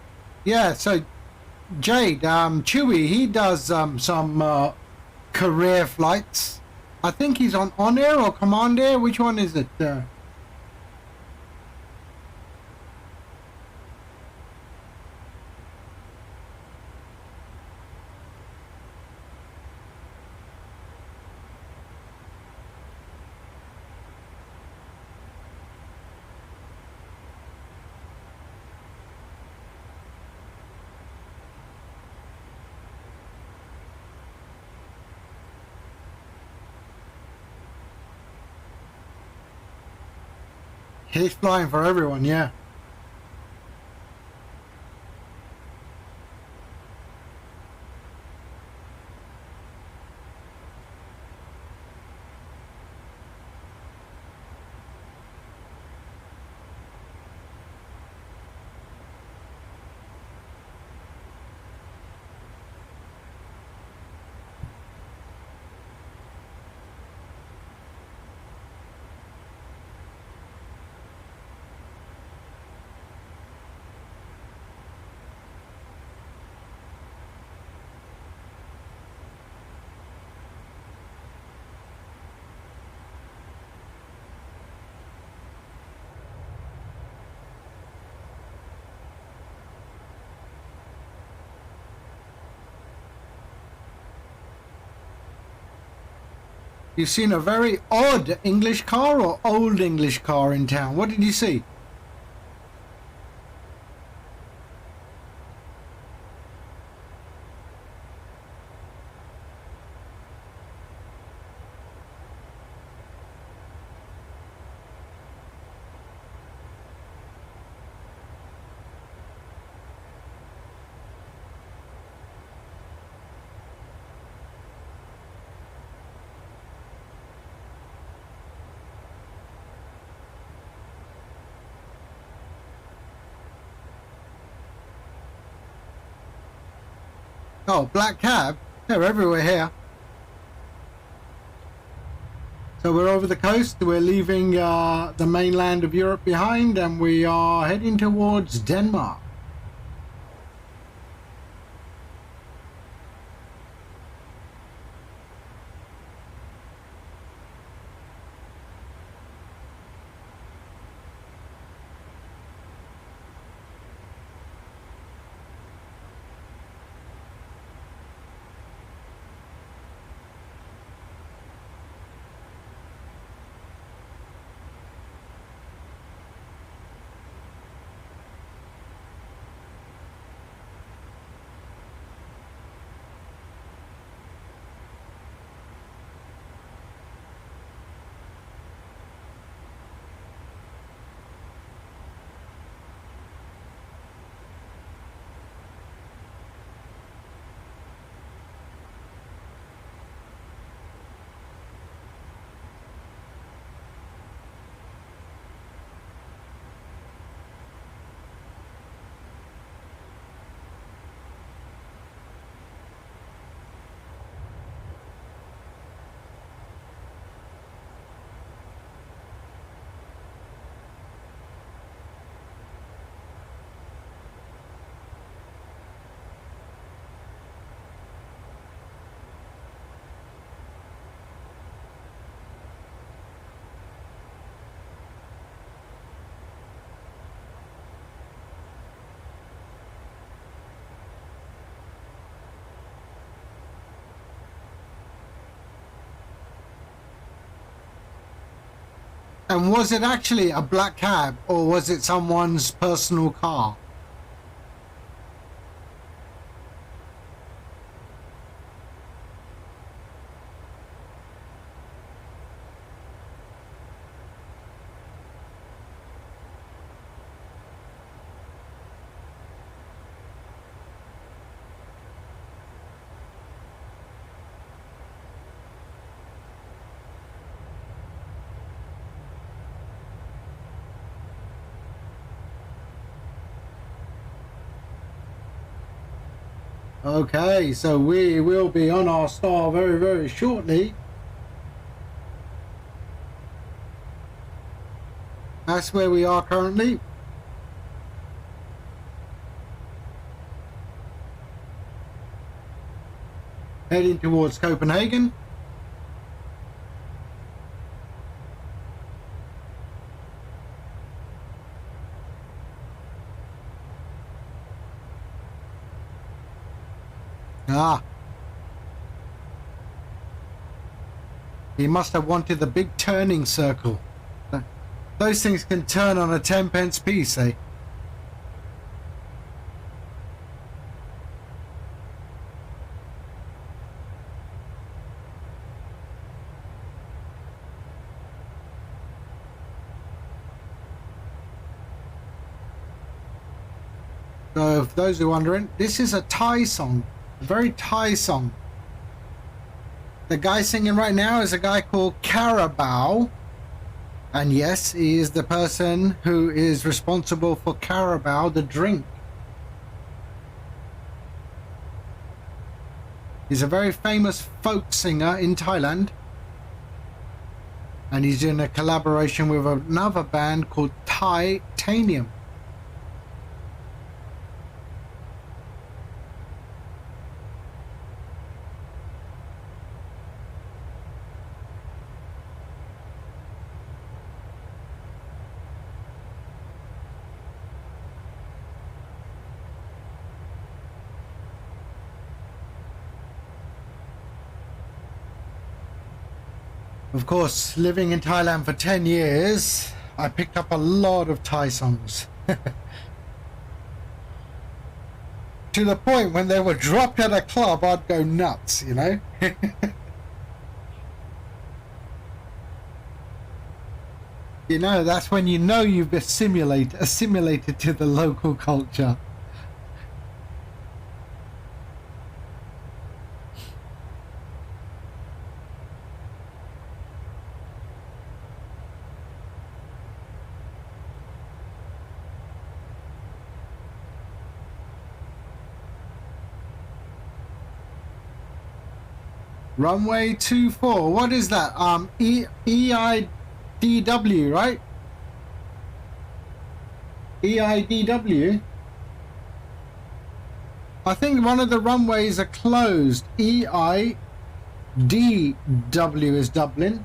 Jade, Chewy, he does some career flights. I think he's on air or command air. Which one is it? He's flying for everyone, yeah. You've seen a very odd English car or old English car in town. What did you see? Oh, black cab. They're everywhere here. So we're over the coast. We're leaving the mainland of Europe behind, and we are heading towards Denmark. And was it actually a black cab, or was it someone's personal car? Okay, so we will be on our star very, very shortly. That's where we are currently. Heading towards Copenhagen. Ah. He must have wanted the big turning circle. Those things can turn on a 10-pence piece, eh? So, for those who are wondering, this is a Thai song. A very Thai song. The guy singing right now is a guy called Carabao. And yes, he is the person who is responsible for Carabao, the drink. He's a very famous folk singer in Thailand. And he's in a collaboration with another band called Titanium. Of course, living in Thailand for 10 years, I picked up a lot of Thai songs. To the point when they were dropped at a club, I'd go nuts, you know? You know, that's when you know you've assimilated to the local culture. Runway 24, what is that? EIDW, right? EIDW? I think one of the runways are closed. EIDW is Dublin.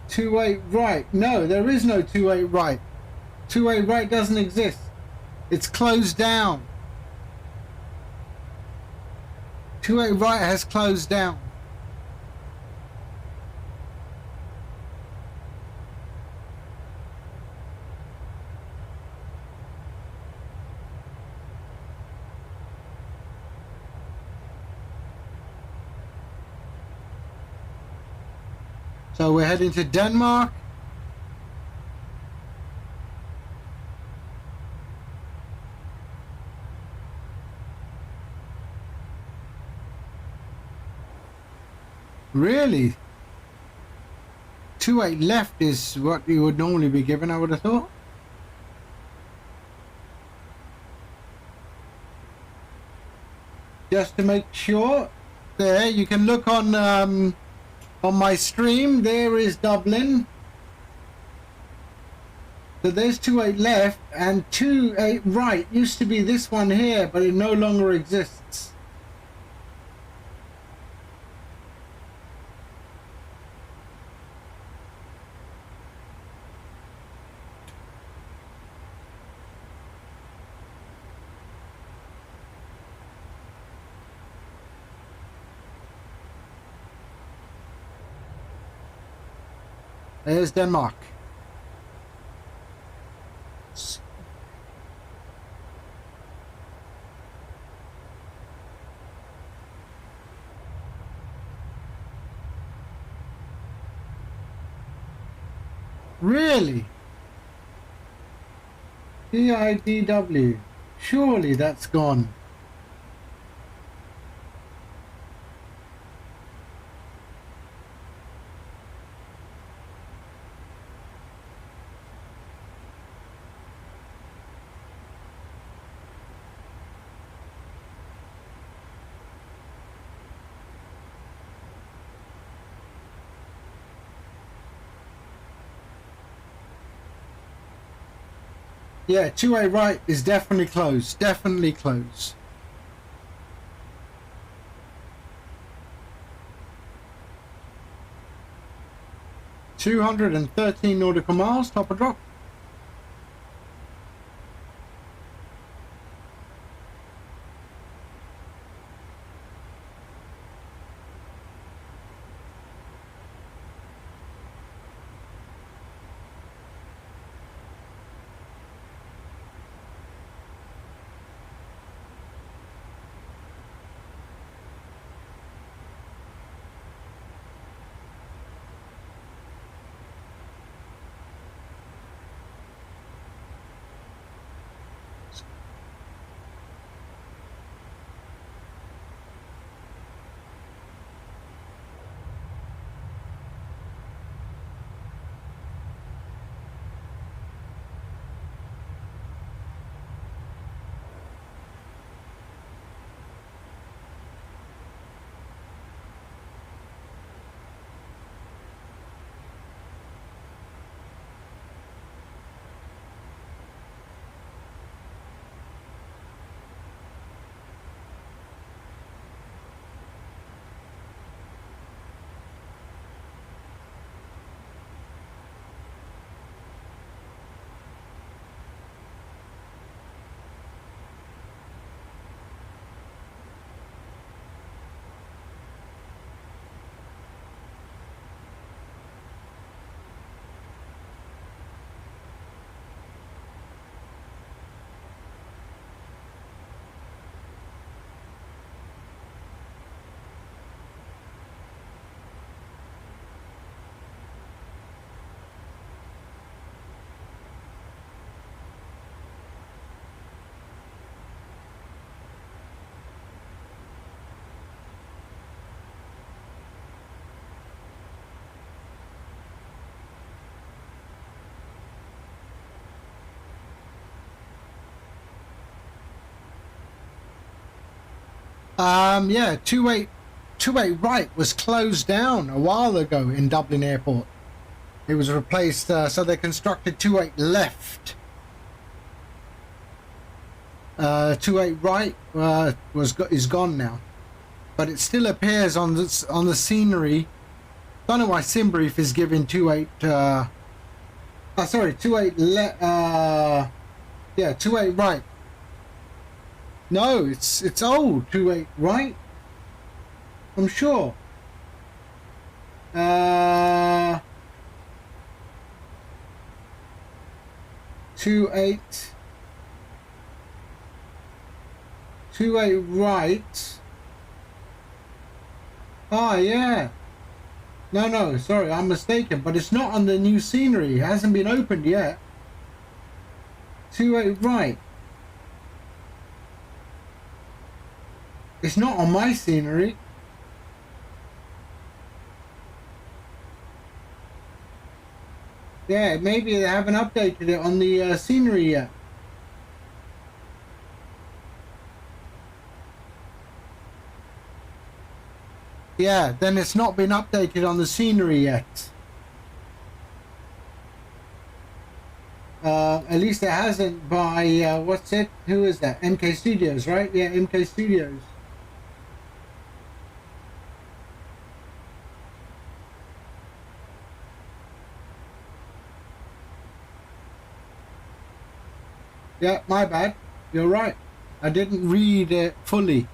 28 right. No, there is no 28 right. 28 right doesn't exist. It's closed down. 28 right has closed down. So we're heading to Denmark. Really? 28 left is what you would normally be given, I would have thought. Just to make sure, there you can look on my stream. There is Dublin. So there's 28 left, and 28 right used to be this one here, but it no longer exists. There's Denmark. Really? EIDW. Surely that's gone. Yeah, 2A right is definitely closed. Definitely closed. $213 nautical miles, top of drop. Yeah, 28 right was closed down a while ago in Dublin Airport. It was replaced, so they constructed 28 left. 28 right is gone now, but it still appears on the scenery. Don't know why SimBrief is giving 28. Sorry, 28 yeah, 28 right. No, it's old 28 right. I'm sure. 28 right. Oh yeah. No, sorry, I'm mistaken, but it's not on the new scenery. It hasn't been opened yet. 28 right. It's not on my scenery. Yeah, maybe they haven't updated it on the scenery yet. Yeah, then it's not been updated on the scenery yet. At least it hasn't by, what's it? Who is that? MK Studios, right? Yeah, MK Studios. Yeah, my bad. You're right. I didn't read it fully.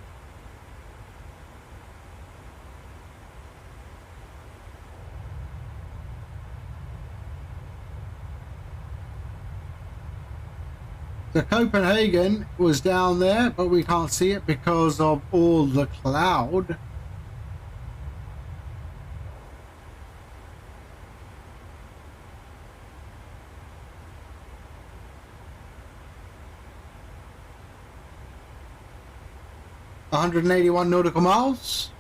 The Copenhagen was down there, but we can't see it because of all the cloud. $181 nautical miles.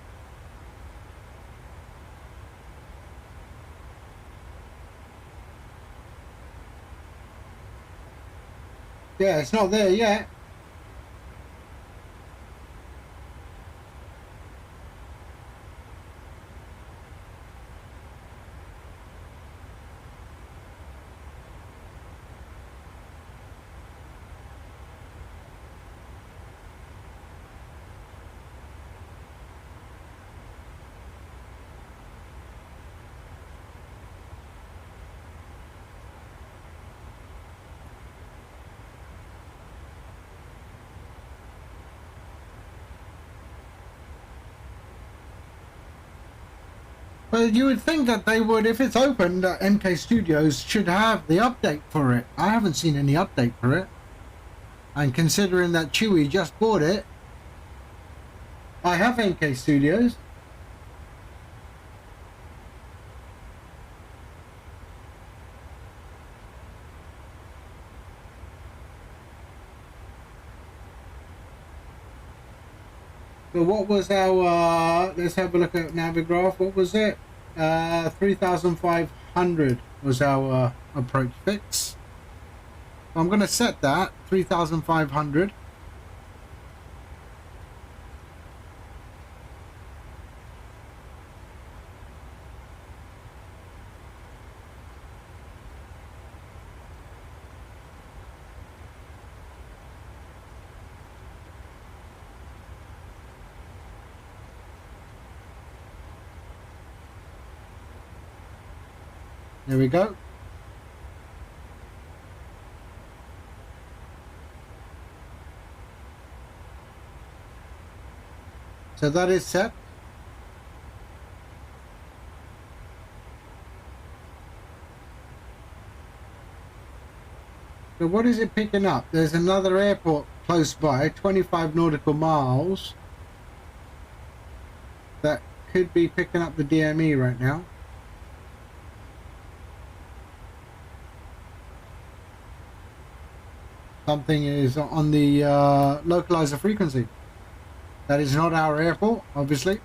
Yeah, it's not there yet. Well, you would think that they would, if it's open, that MK Studios should have the update for it. I haven't seen any update for it. And considering that Chewy just bought it, I have MK Studios. So what was our, let's have a look at Navigraph, what was it? 3,500 was our approach fix. I'm going to set that, 3,500. There we go. So that is set. So what is it picking up? There's another airport close by, 25 nautical miles. That could be picking up the DME right now. Something is on the localizer frequency. That is not our airport, obviously.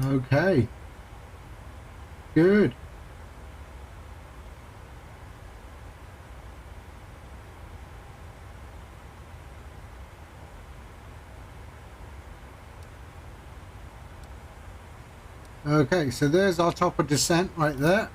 Okay. Good. Okay, so there's our top of descent right there.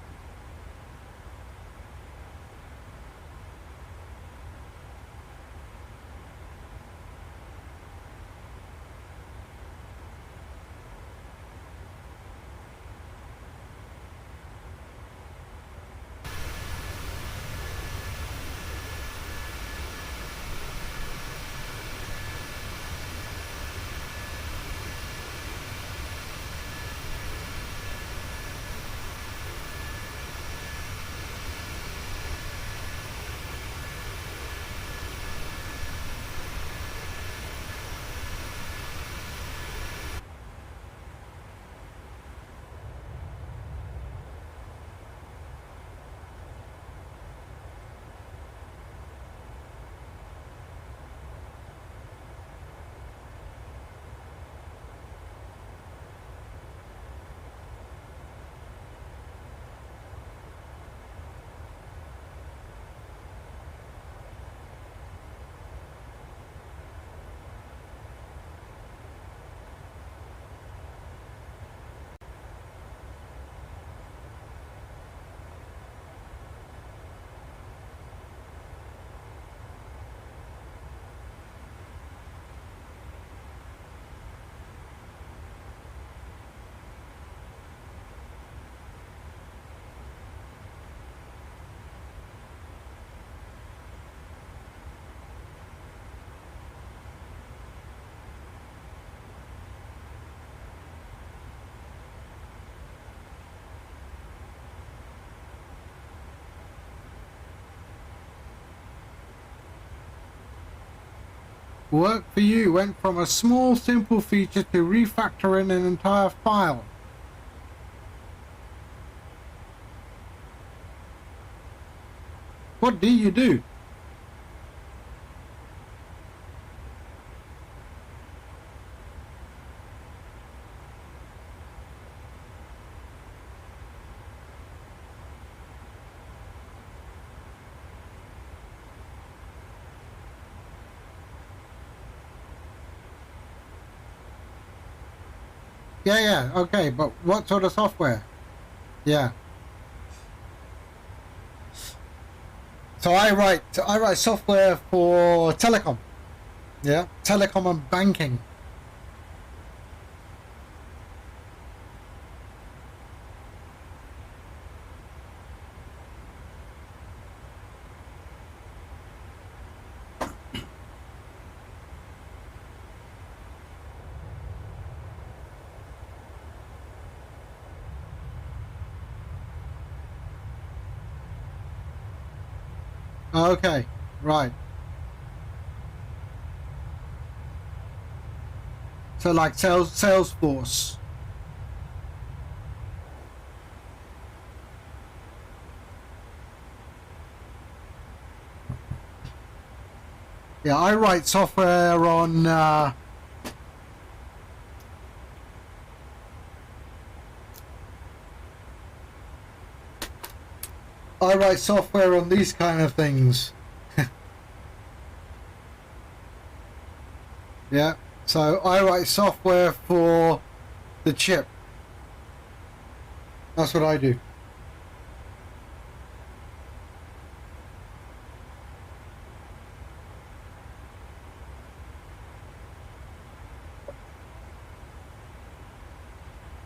Work for you went from a small simple feature to refactoring an entire file. What do you do? Yeah, okay, but what sort of software? Yeah. So I write software for telecom. Yeah, telecom and banking. Okay, right. So like Salesforce. Yeah, I write software on I write software on these kind of things. Yeah, so I write software for the chip. That's what I do.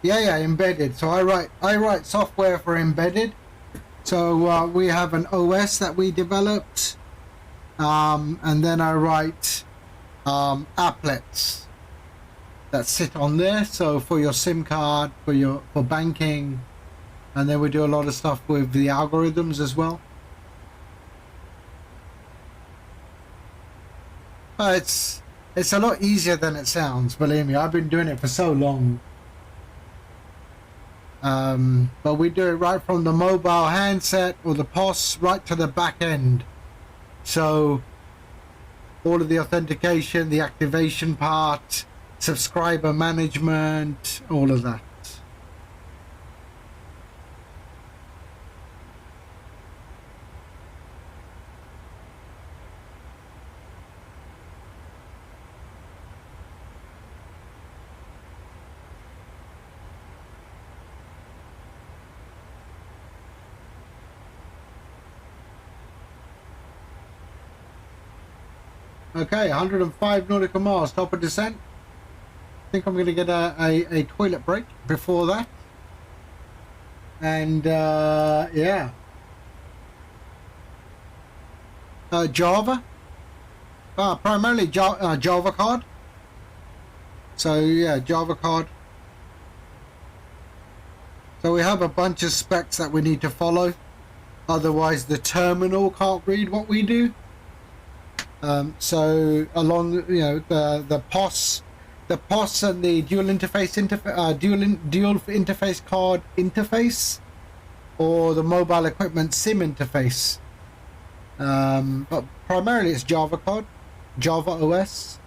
Yeah, embedded. So I write software for embedded. So we have an OS that we developed, and then I write applets that sit on there. So for your SIM card, for banking, and then we do a lot of stuff with the algorithms as well. It's a lot easier than it sounds. Believe me, I've been doing it for so long. But we do it right from the mobile handset or the POS right to the back end. So all of the authentication, the activation part, subscriber management, all of that. Okay, 105 nautical miles, top of descent. I think I'm going to get a toilet break before that. And yeah. Java. Primarily Java card. So yeah, Java card. So we have a bunch of specs that we need to follow. Otherwise the terminal can't read what we do. So along, the POS and the dual interface card interface, or the mobile equipment SIM interface. But primarily it's Java card, Java OS.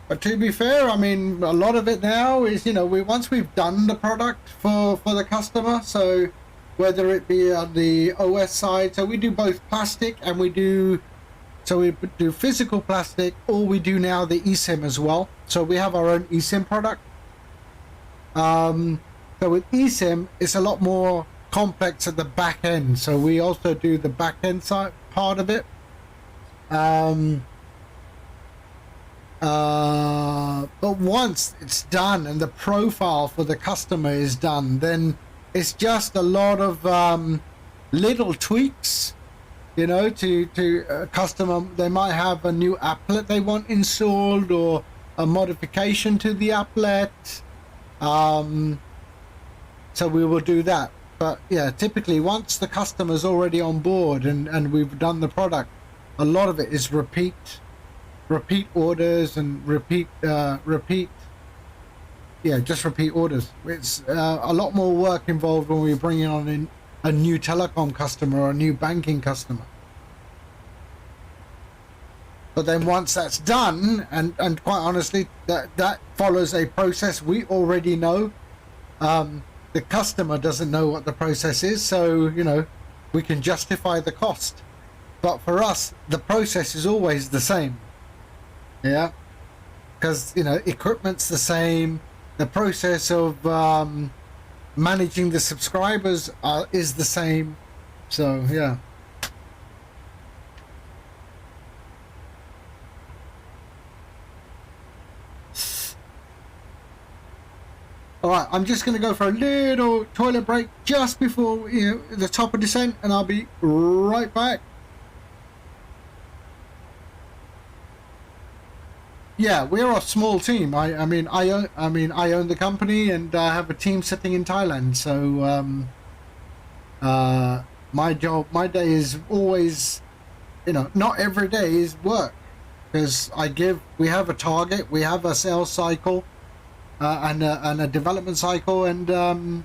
But to be fair, I mean, a lot of it now is, once we've done the product for the customer, so whether it be on the OS side, so we do both plastic and we do physical plastic, or we do now the eSIM as well. So we have our own eSIM product. So with eSIM, it's a lot more complex at the back end. So we also do the back end side part of it. But once it's done and the profile for the customer is done, then it's just a lot of little tweaks, to customer. They might have a new applet they want installed, or a modification to the applet. So we will do that. But yeah, typically once the customer's already on board and we've done the product, a lot of it is repeat orders and repeat orders. It's a lot more work involved when we're bringing on a new telecom customer or a new banking customer. But then once that's done, and quite honestly, that follows a process we already know. The customer doesn't know what the process is, so we can justify the cost. But for us, the process is always the same. Yeah, because equipment's the same. The process of managing the subscribers is the same. So yeah. All right, I'm just going to go for a little toilet break just before the top of descent, and I'll be right back. Yeah, we're a small team. I own the company, and I have a team sitting in Thailand. So my day is always, not every day is work, because we have a target, we have a sales cycle, and a development cycle, and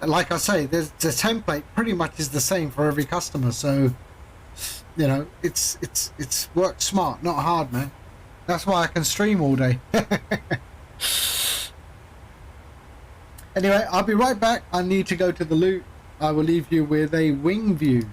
like I say, the template pretty much is the same for every customer. So it's work smart, not hard, man. That's why I can stream all day. Anyway, I'll be right back. I need to go to the loot. I will leave you with a wing view.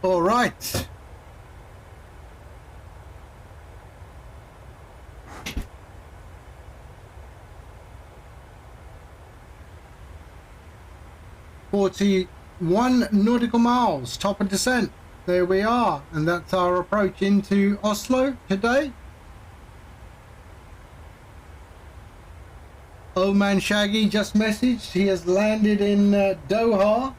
All right. "41 nautical miles, top of descent." There we are, and that's our approach into Oslo today. Old man Shaggy just messaged he has landed in Doha.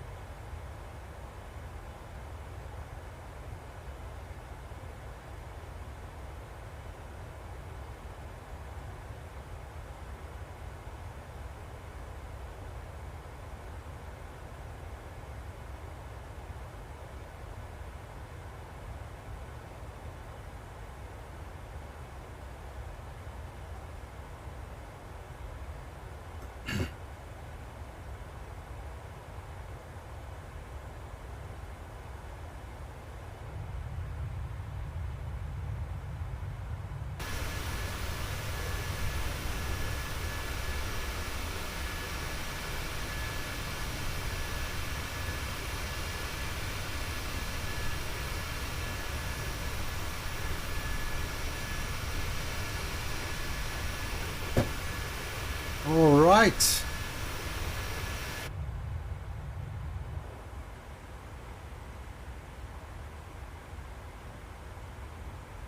All right.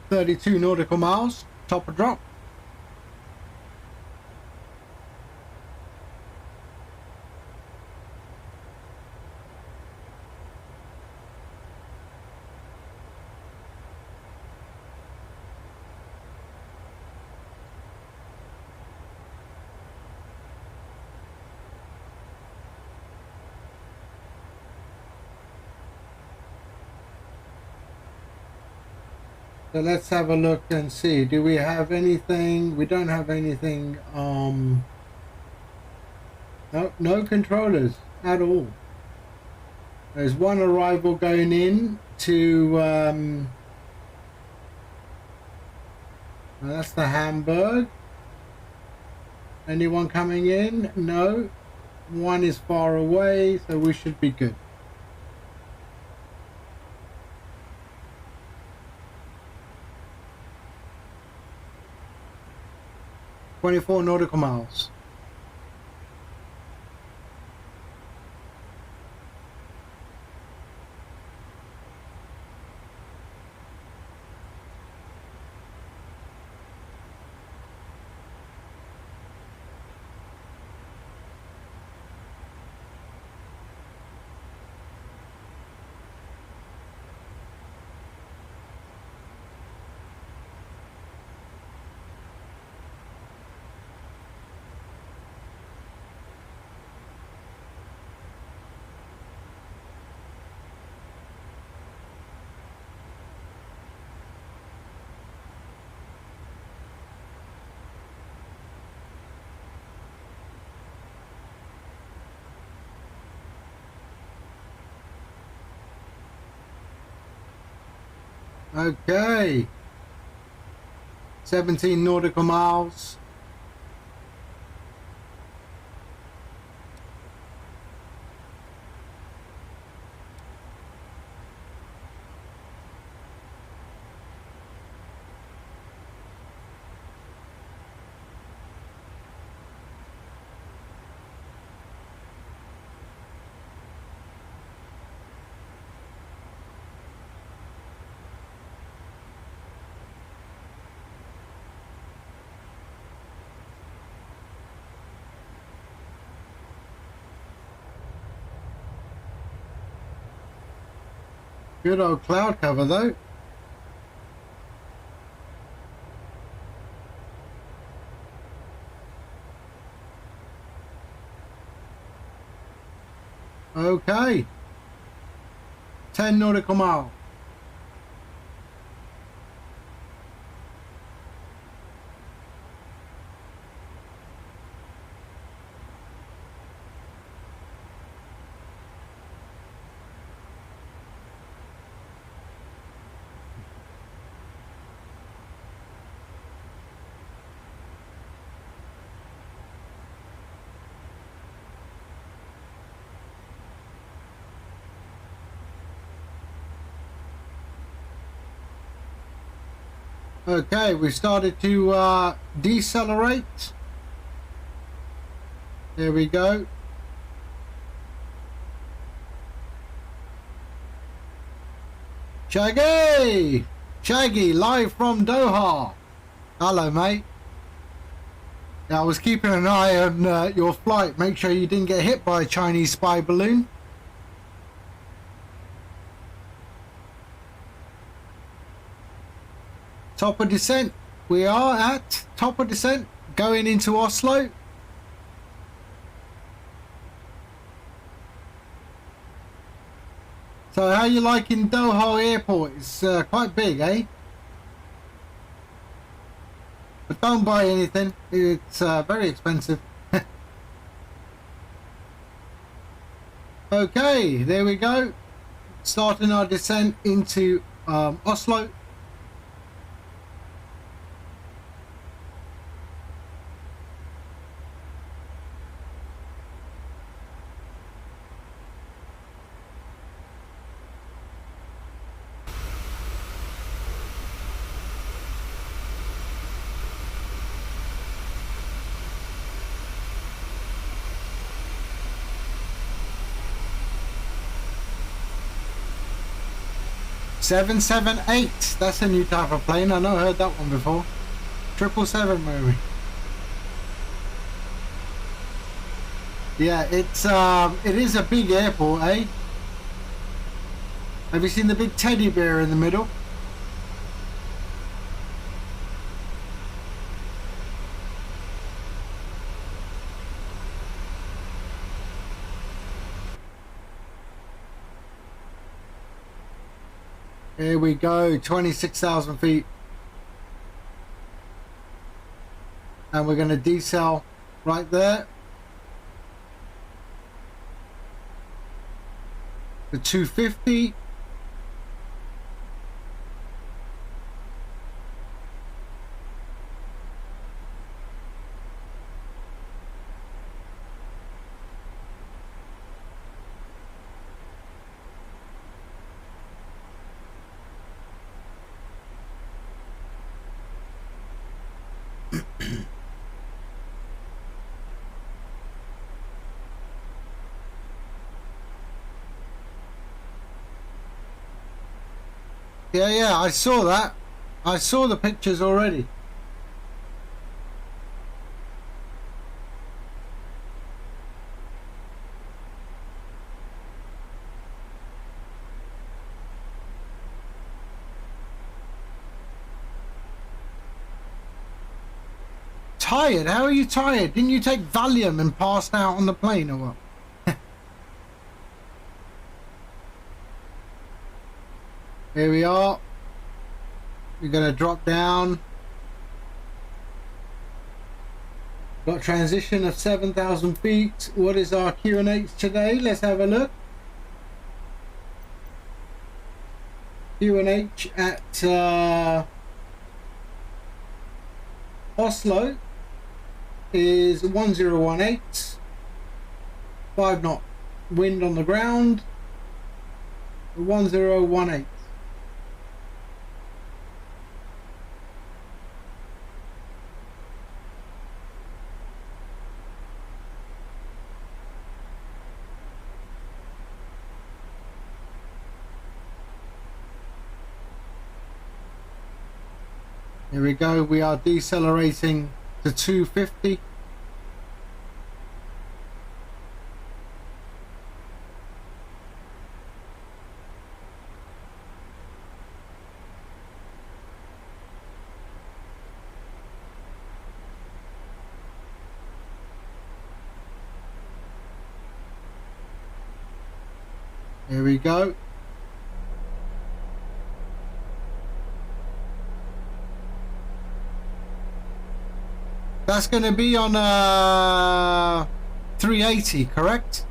"32 nautical miles, top of drop." So let's have a look and see. Do we have anything? We don't have anything. No controllers at all. There's one arrival going in to. That's the Hamburg. Anyone coming in? No. One is far away, so we should be good. "24 nautical miles." Okay. 17 nautical miles. Good old cloud cover though. Okay. 10 nautical mile. Okay, we started to decelerate. There we go. Shaggy! Shaggy, live from Doha. Hello, mate. Yeah, I was keeping an eye on your flight. Make sure you didn't get hit by a Chinese spy balloon. Top of descent. We are at top of descent, going into Oslo. So how you liking Doha Airport? It's quite big, eh? But don't buy anything. It's very expensive. Okay, there we go. Starting our descent into Oslo. B738. That's a new type of plane. I know I heard that one before. 777 maybe. Yeah, it is a big airport, eh? Have you seen the big teddy bear in the middle? Here we go, 26,000 feet. And we're going to decel right there. The 250. Yeah, I saw that. I saw the pictures already. Tired? How are you tired? Didn't you take Valium and passed out on the plane or what? Here we are. We're going to drop down. Got transition of 7,000 feet. What is our QNH today? Let's have a look. QNH at Oslo is 1018. 5 knot wind on the ground. 1018. Here we go, we are decelerating to 250. Here we go. That's going to be on 380, correct?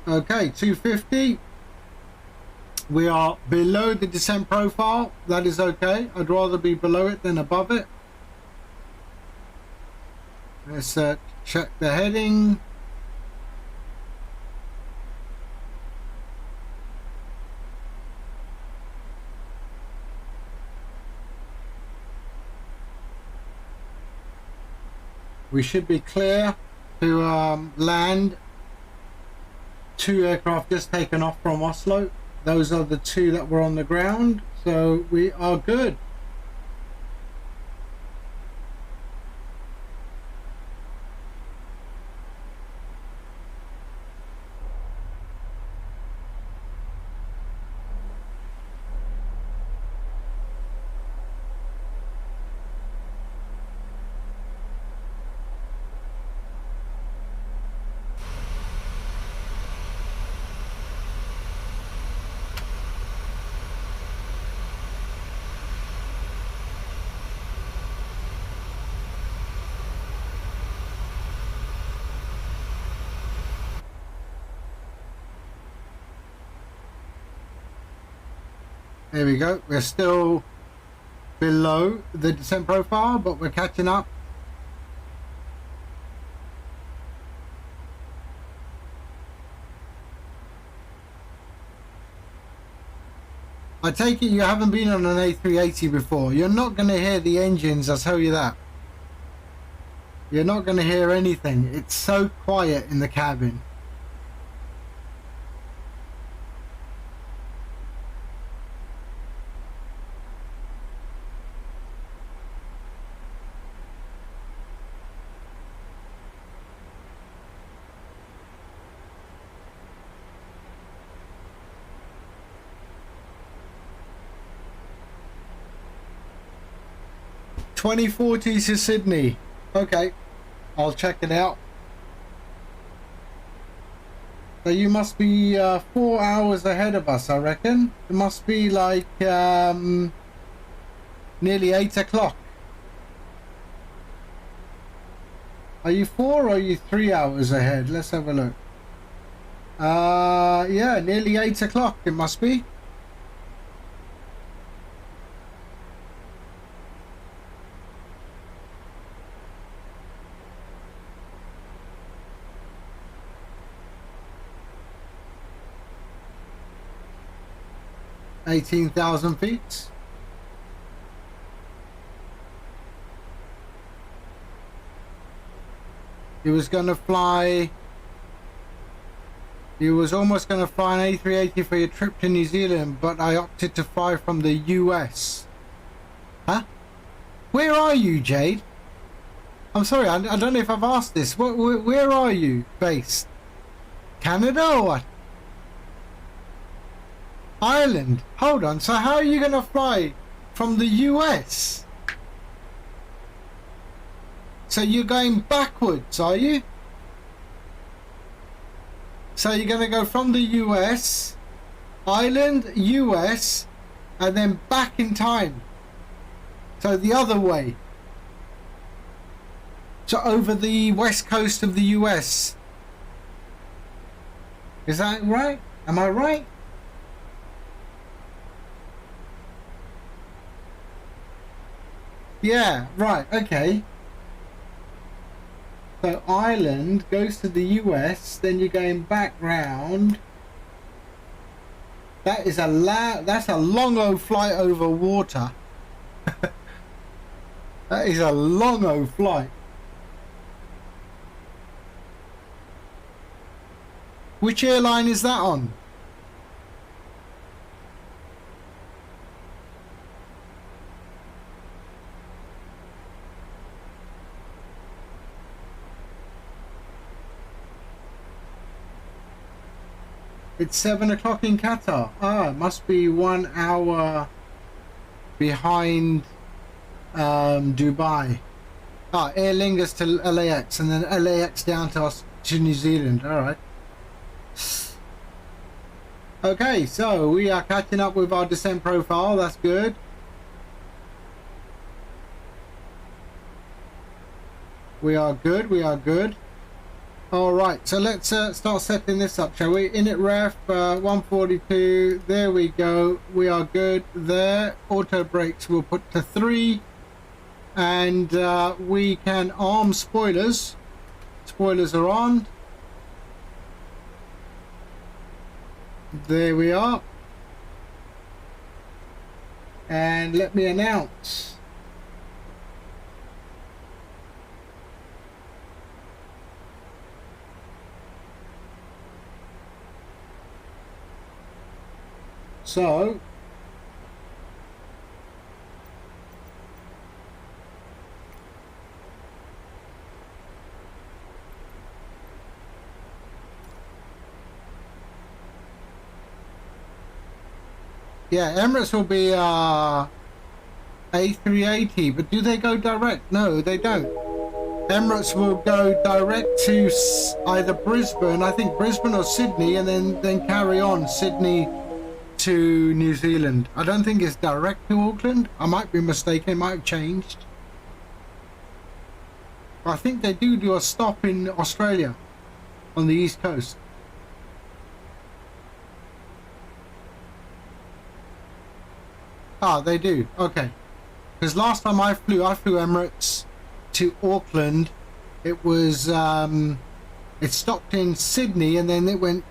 Okay, 250. We are below the descent profile. That is okay. I'd rather be below it than above it. Let's check the heading. We should be clear to land. 2 aircraft just taken off from Oslo. Those are the 2 that were on the ground, so we are good. There we go. We're still below the descent profile, but we're catching up. I take it you haven't been on an A380 before. You're not going to hear the engines, I'll tell you that. You're not going to hear anything. It's so quiet in the cabin. $20.40 to Sydney. Okay, I'll check it out. So you must be 4 hours ahead of us, I reckon. It must be like nearly 8 o'clock. Are you 4 or are you 3 hours ahead? Let's have a look. Yeah, nearly 8 o'clock it must be. $18,000 feet. He was going to fly. He was almost going to fly an A380 for your trip to New Zealand, but I opted to fly from the US. Huh? Where are you, Jade? I'm sorry, I don't know if I've asked this. Where are you based? Canada or what? Ireland. Hold on. So how are you going to fly from the US? So you're going backwards, are you? So you're going to go from the US, Ireland, US, and then back in time. So the other way. So over the west coast of the US. Is that right? Am I right? Yeah, right, okay. So Ireland goes to the US, then you're going back round. That is that's a long old flight over water. That is a long old flight. Which airline is that on? It's 7 o'clock in Qatar. Ah, it must be 1 hour behind Dubai. Ah, Aer Lingus to LAX and then LAX down to us to New Zealand. All right. Okay, so we are catching up with our descent profile. That's good. We are good. We are good. All right, so let's start setting this up, shall we? Init ref 142. There we go. We are good there. Auto brakes we'll put to 3, and we can arm spoilers. Spoilers are on. There we are. And let me announce. So, yeah, Emirates will be A380, but do they go direct? No, they don't. Emirates will go direct to either Brisbane, I think Brisbane or Sydney, and then carry on Sydney to New Zealand. I don't think it's direct to Auckland. I might be mistaken, it might have changed. I think they do a stop in Australia on the east coast. Ah, they do. Okay. Because last time I flew Emirates to Auckland. It was it stopped in Sydney and then it went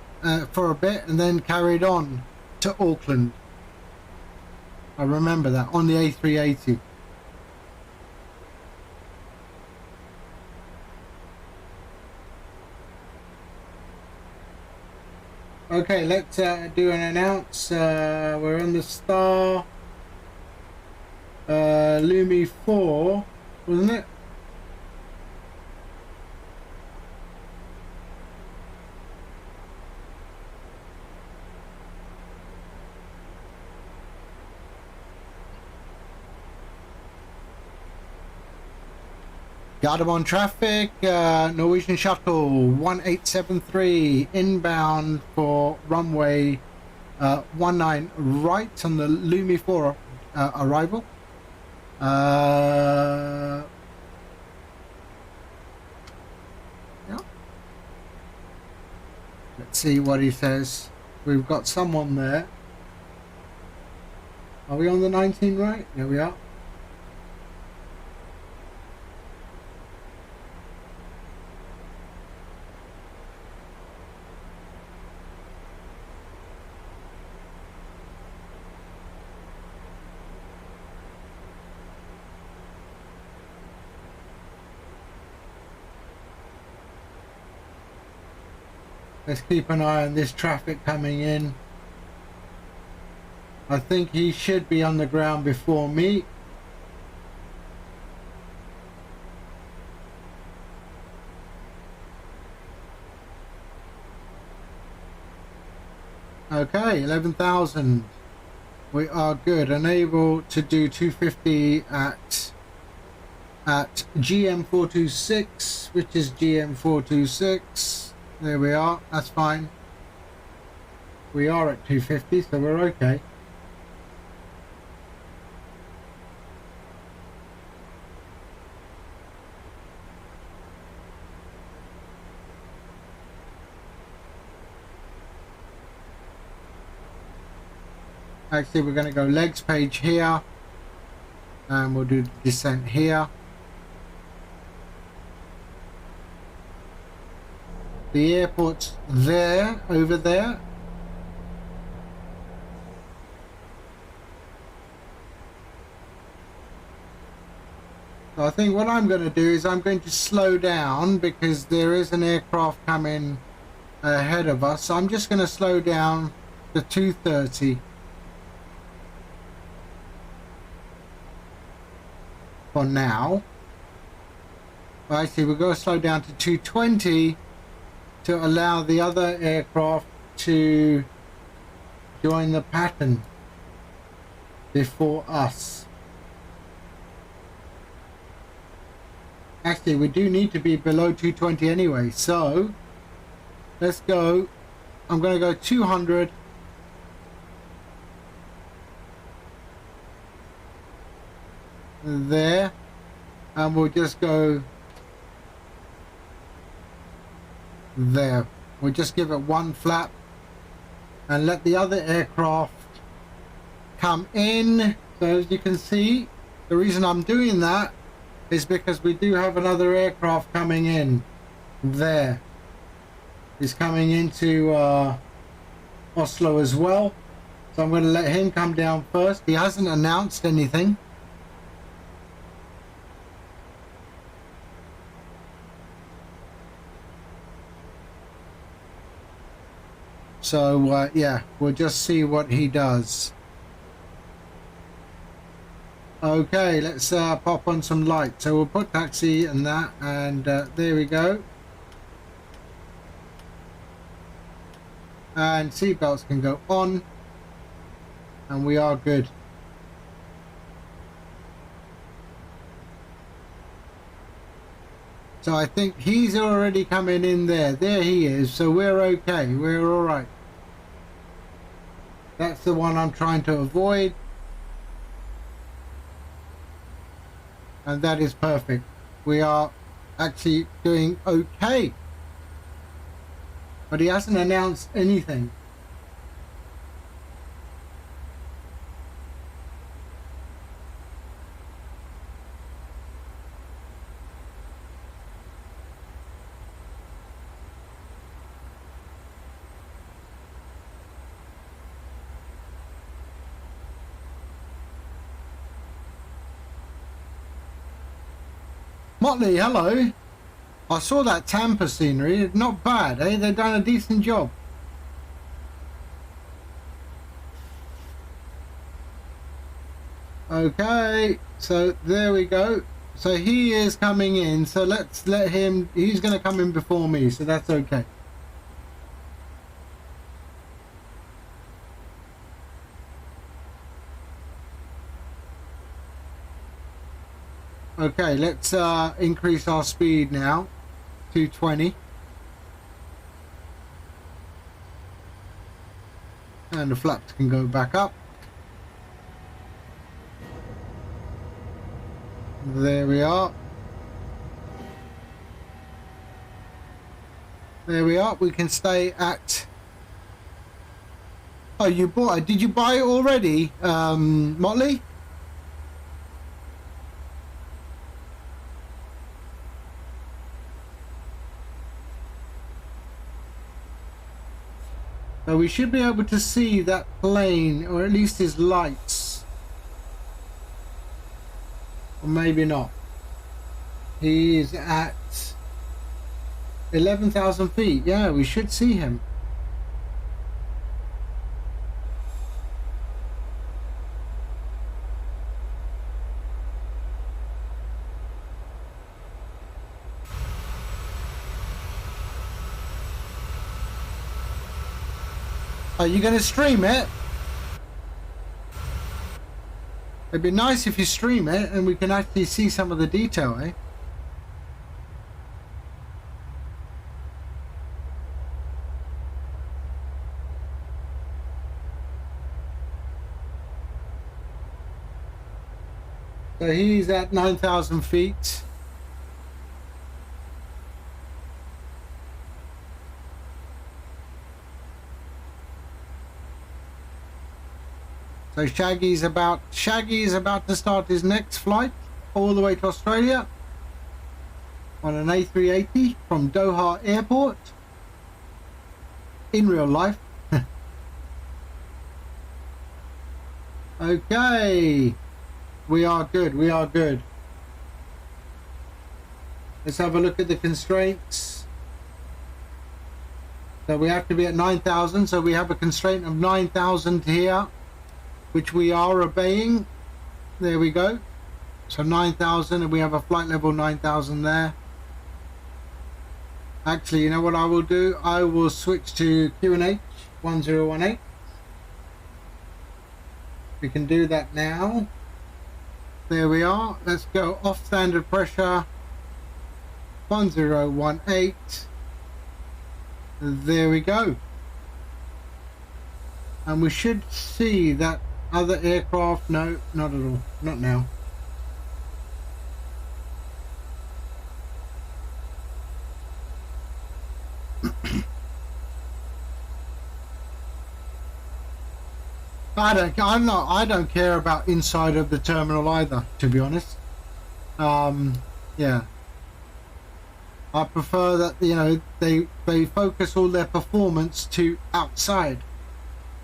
for a bit and then carried on to Auckland. I remember that on the A380. Okay, let's do an announce. We're on the Star Lumi 4, wasn't it? Got him on traffic. Norwegian Shuttle 1873 inbound for runway 19 right on the Lumi 4 arrival. Yeah. Let's see what he says. We've got someone there. Are we on the 19 right? There we are. Let's keep an eye on this traffic coming in. I think he should be on the ground before me. Okay, 11,000. We are good and able to do 250 at GM426, which is GM426. There we are, that's fine. We are at 250, so we're okay. Actually, we're going to go legs page here, and we'll do descent here. The airport's there, over there. So I think what I'm going to do is I'm going to slow down because there is an aircraft coming ahead of us. So I'm just going to slow down to 230. For now. Actually, we're going to slow down to 220 to allow the other aircraft to join the pattern before us. Actually, we do need to be below 220 anyway, so let's go. I'm going to go 200. There, and we'll just go There. We'll just give it one flap and let the other aircraft come in. So as you can see, the reason I'm doing that is because we do have another aircraft coming in. There. He's coming into Oslo as well. So I'm going to let him come down first. He hasn't announced anything. So yeah, we'll just see what he does. Okay, let's pop on some light. So we'll put taxi and that, and there we go. And seatbelts can go on, and we are good. So I think he's already coming in there. There he is. So we're okay. We're all right. That's the one I'm trying to avoid. And that is perfect. We are actually doing okay. But he hasn't announced anything. Motley, hello. I saw that Tampa scenery. Not bad, eh? They've done a decent job. Okay, so there we go. So he is coming in. So let's let him. He's going to come in before me, so that's okay. Okay, let's increase our speed now to 20. And the flaps can go back up. There we are. There we are. We can stay at... Oh, you bought it. Did you buy it already, Motley? So we should be able to see that plane, or at least his lights. Or maybe not. He is at 11,000 feet. Yeah, we should see him. Are you going to stream it? It'd be nice if you stream it and we can actually see some of the detail, eh? So he's at 9,000 feet. So Shaggy's about to start his next flight all the way to Australia on an A380 from Doha Airport in real life. Okay, we are good. We are good. Let's have a look at the constraints. So we have to be at 9,000. So we have a constraint of 9,000 here, which we are obeying. There we go. So 9,000, and we have a flight level 9,000 there. Actually, you know what I will do? I will switch to QNH 1018. We can do that now. There we are. Let's go off standard pressure 1018. There we go. And we should see that other aircraft. No, not at all. Not now. I don't care about inside of the terminal either, to be honest. Yeah. I prefer that, you know, they focus all their performance to outside.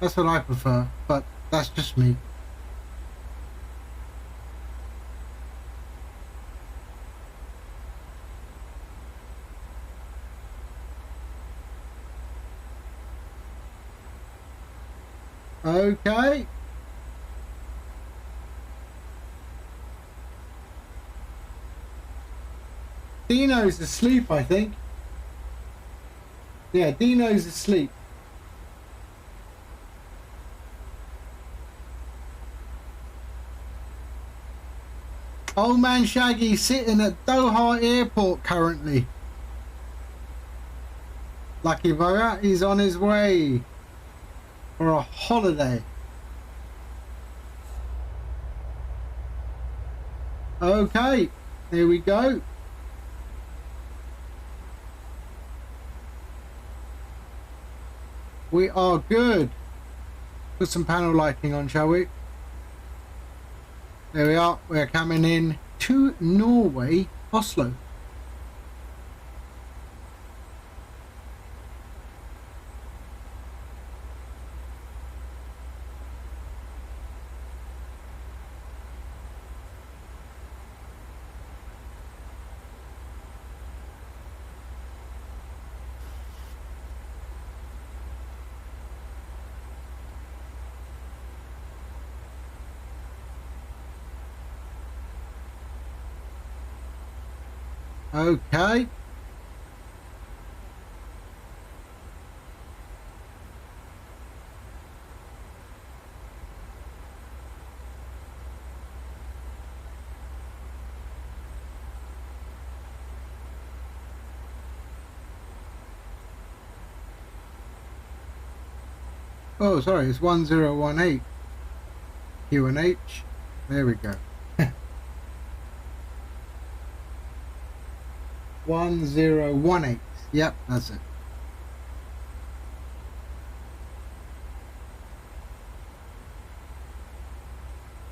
That's what I prefer, but that's just me. Okay. Dino's asleep, I think. Yeah, Dino's asleep. Old man Shaggy sitting at Doha Airport currently. Lucky bugger, he's on his way for a holiday. Okay, here we go. We are good. Put some panel lighting on, shall we? There we are. We're coming in to Norway, Oslo. Okay. Oh, sorry, it's 1018. QNH. There we go. 1018. Yep, that's it.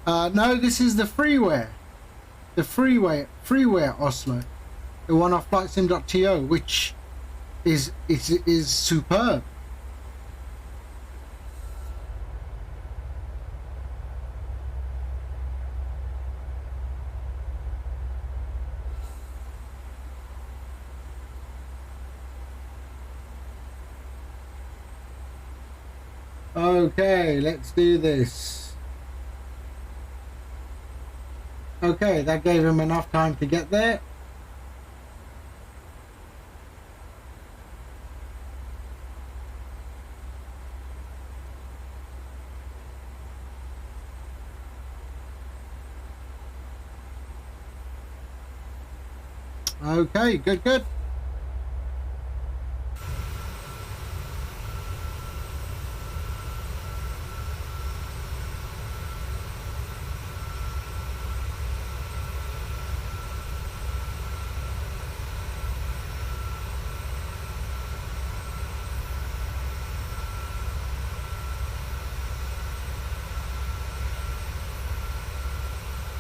No, this is the freeware. The freeware Oslo. The one off flightsim.to, which is superb. Okay, let's do this. Okay, that gave him enough time to get there. Okay, good.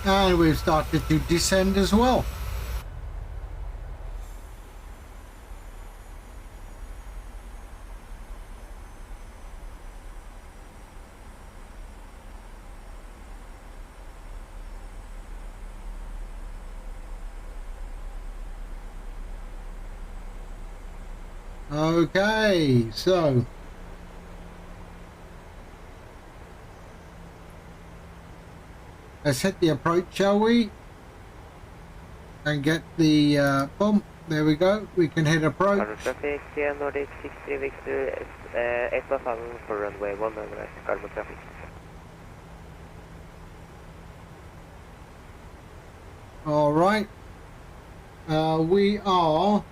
And we've started to descend as well. Okay, so let's hit the approach, shall we? And get the bump. There we go. We can hit approach. Traffic, Nordic 63 Victor, 8,000 for runway 1 and Cargo traffic. All right. We are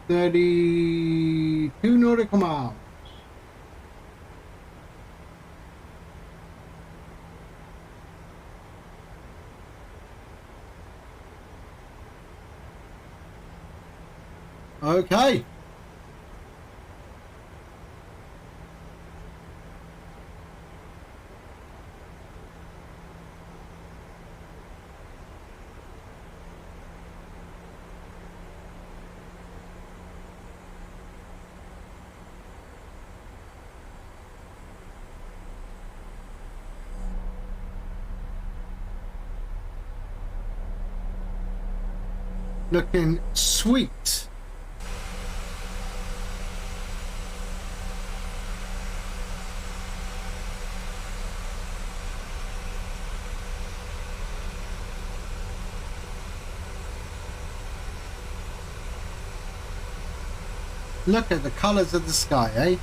32 nautical miles. Okay. Looking sweet. Look at the colors of the sky, eh?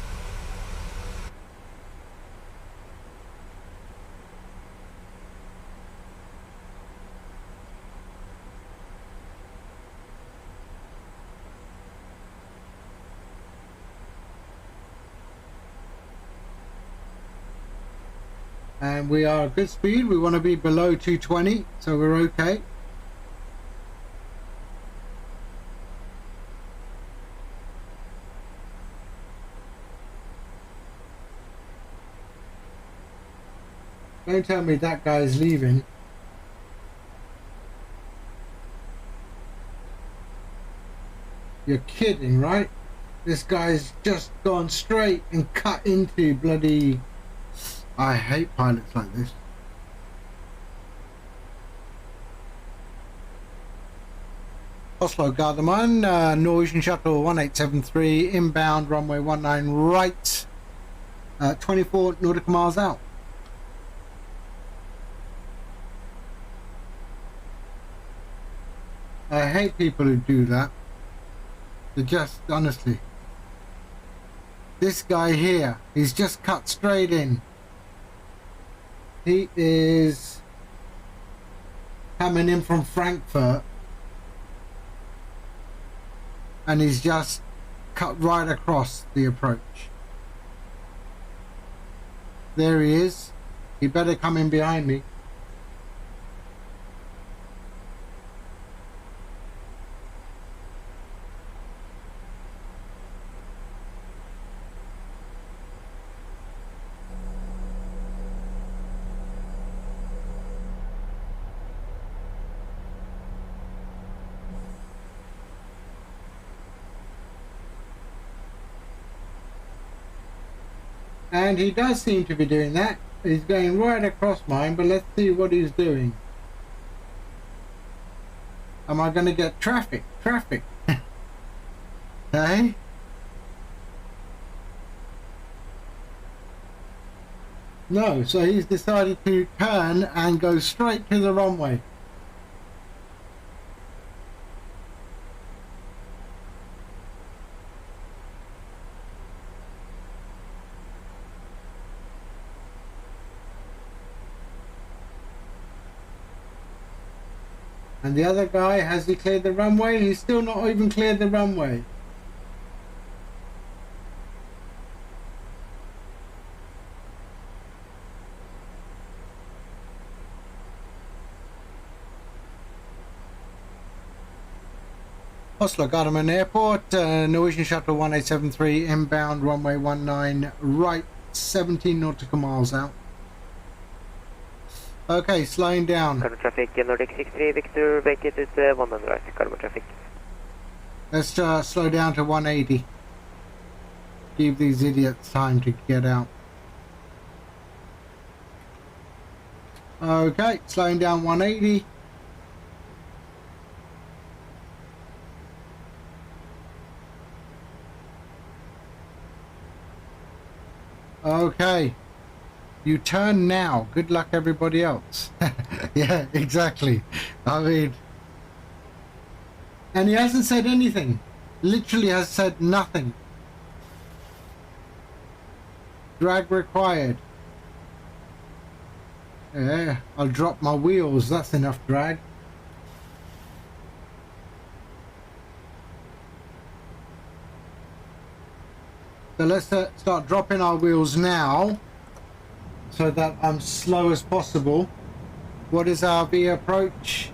And we are at good speed. We want to be below 220, so we're okay. Don't tell me that guy's leaving. You're kidding, right? This guy's just gone straight and cut into bloody... I hate pilots like this. Oslo Gardermoen, Norwegian Shuttle 1873, inbound runway 19 right, 24 nautical miles out. I hate people who do that. They're just, honestly. This guy here, he's just cut straight in. He is coming in from Frankfurt and he's just cut right across the approach. There he is. He better come in behind me. And he does seem to be doing that. He's going right across mine, but let's see what he's doing. Am I going to get traffic? Traffic. Hey? No, so he's decided to turn and go straight to the runway. And the other guy, has he cleared the runway? He's still not even cleared the runway. Oslo Gardermoen Airport, Norwegian Shuttle 1873, inbound runway 19 right, 17 nautical miles out. Okay, slowing down. Cargo traffic, Nordic 63, Victor, vacated 100 right, cargo traffic. Let's slow down to 180. Give these idiots time to get out. Okay, slowing down 180. Okay. You turn now. Good luck everybody else. Yeah, exactly. I mean... And he hasn't said anything. Literally has said nothing. Drag required. Yeah, I'll drop my wheels. That's enough drag. So let's start dropping our wheels now, so that I'm slow as possible. What is our V approach?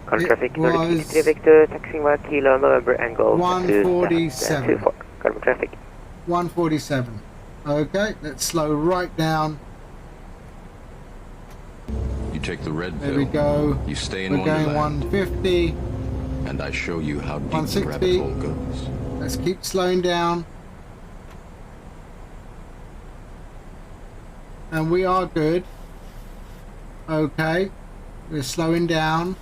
Cargo traffic, Nordic 63, Victor, taxiing via Kilo, November, angle 147. Cargo traffic. 147. Okay, let's slow right down. You take the red There pill. we go. You stay in We're going Wonderland, 150. and I show you how deep the 160. rabbit hole goes. Let's keep slowing down. And we are good. Okay, we're slowing down.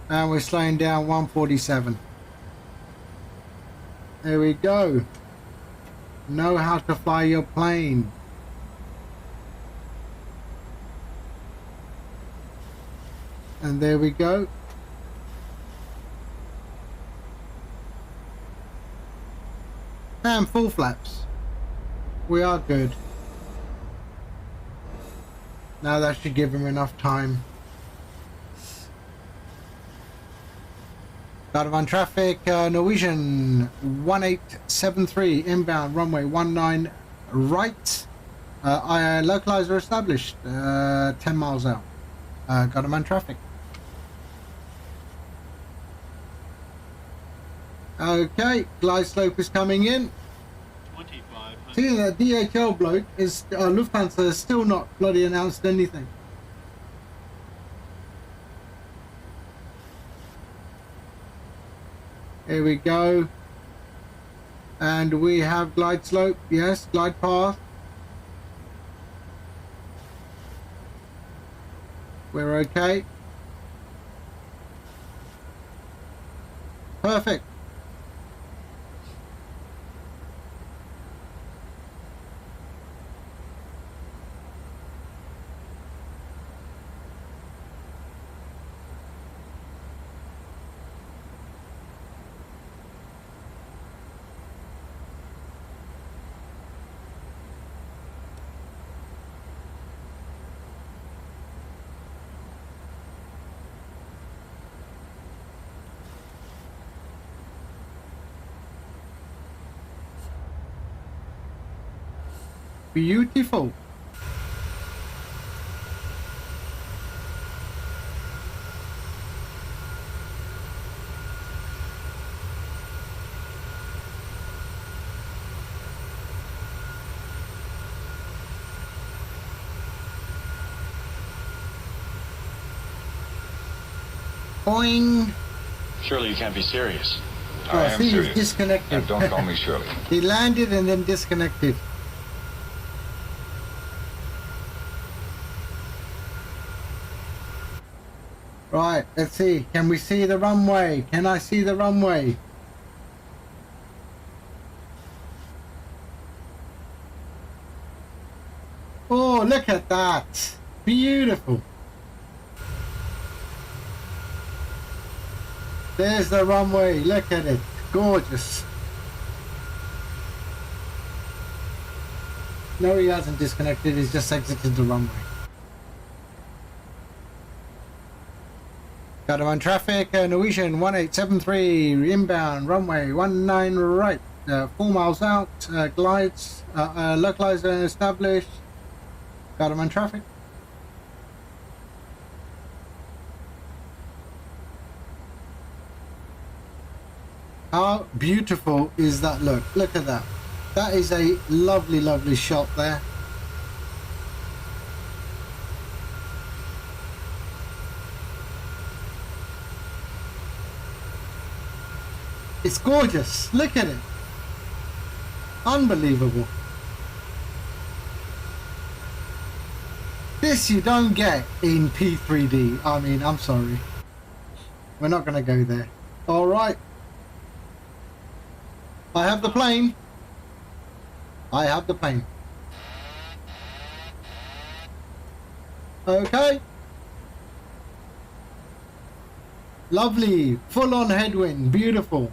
And we're slowing down 147. There we go. Know how to fly your plane. And there we go. And full flaps. We are good. Now that should give him enough time. Got him on traffic, Norwegian 1873 inbound runway 19 right. Localizer established 10 miles out. Got him on traffic. Okay, glide slope is coming in. 2500. See, that DHL bloke is Lufthansa has still not bloody announced anything. Here we go. And we have glide slope. Yes, glide path. We're okay. Perfect. Beautiful. Boing. Surely you can't be serious. Oh, I am see, serious. he's disconnected. And don't call me Shirley. He landed and then disconnected. Right, let's see. Can we see the runway? Can I see the runway? Oh, look at that. Beautiful. There's the runway. Look at it. Gorgeous. No, he hasn't disconnected. He's just exited the runway. Got him on traffic. Norwegian 1873 inbound runway 19 right. 4 miles out. Glides. Localizer established. Got him on traffic. How beautiful is that look? Look at that. That is a lovely, lovely shot there. It's gorgeous. Look at it. Unbelievable. This you don't get in P3D. I mean, I'm sorry. We're not going to go there. All right. I have the plane. I have the plane. Okay. Lovely. Full on headwind. Beautiful.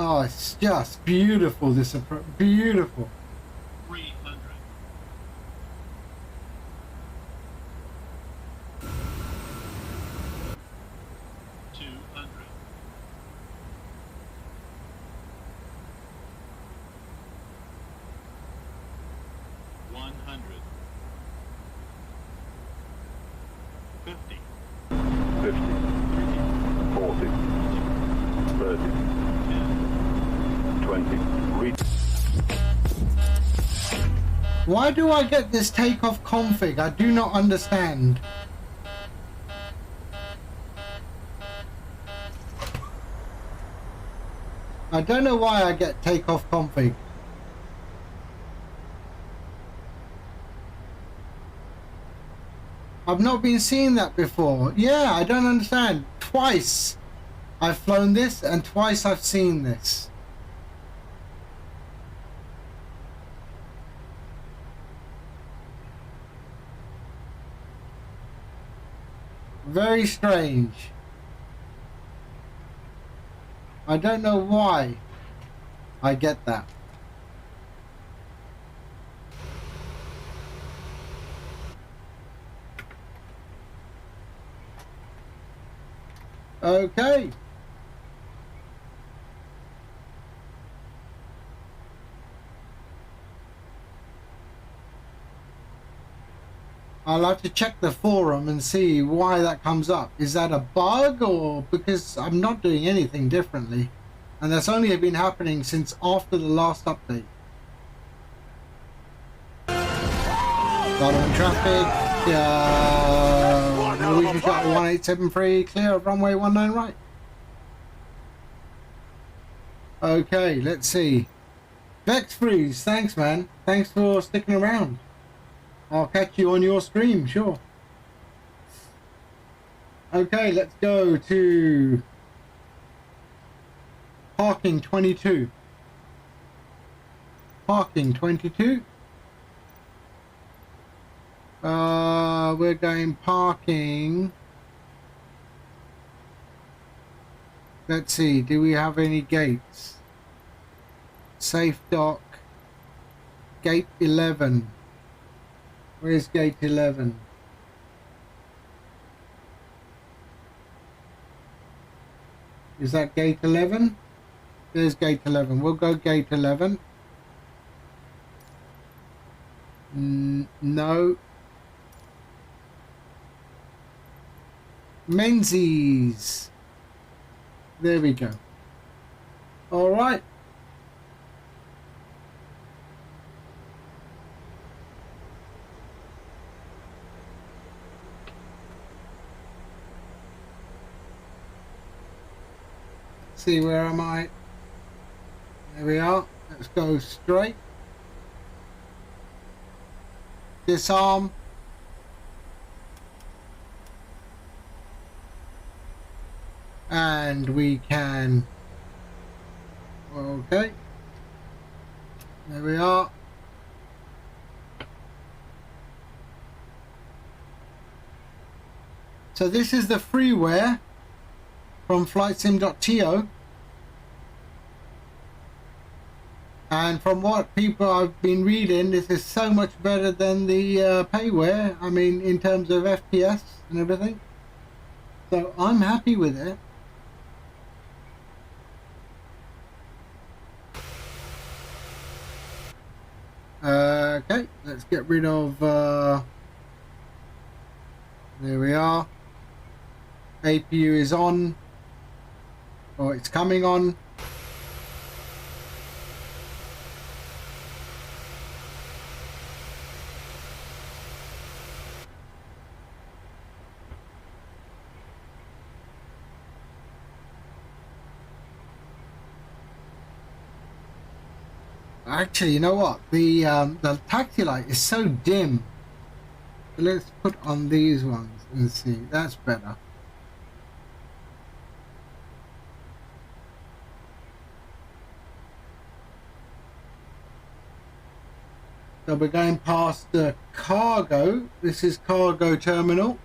Oh, it's just beautiful, this approach. Beautiful. 300. 200. 100. Why do I get this takeoff config? I do not understand. I don't know why I get takeoff config. I've not been seeing that before. Yeah, I don't understand. Twice I've flown this and twice I've seen this. Very strange. I don't know why I get that. Okay. I'll have to check the forum and see why that comes up. Is that a bug or because I'm not doing anything differently? And that's only been happening since after the last update. Got on traffic. Norwegian Shuttle 1873, clear of runway 19 right. Okay, let's see. Vex Freeze, thanks man. Thanks for sticking around. I'll catch you on your stream, sure. Okay, let's go to parking 22. Parking 22. We're going parking. Let's see, do we have any gates? Safe dock. Gate 11. Where's gate 11? Is that gate 11? There's gate 11. We'll go gate 11. No. Menzies. There we go. All right. See, where am I? There we are. Let's go straight. Disarm. And we can, okay, there we are. So this is the freeware from flightsim.to, and from what people I've been reading, this is so much better than the payware. I mean, in terms of FPS and everything. So I'm happy with it. Okay, let's get rid of, there we are. APU is on, or it's coming on. Actually, you know what? The taxi light is so dim. Let's put on these ones and see. That's better. So we're going past the cargo. This is cargo terminal.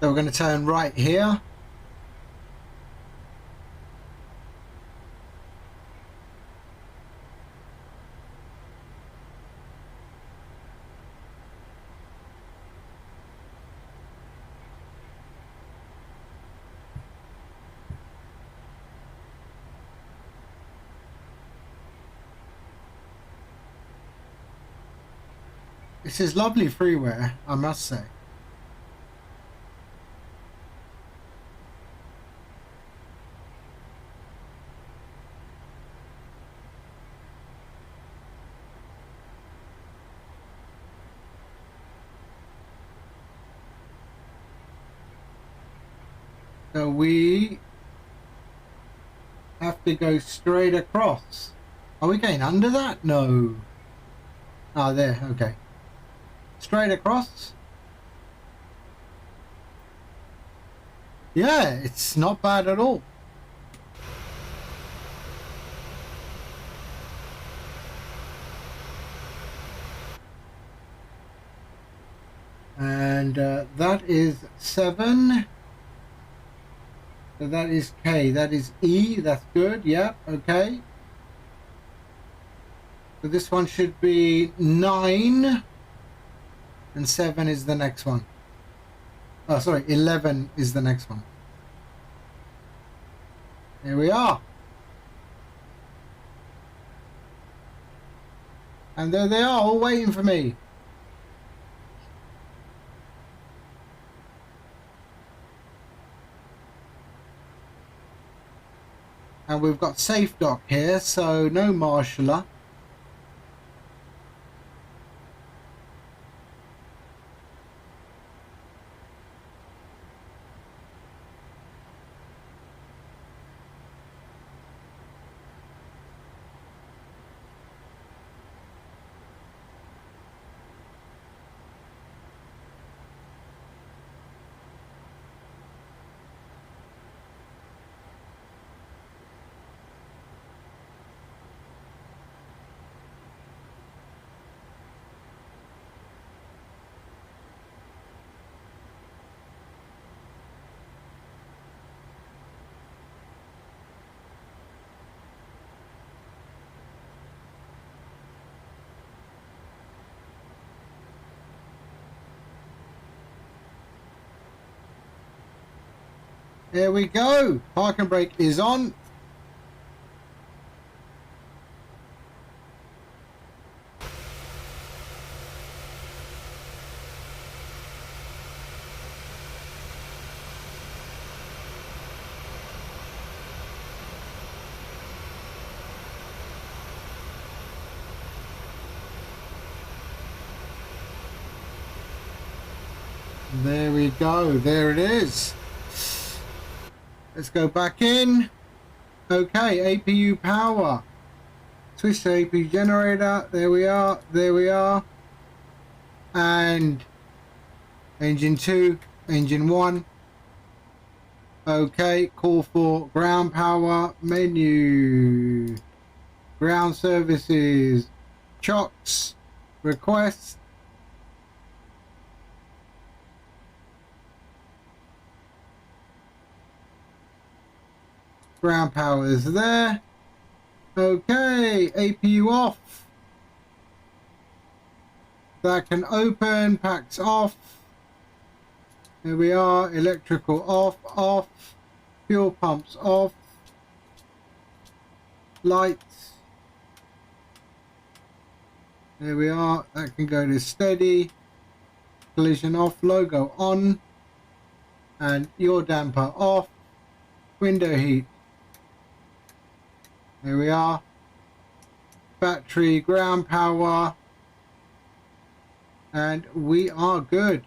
So we're going to turn right here. This is lovely freeway, I must say. So we have to go straight across. Are we going under that? No. Ah, there, okay. Straight across. Yeah, it's not bad at all. And that is 7. So that is K. That is E. That's good. Yeah, okay. So this one should be 9. And 7 is the next one. Oh, sorry, 11 is the next one. Here we are. And there they are, all waiting for me. And we've got safe dock here, so no marshaller. There we go. Parking brake is on. There we go. There it is. Let's go back in. Okay, APU power. Switch to APU generator. There we are. There we are. And engine 2, engine 1. Okay, call for ground power. Menu. Ground services. Chocks. Request. Ground power is there. Okay, APU off. That can open, packs off. Here we are, electrical off, off. Fuel pumps off. Lights. There we are, that can go to steady. Collision off, logo on. And your damper off. Window heat. Here we are. Battery, ground power. And we are good.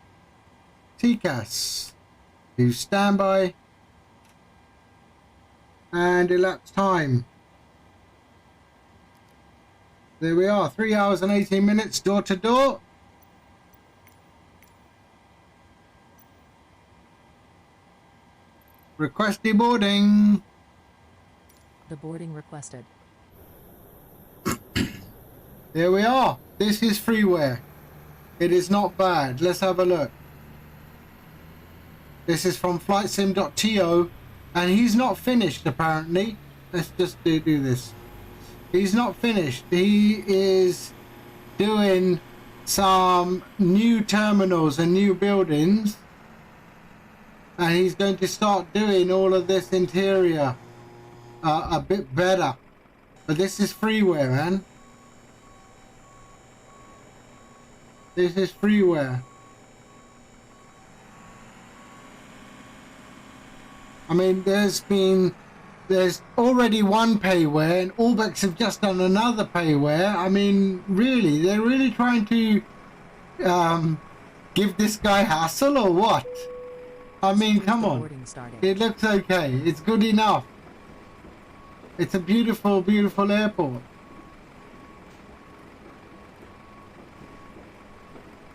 TCAS. Do standby. And elapsed time. There we are. 3 hours and 18 minutes door to door. Request deboarding. The boarding requested. There we are. This is freeware. It is not bad. Let's have a look. This is from flightsim.to, and he's not finished apparently. Let's just do this. He's not finished. He is doing some new terminals and new buildings, and he's going to start doing all of this interior a bit better. But this is freeware, man. This is freeware. I mean, there's already one payware, and Orbex have just done another payware. I mean, really, they're really trying to give this guy hassle or what? I mean, come on. It looks okay. It's good enough. It's a beautiful, beautiful airport.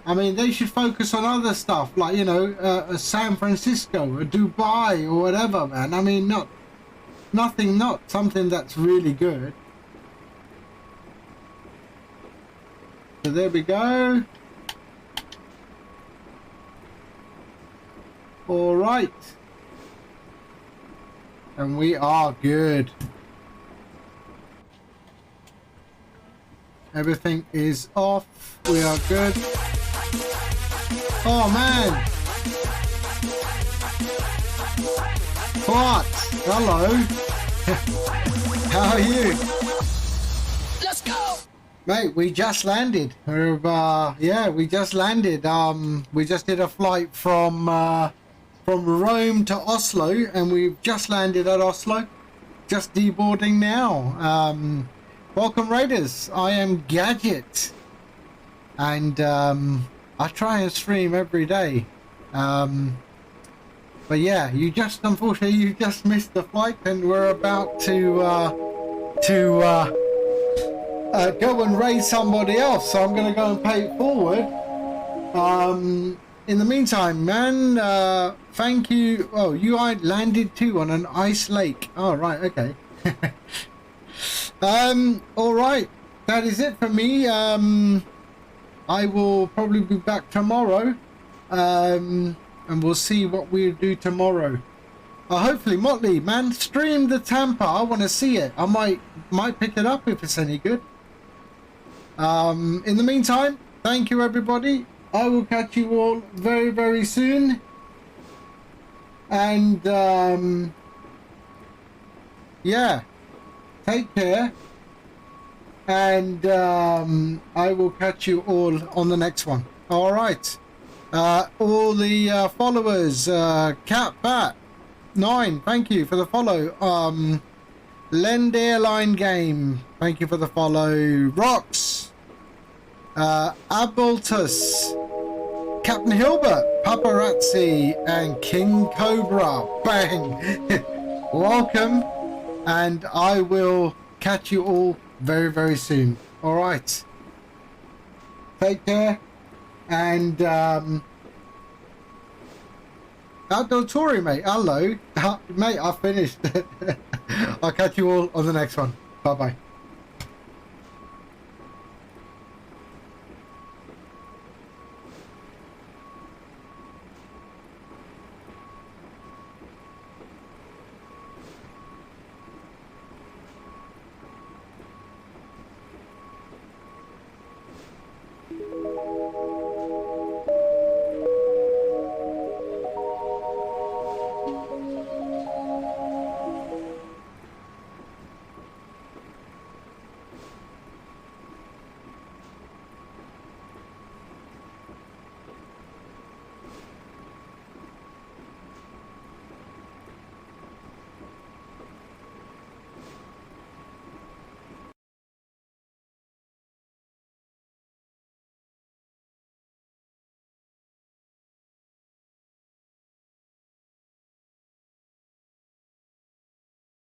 I mean, they should focus on other stuff, like, you know, San Francisco or Dubai or whatever, man. I mean, not something that's really good. So there we go. All right. And we are good. Everything is off. We are good. Oh man! What? Hello. How are you? Let's go! Mate, we just landed. Yeah, we just landed. We just did a flight from Rome to Oslo, and we've just landed at Oslo. Just deboarding now. Welcome Raiders. I am Gadget, and I try and stream every day, but yeah, unfortunately you just missed the flight, and we're about to go and raise somebody else, so I'm gonna go and pay it forward. In the meantime, man, thank you. Oh, you landed too on an ice lake. Oh right, okay. All right, that is it for me. I will probably be back tomorrow, and we'll see what we'll do tomorrow. Hopefully, Motley, man, stream the Tampa. I want to see it. I might pick it up if it's any good. In the meantime, thank you, everybody. I will catch you all very, very soon. And, yeah, take care. And I will catch you all on the next one. All right. All the followers, CatBat9, thank you for the follow. Lend Airline Game, thank you for the follow. Rox, Abultus, Captain Hilbert, Paparazzi, and King Cobra. Bang. Welcome, and I will catch you all very, very soon. All right. Take care. And Outdoor Touring, mate. Hello. Mate, I finished. I'll catch you all on the next one. Bye-bye.